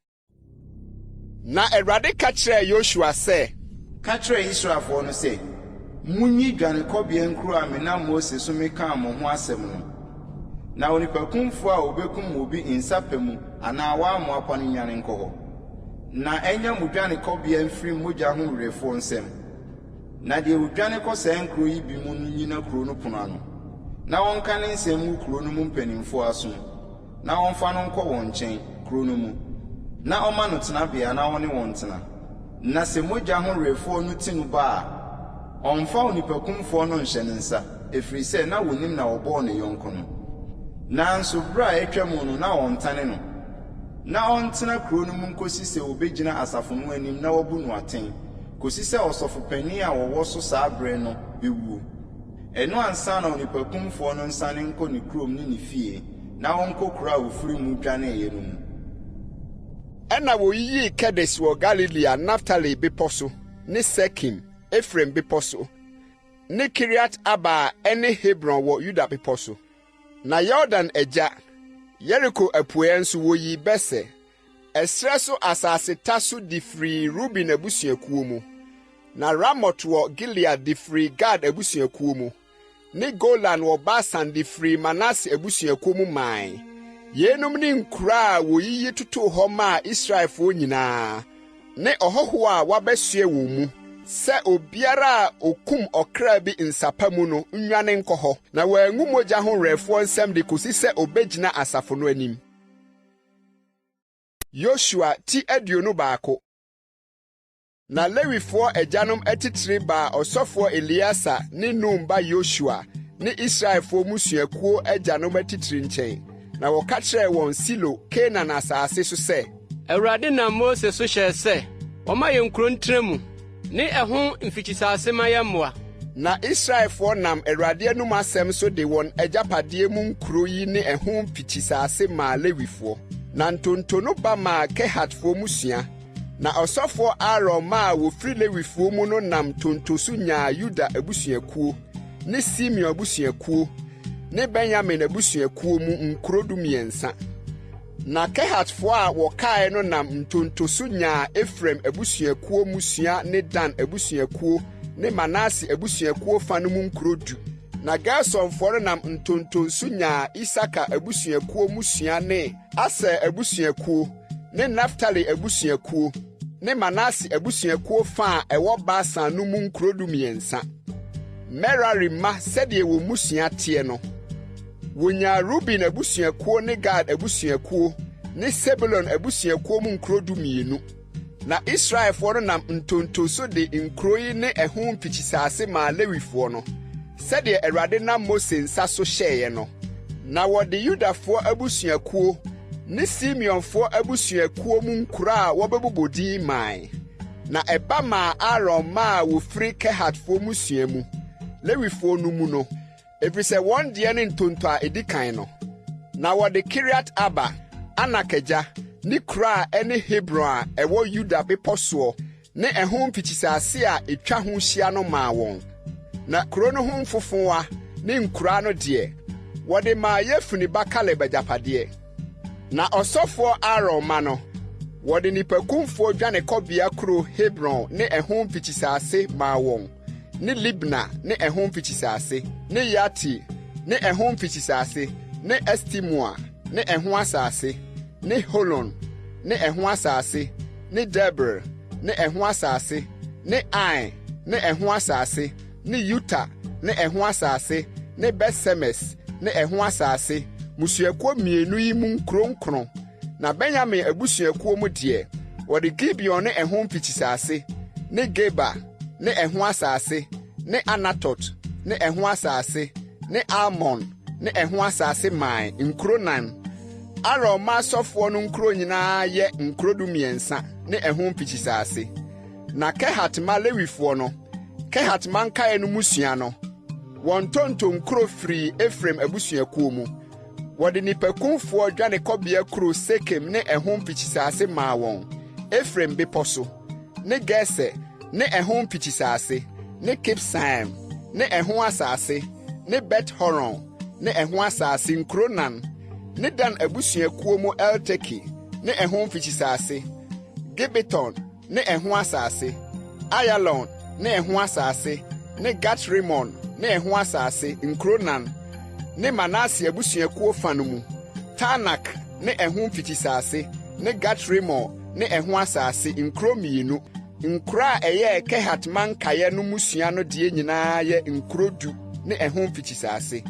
Na Awurade ka kyerɛɛ Yosua sɛ, ka kyerɛ Israelfoɔ no sɛ, munyi dwanekɔbea nkuro a menam Mose so mekaa mo ho asɛm no. Na onipakumfo a obekum obi nsapɛ mu anaa waamo akwa no nyane nkɔ hɔ. na enya mudwane kɔbea mfiri mogya ho werɛfoɔ nsɛm. Na deɛ odwane kɔ saa nkuro yi bi mu no nyina kuro no pono ano, na wɔnka ne nsɛm mu kuro no mu mpanimfoɔ asom, na wɔmfa no nkɔ wɔn nkyɛn kuro no mu, na ɔma no tenabea na wɔne wɔn tena. Na sɛ mogya ho werɛfoɔ no ti no ba a, ɔmfa onipakumfoɔ no nhyɛ ne nsa, ɛfiri sɛ na wonim na wɔbɔɔ ne yɔnko no. Nanso bere a atwa mu no na ɔntane no, na ɔntena kuro no mu nkosi sɛ obegyina asafo no anim na wɔbu no atɛn, kosi sɛ ɔsɔfopanyin a wɔwɔ so saa bere no bewuo. Ɛno ansa na onipakumfoɔ no nsane nkɔ ne kurom ne ne fie, na wɔnkɔ kuro a ofiri mu dwaneeɛ no mu. Ɛna woyiyii Kedes wɔ Galilea Naftali bepɔ so, ne Sekim, Efraim bepɔ so, ne Kiriat Arba ne Hebron wɔ Yuda bepɔ so. Na Yordan agya, Yeriko apueɛ nso woyii Beser, ɛsrɛ so asase ta so di firi Ruben abusuakuo mu, na Ramot wɔ Gilead di firi Gad abusuakuo mu, ne Golan wɔ Basan di firi Manase abusuakuo mu man. Yenum ne nkura a woyiyi totoo hɔ maa Israelfo nyinaa, ne ɔhɔho a wabɛsue wɔn mu, sɛ obiara a okum ɔkra bi nsapa mu no nnwane nkɔ hɔ, na wɔangu mogya ho werɛfoɔ nsɛm de kosi sɛ obegyina asafo no anim. Yosua ti aduonu baako. Na Lewifoɔ agyanom atitiri baa ɔsɔfoɔ Eliasa ne Nun ba Yosua ne Israelfo musuakuo agyanom atitiri nkyɛn, na wɔka kyerɛɛ wɔn Silo Kanaan asase so sɛ, Awurade nam Mose so hyɛɛ sɛ wɔma yɛn nkuro ntena mu ne ɛho mfikyisase ma yɛn mmoa. Na Israelfoɔ nam Awurade anum asɛm so de wɔn agyapadeɛ mu nkuro yi ne ɛho mfikyisase maa Lewifoɔ. Na ntonto no ba maa Kehatfoɔ musua, na ɔsɔfoɔ Aaron maa wofiri Lewifoɔ mu no nam tonto so nyaa Yuda abusuakuo, ne Simeon abusuakuo, ne Benyamin abusuakuo mu nkuro 12. Na Kehatfoɔ a wɔkae no nam ntonto so nyaa Efraim abusuakuo musua ne Dan abusuakuo ne Manase abusuakuo fa no mu nkuro 10. Na Gersonfoɔ no nam ntonto so nyaa Isaka abusuakuo musua ne Aser abusuakuo ne Naftali abusuakuo ne Manase abusuakuo fa a ɛwɔ Basan no mu nkuro 12. Merari ma sɛdeɛ wɔn musua teɛ no, wonyaa Ruben abusuakuo ne Gad abusuakuo ne Sebulon abusuakuo mu nkuro 12. Na Israelfoɔ no nam ntonto so de nkuro yi ne ɛho mfikyisase maa Lewifoɔ no, sɛdeɛ Awurade nam Mose nsa so hyɛeɛ no. Na wɔde Yudafoɔ abusuakuo ne Simeonfoɔ abusuakuo mu nkuro a wɔbɛbobɔ din mae. Na ɛba maa Aaron maa wofiri Kehatfoɔ musua mu, Lewifoɔ no mu no, ɛfiri sɛ wɔn deɛ ne ntonto a ɛdi kan no. Na wɔde Kiriat Arba, Anak agya, ne kuro a ɛne Hebron a ɛwɔ Yuda bepɔ soɔ ne ɛho mfikyisase a ɛtwa ho hyia no maa wɔn. Na kuro no ho mfofoa ne nkura no deɛ, wɔde maa Yefune ba Kaleb agyapadeɛ. Na ɔsɔfoɔ Aaron ma no, wɔde nipakumfoɔ dwane kɔbea kuro Hebron ne ɛho mfikyisase maa wɔn, ne Libna ne ɛho mfikyisase, ne Yati ne ɛho mfikyisase, ne Estimoa ne ɛho asase, ne Holon ne ɛho asase, ne Debir ne ɛho asase, ne Ai ne ɛho asase, ne Yuta ne ɛho asase, ne Bet-Semes ne ɛho asase, musuakuo 2 yi mu nkuro 9. Na Benyamin abusuakuo mu deɛ, wɔde Gibeon ne ɛho mfikyisase, ne Geba ne ɛho asase, ne Anatot ne ɛho asase, ne Almon ne ɛho asase maa nkuro 9. Aaron ma asɔfoɔ no nkuro nyinaa yɛ nkuro 12 ne ɛho mfikyisase. Na Kehat ma Lewifoɔ no, Kehat ma nkae no musua no, wɔn tonto nkuro firi Efraim abusuakuo mu. Wɔde nipakumfoɔ dwane kɔbea kuro Sekem ne ɛho mfikyisase maa wɔn, Efraim bepɔ so, ne Geser ne ɛho mfikyisase, ne Kibsaim ne ɛho asase, ne Bet-Horon ne ɛho asase nkuro 4, ne Dan abusuakuo mu Elteki ne ɛho mfikyisase, Gibeton ne ɛho asase, Ayalon ne ɛho asase, ne Gat-Rimon ne ɛho asase nkuro 4, ne Manase abusuakuo fa no mu, Tanak ne ɛho mfikyisase, ne Gat-Rimon ne ɛho asase nkuro 2. Nkuro a ɛyɛ Kehat mankaeɛ no musua no deɛ nyinaa yɛ nkuro 10 ne ɛho mfikyisase.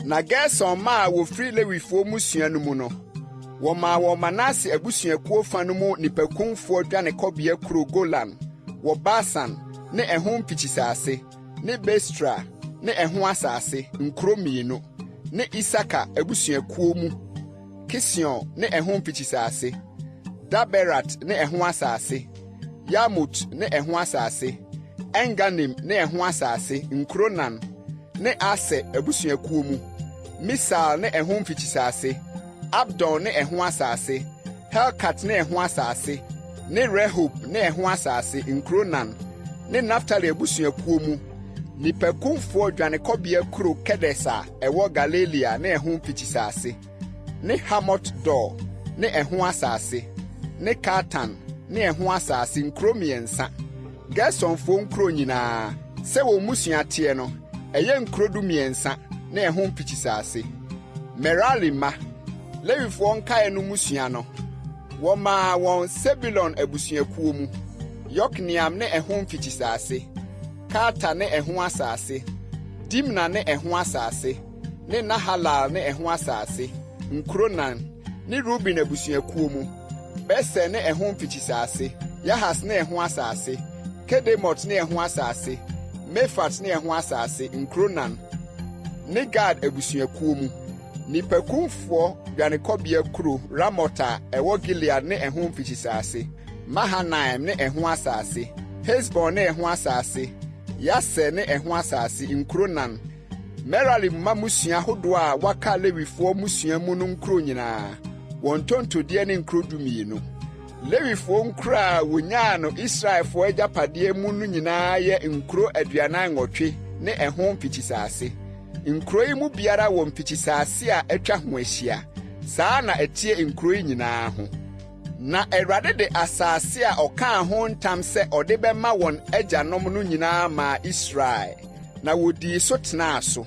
Na Gerson ma a wofiri Lewifoɔ musua no mu no, wɔmaa wɔn Manase abusuakuo fa no mu nipakunfoɔ dwanekɔbea kuro Golan wɔ Basan ne ɛho mfikyisase, ne Bestra ne ɛho asase nkuro 2, ne Isaka abusuakuo mu Kision ne ɛho mfikyisase, Daberat ne ɛho asase, Yamut ne ɛho asase, Enganim ne ɛho asase nkuro 4, ne Ase abusuakuo mu Misal ne ɛho mfikyisase, Abdon ne ɛho asase, Helkat ne ɛho asase, ne Rehob ne ɛho asase nkuro 4, ne Naftali abusuakuo mu nipakunfoɔ dwanekɔbea kuro Kedes a ɛwɔ Galilea ne ɛho mfikyisase, ne Hamot Dor ne ɛho asase, ne Katan ne ɛho asase nkuro 3. Gersonfoɔ nkuro nyinaa sɛ wɔn musua teɛ no ɛyɛ nkuro 12 ne ɛho mfikyisase. Merari ma Lewifoɔ nkae no musua no wɔmaa wɔn Sebulon abusuakuo mu Yokneam ne ɛho mfikyisase, Kata ne ɛho asase, Dimna ne ɛho asase, ne Nahalal ne ɛho asase nkuro 4, ne Ruben abusuakuo mu Bese ne ɛho mfikyisase, Yahas ne ɛho asase, Kedemot ne ɛho asase, Mefat ne ɛho asase nkuro 4, ne Gad abusuakuo mu nipakunfoɔ dwanekɔbea kuro Ramota ɛwɔ Gilead ne ɛho mfikyisase, Mahanaim ne ɛho asase, Hesbon ne ɛho asase, Yase ne ɛho asase nkuro 4. Merari ma musua hodoɔ a waka Lewifoɔ musua mu no nkuro nyinaa wɔn tontodeɛ ne nkuro 12. Lewifoɔ nkuro a wonyaa no Israelfo agyapadeɛ mu no nyinaa yɛ nkuro 48 ne ɛho mfikyisase. Nkuro yi mu biara wɔ mfikyisase a atwa ho ahyia. Saa na ɛtie nkuro yi nyinaa ho. Na Awurade de asase a ɔkaa ho ntam sɛ ɔde bɛma wɔn agyanom no nyinaa maa Israel, na wodii so tenaa so.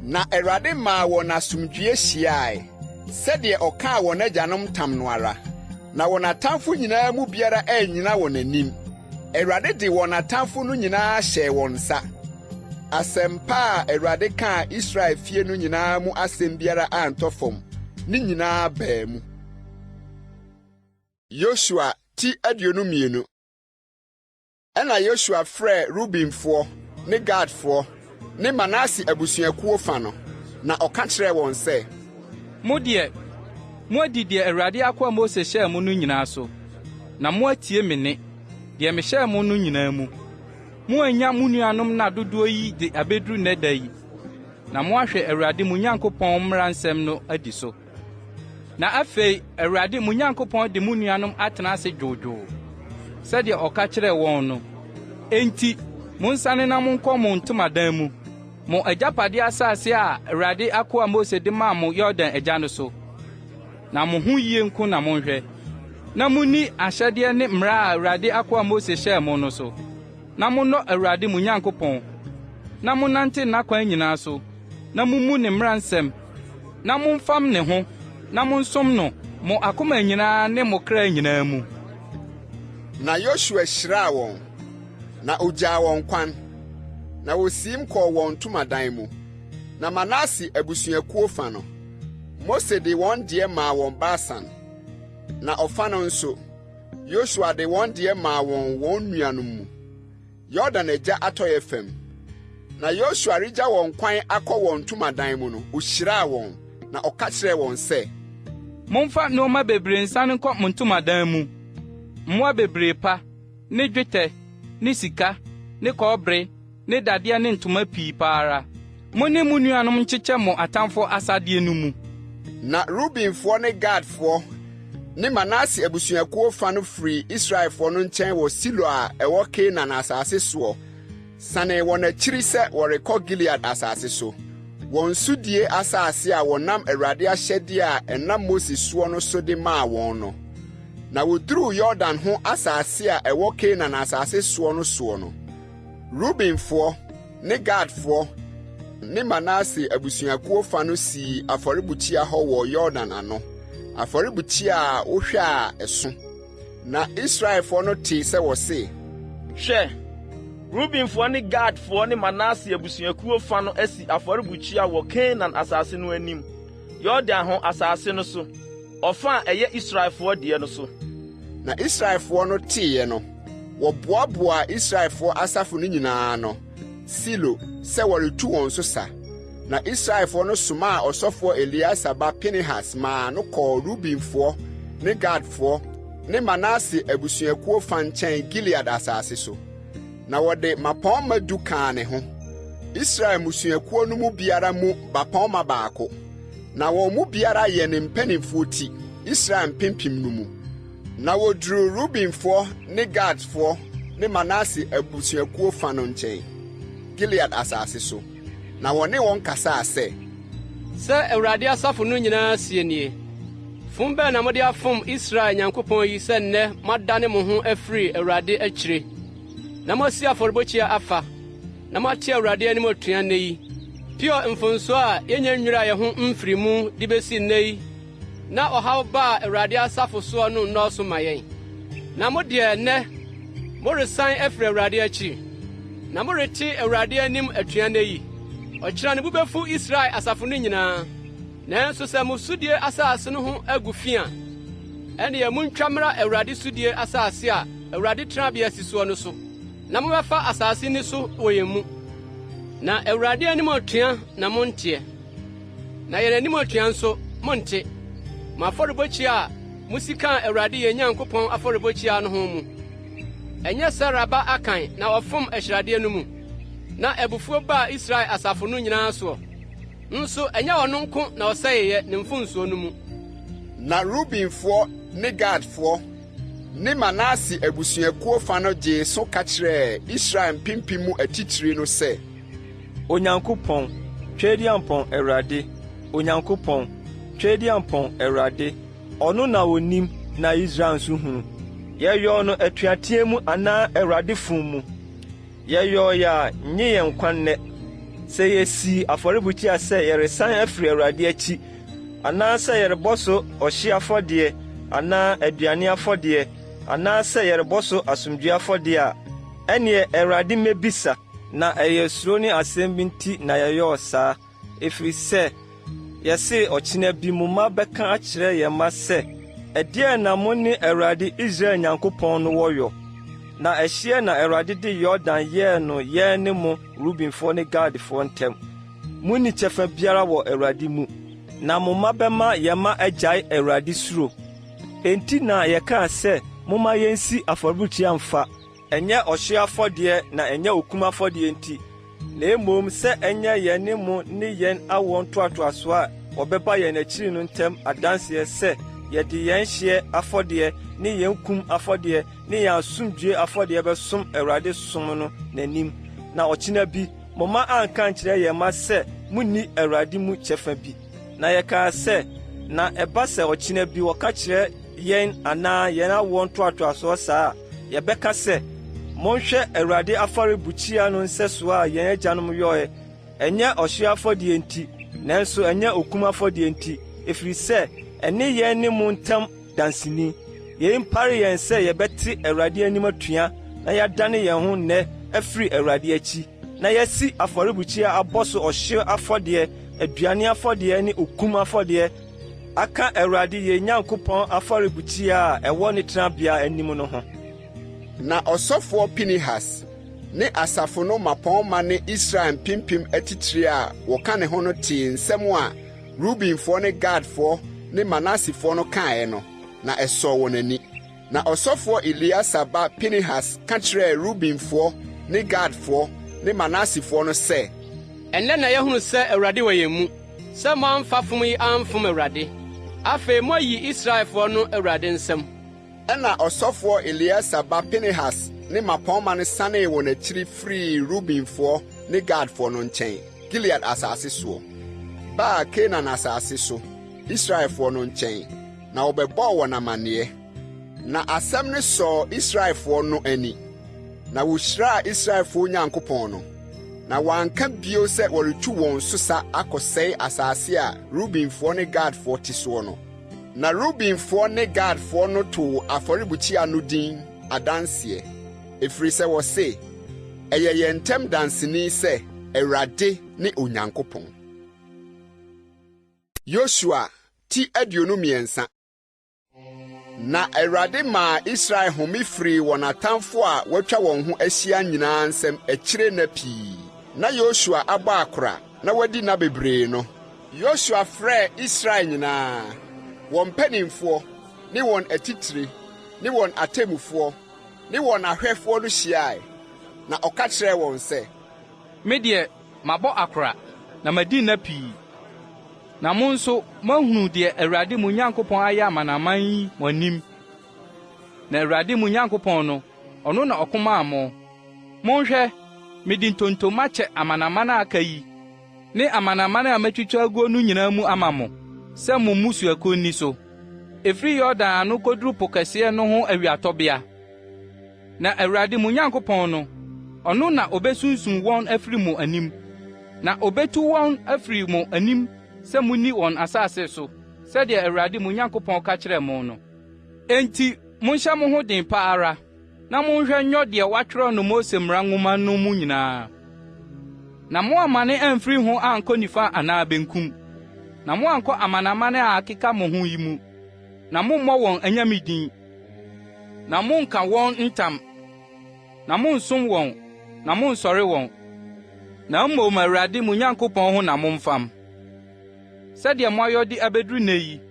Na Awurade maa wɔn asomdwie hyiae, sɛdeɛ ɔkaa wɔn agyanom tam no ara. Na wɔn atamfo nyinaa mu biara anyina wɔn anim. Awurade de wɔn atamfo no nyinaa hyɛɛ wɔn nsa. Asɛmpa a Awurade kaa Israel fie no nyinaa mu asɛm biara antɔ fam, ne nyinaa baa mu. Yosua ti 22. Ɛna Yosua frɛ Rubenfoɔ ne Gadfoɔ ne Manase abusuakuo fa no, na ɔka kyerɛɛ wɔn sɛ, Mo deɛ, mo adi deɛ Awurade akɔ Mose hyɛɛ mo no nyinaa so, na mo atie me ne deɛ mehyɛɛ mo no nyinaa mu. Mo anya mo nuanom na dodoɔ yi de abeduru nnɛda yi, na mo ahwɛ Awurade mo Nyankopɔn mmara nsɛm no adi so. Na afei Awurade mo Nyankopɔn de mo nuanom atena ase dwoodwoo, sɛdeɛ ɔka kyerɛɛ wɔn no. Enti mo nsane na monkɔ mo ntomadan mu, mo agyapade asase a Awurade akɔ Mose de maa mo Yordan agya no so. Na mo ho yie nko na monhwɛ, na munni ahyɛdeɛ ne mmara a Awurade akɔ Mose hyɛɛ mo no so. Na monnɔ Awurade mo Nyankopɔn, na monnante n'akwan nyinaa so, na mummu ne mmara nsɛm, na momfam ne ho, na monsom no mo akoma nyinaa ne mo kra nyinaa mu. Na Yosua hyiraa wɔn, na ogyaa wɔn kwan, na wosim kɔɔ wɔn ntomadan mu. Na Manase abusuakuo fa no, Mose de wɔn deɛ maa wɔn Basan, na ɔfa no nso, Yosua de wɔn deɛ maa wɔn nuanom mu, Yordan agya atɔyɛ fam. Na Yosua regya wɔn kwan akɔ wɔn ntomadan mu no, ohyiraa wɔn, na ɔka kyerɛɛ wɔn sɛ, Momfa nneɛma bebree nsa nkɔ mo ntomadan mu, mmoa bebree pa, ne dwetɛ, ne sika, ne kɔbere, ne dadeɛ ne ntoma pii paara. Mo ne mo nuanom nkyekyɛ mo atamfo asadeɛ no mu. Na Rubenfoɔ ne Gadfoɔ ne Manase abusuakuo fa no firi Israelfo no nkyɛn wɔ Silo a ɛwɔ Kanaan asase soɔ, sane wɔn akyiri sɛ wɔrekɔ Gilead asase so. Wɔn sudie asase a wɔnam Awurade ahyɛdeɛ a ɛnam Mose soɔ no so de maa wɔn no. Na woduruu Yordan ho asase a ɛwɔ Kanaan asase soɔ no soɔ no. Rubenfoɔ ne Gadfoɔ ne Manase abusuakuo fa no sii afɔrebukyia hɔ wɔ Yordan ano. Afɔrebukyia a wohwɛ a ɛso. Na Israelfo no tee sɛ wɔse, hwɛ, Rubenfoɔ ne Gadfoɔ ne Manase abusuakuo fa no asi afɔrebukyia wɔ Kanaan asase no anim, Yordan ho asase no so, ɔfa a ɛyɛ Israelfoɔ deɛ no so. Na Israelfoɔ no teeɛ no, wɔboaboa Israelfoɔ asafo no nyinaa no Silo sɛ wɔretu wɔn so sa. Na Israelfoɔ no somaa ɔsɔfoɔ Eleasa ba Pinehas maa no kɔɔ Rubenfoɔ ne Gadfoɔ ne Manase abusuakuo fa nkyɛn Gilead asase so. Na wɔde mapɔnma du kaa ne ho. Israel musuakuo no mu biara mu bapɔnma baako. Na wɔn mu biara yɛ ne mpanimfoɔ ti, Israel mpempem no mu. Na woduru Rubenfoɔ ne Gadfoɔ ne Manase abusuakuo fa no nkyɛn, Gilead asase so. Na wɔne wɔn kasaa sɛ, sɛ Awurade asafo no nyinaa sie nie, fom bɛɛ na mode afom Israel Nyankopɔn yi sɛ nnɛ moadane mo ho afiri Awurade akyire, na moasi afɔrebɔkyia afa, na moate Awurade anim atua nnɛ yi. Pio mfonso a yɛnya nnwira yɛn ho mfiri mu de besi nnɛ yi, na ɔhaw baa Awurade asafo soɔ no nnɔɔso ma yɛn. Na mo deɛ nnɛ moresan afiri Awurade akyi, na morete Awurade anim atua nnɛ yi. Ɔkyerɛ ne bo bɛfu Israel asafo no nyinaa. Nanso sɛ mo sudie asase no ho agu fi a, ɛnneɛ montwa mmra Awurade sudie asase a Awurade tenabea si soɔ no so, na mobɛfa asase ni so wɔ yɛn mu. Na Awurade anim atua na monteɛ, na yɛn anim atua nso monte. Mo afɔrebɔkyia a musi kaa Awurade yɛn Nyankopɔn afɔrebɔkyia no ho mu. Ɛnyɛ sɛ Raba akan na wɔfom ahyiradeɛ no mu, na abufuo baa Israel asafo no nyinaa soɔ. Nso ɛnyɛ ɔno nko na ɔsɛeɛ ne mfonsuo no mu. Na Rubenfoɔ ne Gadfoɔ ne Manase abusuakuo fa no gyee so ka kyerɛɛ Israel mpempem mu atitiri no sɛ, Onyankopɔn, twɛdiampɔn Awurade, Onyankopɔn, twɛdiampɔn Awurade, ɔno na onim na Israel nso hunu. Yɛyɔɔ no atuateɛ mu anaa Awurade fom mu. Yɛyɔɔ yɛ a nye yɛn nkwa nnɛ. Sɛ yɛsi afɔrebukyia sɛ yɛresan afiri Awurade akyi, anaa sɛ yɛrebɔ so ɔhye afɔdeɛ, anaa aduane afɔdeɛ, anaa sɛ yɛrebɔ so asomdwoe afɔdeɛ a, ɛneɛ Awurade mmɛbisa. Na ɛyɛ suro ne asɛm bi nti na yɛyɔɔ saa, ɛfiri sɛ yɛse ɔkyena bi mo mma bɛka akyerɛ yɛn mma sɛ, ɛdeɛn na mo ne Awurade Israel Nyankopɔn no wɔyɔ. Na ɛhyeɛ na Awurade de Yordan yɛɛ no yɛn ne mo Rubenfoɔ ne Gadfoɔ ntam. Munni kyɛfa biara wɔ Awurade mu, na mo mma bɛma yɛma agyae Awurade suro. Enti na yɛkaa sɛ momma yɛnsi afɔrebukyia mfa, ɛnyɛ ɔhye afɔdeɛ na ɛnyɛ okum afɔdeɛ nti, na mmom sɛ ɛnyɛ yɛn ne mo ne yɛn awoɔ ntoatoaso a wɔbɛba yɛn akyiri no ntam adanseɛ sɛ yɛde yɛn hyeɛ afɔdeɛ ne yɛn kum afɔdeɛ ne yɛn asomdwoe afɔdeɛ bɛsom Awurade som no n'anim. Na ɔkyena bi momma anka nkyerɛ yɛn mma sɛ munni Awurade mu kyɛfa bi. Na yɛkaa sɛ, na ɛba sɛ ɔkyena bi wɔka kyerɛ yɛn anaa yɛn awoɔ ntoatoasoɔ saa a, yɛbɛka sɛ, monhwɛ Awurade afɔrebukyia no nsɛsoɔ a yɛn agyanom yɔe. Ɛnyɛ ɔhye afɔdeɛ nti, nanso ɛnyɛ okum afɔdeɛ nti, ɛfiri sɛ ɛne yɛn ne mo ntam danseni. Yɛmpare yɛn sɛ yɛbɛte Awurade anim atua na yɛadane yɛn ho nnɛ afiri Awurade akyi, na yɛasi afɔrebukyia abɔ so ɔhye afɔdeɛ, aduane afɔdeɛ ne okum afɔdeɛ aka Awurade yɛn Nyankopɔn afɔrebukyia a ɛwɔ ne tenabea anim no ho. Na ɔsɔfoɔ Pinehas ne asafo no mapɔnma ne Israel mpempem atitiri a wɔka ne ho no tee nsɛm a Rubenfoɔ ne Gadfoɔ ne Manasefoɔ no kaeɛ no, na ɛsɔɔ wɔn ani. Na ɔsɔfoɔ Eleasa ba Pinehas ka kyerɛɛ Rubenfoɔ ne Gadfoɔ ne Manasefoɔ no sɛ, ɛnnɛ na yɛhunu sɛ Awurade wɔ yɛn mu, sɛ moamfa fom yi amfom Awurade. Afei moayi Israelfoɔ no Awurade nsɛm. Ɛna ɔsɔfoɔ Eleasa ba Pinehas ne mapɔnma no sanee wɔn akyiri firii Rubenfoɔ ne Gadfoɔ no nkyɛn, Gilead asase soɔ, baa Kanaan asase so, Israelfoɔ no nkyɛn, na wɔbɛbɔɔ wɔn amanneɛ. Na asɛm no sɔɔ Israelfoɔ no ani, na wohyiraa Israelfoɔ Nyankopɔn no. Na wɔanka bio sɛ wɔretu wɔn so sa akɔsɛe asase a Rubenfoɔ ne Gadfoɔ te soɔ no. Na Rubenfoɔ ne Gadfoɔ no too afɔrebukyia no din adanseɛ, ɛfiri sɛ wɔse, ɛyɛ yɛn ntam danseni sɛ Awurade ne Onyankopɔn. Yosua ti 23. Na Awurade maa Israel home firi wɔn atamfo a wɔatwa wɔn ho ahyia nyinaa nsɛm akyire na pii. Na Yosua abɔ akora na wadi na bebree no. Yosua frɛ Israel nyinaa, wɔn mpanimfoɔ, ne wɔn atitiri, ne wɔn atemmufoɔ, ne wɔn ahwɛfoɔ no hyiae, na ɔka kyerɛɛ wɔn sɛ, Me deɛ, mabɔ akora, na madi nna pii. Na mo nso, moahunu deɛ Awurade mo Nyankopɔn ayɛ amanaman yi mo anim. Na Awurade mo Nyankopɔn no, ɔno na ɔkomaa mo. Monhwɛ, mede ntontoma kyɛ amanaman a aka yi, ne amanaman a matwitwa aguo no nyinaa mu ama mo, sɛ mo mmusuakuo nni so. Ɛfiri Yordan ano koduru po kɛseɛ no ho awiatɔbea. Na Awurade mo Nyankopɔn no, ɔno na obesunsun wɔn afiri mo anim, na obetu wɔn afiri mo anim sɛ munni wɔn asase so, sɛdeɛ Awurade mo Nyankopɔn ka kyerɛɛ mo no. Enti, monhyɛ mo ho den pa ara, na monhwɛ nyɔ deɛ wɔatwerɛ no Mose mmara nwoma no mu nyinaa. Na mo amane amfiri ho ankɔ nifa anaa benkum, na mo ankɔ amanamane a akeka mo ho yi mu, na mommɔ wɔn anyame din, na monka wɔn ntam, na monsom wɔn, na monsɔre wɔn, na mmom Awurade mo Nyankopɔn ho na momfam. Sɛdeɛ moayɔ de abeduru nne yi,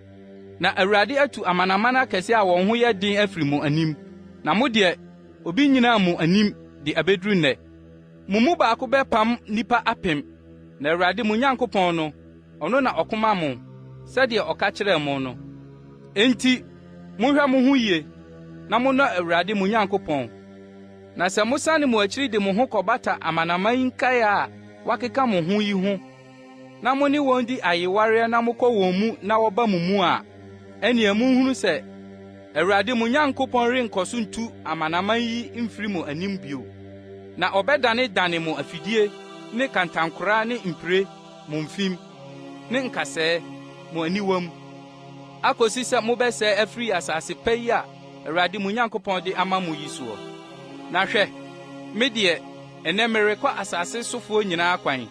na Awurade atu amanaman akɛse a wɔn ho yɛ den afiri mo anim, na mo deɛ, obi nyinaa mo anim de abeduru nnɛ. Mo mu baako bɛpam nipa apem, na Awurade mo Nyankopɔn no, ɔno na ɔkoma mo, sɛdeɛ ɔka kyerɛɛ mo no. Enti, monhwɛ mo ho yie, na monnɔ Awurade mo Nyankopɔn. Na sɛ mosane mo akyiri de mo ho kɔbata amanaman yi nkae a wakeka mo ho yi ho, na mo ne wɔn di ayewareɛ na mokɔ wɔn mu na wɔba mo mu a, ɛnea munhunu sɛ, Awurade mo Nyankopɔn renkɔ so ntu amanaman yi mfiri mo anim bio. Na ɔbɛdane mo afidie, ne kantankora ne mpire, mo mfim, ne nkasɛɛ, mo aniwam, akosi sɛ mobɛsɛe afiri asase pa yi a Awurade mo Nyankopɔn de ama mo yi soɔ. Na hwɛ, me deɛ, ɛnɛ merekɔ asase sofoɔ nyinaa kwan,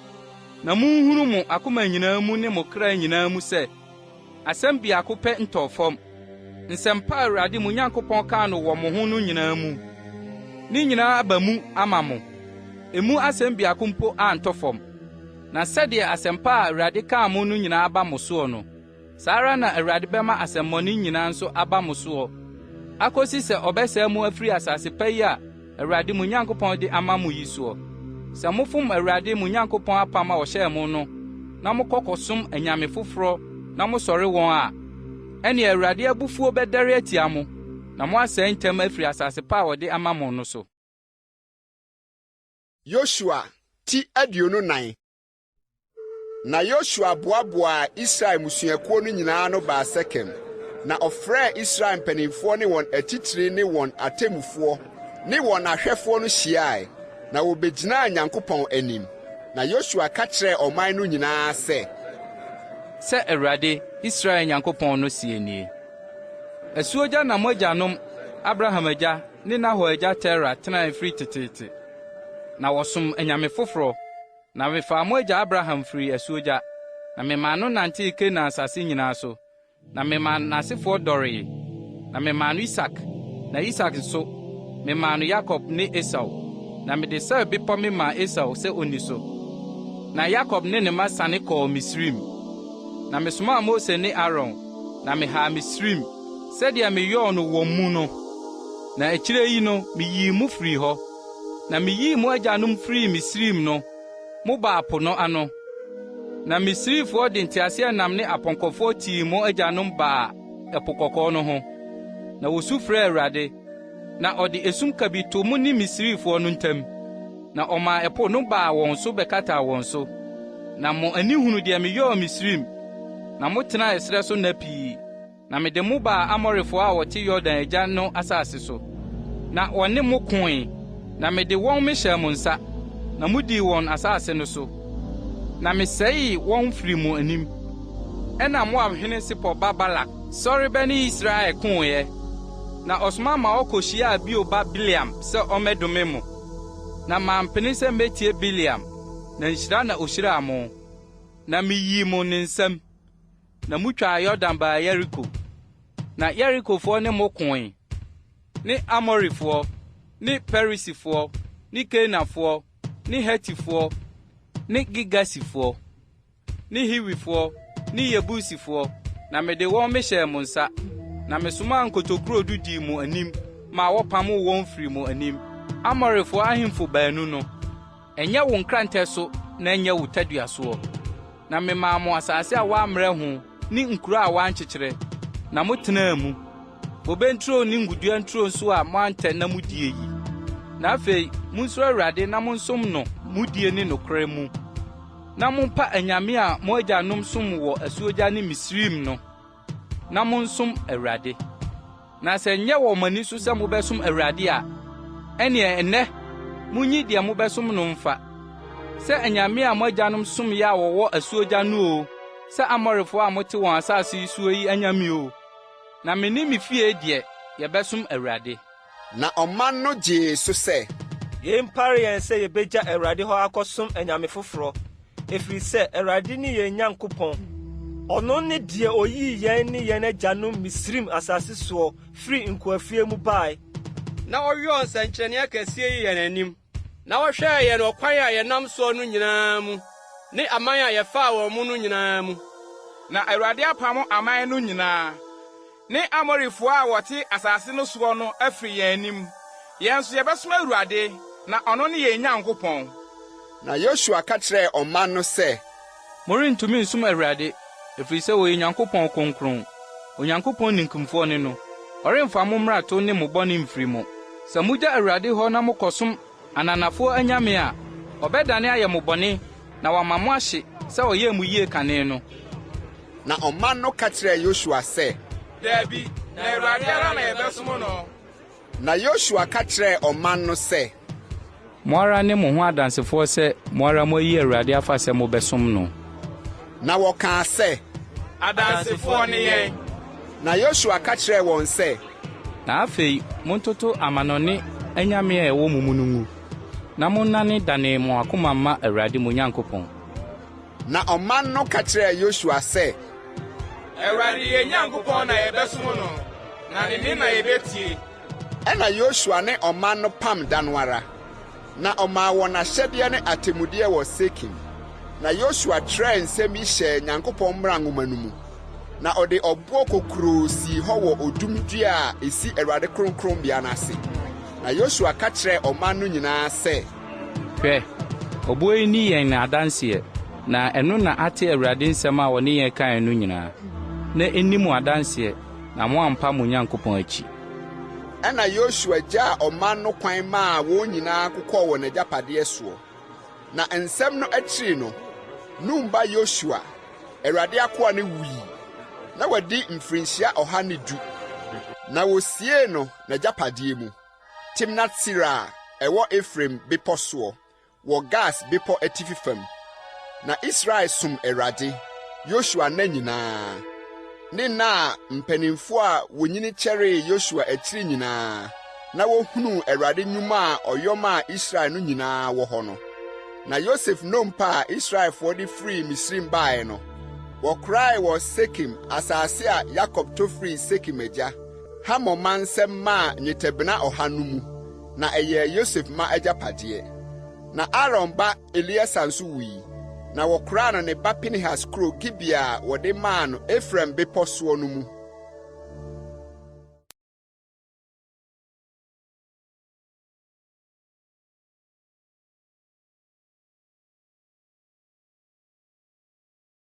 na munhunu mo akoma nyinaa mu ne mo kra nyinaa mu sɛ, asɛm biako pɛ ntɔ fam, nsɛm pa Awurade mo Nyankopɔn kaa no wɔ mo ho no nyinaa mu, ne nyinaa aba mu ama mo, emu asɛm biako mpo antɔ fam. Na sɛdeɛ asɛm pa a Awurade kaa mo no nyinaa aba mo soɔ no, saa ara na Awurade bɛma asɛmmɔne nyinaa nso aba mo soɔ, akosi sɛ ɔbɛsɛe mo afiri asase pa yi a Awurade mo Nyankopɔn de ama mo yi soɔ. Sɛ mofom Awurade mo Nyankopɔn apam a ɔhyɛɛ mo no, na mokɔkɔsom anyame foforɔ na mosɔre wɔn a, ɛne Awurade abufuo bɛdɛre atia mo, na moasɛe ntɛm afiri asase pa a ɔde ama mo no so. Yosua ti 24. Na Yosua boaboaa Israel musuakuo no nyinaa no baa Sekem, na ɔfrɛɛ Israel mpanimfoɔ ne wɔn atitiri ne wɔn atemmufoɔ ne wɔn ahwɛfoɔ no hyiae, na wobegyinaa Nyankopɔn anim. Na Yosua ka kyerɛɛ ɔman no nyinaa sɛ Awurade, Israel Nyankopɔn no sie nie. Asuogya na mo agyanom, Abraham agya ne Nahor agya Tera tenaa firi teteete, na wɔsom anyame foforɔ. Na mefaa mo agya Abraham firi asuogya, na memaa no nantee Kanaan asase nyinaa so, na memaa n'asefoɔ dɔree, na memaa no Isak, na Isak nso memaa no Yakob ne Esau. Na mede sɛ bepɔ memaa Esau sɛ onni so. Na Yakob ne ne mma sane kɔɔ Misrim. Na mesomaa Mose ne Aaron, na mehaa Misrim, sɛdeɛ meyɔɔ no wɔ mu no. Na akyire yi no, miyii mu firi hɔ. Na miyii mo agyanom firi Misrim no, mobaa po no ano. Na Misrifoɔ de nteaseɛnam ne apɔnkɔfoɔ tii mo agyanom baa Ɛpo Kɔkɔɔ no ho. Na wosu frɛɛ Awurade, na ɔde esum kabi to mo ne Misrifoɔ no ntam. Na ɔmaa ɛpo no baa wɔn so bɛkataa wɔn so. Na mo ani hunu deɛ meyɔɔ Misrim, na motenaa ɛserɛ so nna pii. Na mede mo baa Amorifoɔ a wɔte Yordan agya no asase so. Na wɔne mo koe, na mede wɔn mehyɛɛ mo nsa, na mudii wɔn asase no so. Na mesɛee wɔn firi mo anim. ɛna Moab hene Sipor ba Balak sɔre bɛne Israel koeɛ. Na ɔsoma ma ɔkɔhyia bio ba Bileam sɛ ɔmɛdome mo. Na mampene sɛ metie Bileam, na nhyira na ohyira mo. Na miyi mo ne nsam. Na mutwa Yordan ba Yeriko. Na Yerikofoɔ ne mo koe, ne Amorifoɔ, ne Perisifoɔ, ne Kanaanfoɔ, ne Hetifoɔ, ne Gigasifoɔ, ne Hiwifoɔ, ne Yebusifoɔ, na mede wɔn mehyɛɛ mo nsa, na mesoma nkotokuro du dii mo anim, ma wɔpam wɔn firi mo anim. Amorifoɔ ahemfo baanu no, ɛnyɛ wo nkrantɛ so na ɛnyɛ wo tadua soɔ. Na memaa mo asase a wɔammerɛ ho, ne nkuro a wɔankyekyere, na motenaa mu. Bobe nturo ne ngudua nturo nso a moantɛ na mudie yi. Na afei, munsuro Awurade na monsom no mudie ne nokora mu. Na mompa anyame a mo agyanom som wɔ asuogya ne Misraim no. Na monsom Awurade. Na sɛ nyɛ wɔ mo ani so sɛ mobɛsom Awurade a, ɛneɛ ɛnnɛ, munyi deɛ mobɛsom no mfa. Sɛ anyame a mo agyanom som yɛ a wɔwɔ asuogya no o, sɛ Amorifoɔ a mote wɔn asase yi so yi anyame o. Na mene me fie deɛ yɛbɛsom Awurade. Na ɔman no gyee so sɛ, yɛmpare yɛn sɛ yɛbɛgya Awurade hɔ akɔsom anyame foforɔ, ɛfiri sɛ Awurade ne yɛn Nyankopɔn. Ɔno ne deɛ oyii yɛn ne yɛn agyanom Misraim asase soɔ firi nkoafie mu bae. Na ɔyɔɔ nsɛnkyerɛnne akɛseɛ yi yɛn anim. Na wɔhwɛɛ yɛn ɔkwan a yɛnam soɔ no nyinaa mu, ne aman a yɛfaa wɔn mu no nyinaa mu. Na Awurade apam aman no nyinaa, ne Amorifoɔ a wɔte asase no soɔ no afiri yɛn anim. Yɛn nso yɛbɛsom Awurade, na ɔno ne yɛn Nyankopɔn. Na Yosua ka kyerɛɛ ɔman no sɛ, morentumi nsom Awurade, ɛfiri sɛ wɔyɛ Nyankopɔn kronkron. Onyankopɔn ninkimfoɔ ne no. Ɔremfa mo mmarato ne mo bɔne mfiri mo. Sɛ mugya Awurade hɔ na mokɔsom ananafoɔ anyame a, ɔbɛdane ayɛ mo bɔne, na wama mo ahye sɛ ɔyɛ mo yie kane no. Na ɔman no ka kyerɛɛ Yosua sɛ, Dabi, na Awurade ara na yɛbɛsom no. Na Yosua ka kyerɛɛ ɔman no sɛ, mo ara ne mo ho adansefoɔ sɛ mo ara moayi Awurade afa sɛ mobɛsom no. Na wɔkaa sɛ, adansefoɔ ne yɛn. Na Yosua ka kyerɛɛ wɔn sɛ, na afei montoto amanɔne anyame a ɛwɔ mo mu no ngu, na monnane dane mo akoma ma Awurade mo Nyankopɔn. Na ɔman no ka kyerɛɛ Yosua sɛ, Awurade yɛn Nyankopɔn na yɛbɛsom no, na ne na yɛbɛtie. Ɛna Yosua ne ɔman no pam da no ara, na ɔmaa wɔn ahyɛdeɛ ne atemmudeɛ wɔ Sekim. Na Yosua trɛɛ nsɛm yi hyɛɛ Nyankopɔn mmara nwoma no mu, na ɔde ɔboɔ kokuroo sii hɔ wɔ odum dua a esi Awurade kronkronbea no ase. Na Yosua ka kyerɛɛ ɔman no nyinaa sɛ, hwɛ, ɔboɔ yi ni yɛn na adanseɛ, na ɛno na ate Awurade nsɛm a wɔne yɛn kae no nyinaa. Na ɛnni mo adanseɛ, na moampa mo Nyankopɔn akyi. Ɛna Yosua gyaa ɔman no kwan maa wɔn nyinaa kokɔɔ wɔn agyapadeɛ soɔ. Na nsɛm no akyiri no, Nun ba Yosua, Awurade akoa ne wui, na wadi mfirinhyia 110. Na wosiee no n'agyapadeɛ mu, Timnat-Sera a ɛwɔ Efraim bepɔ soɔ, wɔ Gas bepɔ atifi fam. Na Israel som Awurade, Yosua nna nyinaa. Ne na mpanimfo a wonyini kyeree Yosua akyiri nyinaa, na wohunu Awurade nnwuma a ɔyɔm a Israel no nyinaa wɔ hɔ no. Na Yosef nnompa a Israelfoɔ de firi Misraim bae no, wɔkorae wɔ Sekem asase a Yakob to firi Sekem agya, Hamor ma nsɛm maa nnwetɛbena 100 no mu, na ɛyɛ Yosef ma agyapadeɛ. Na Aaron ba Elieser nso wui, na wɔkoraa no ne ba Pinehas kuro Gibea a wɔde maa no Efraim bepɔ soɔ no mu.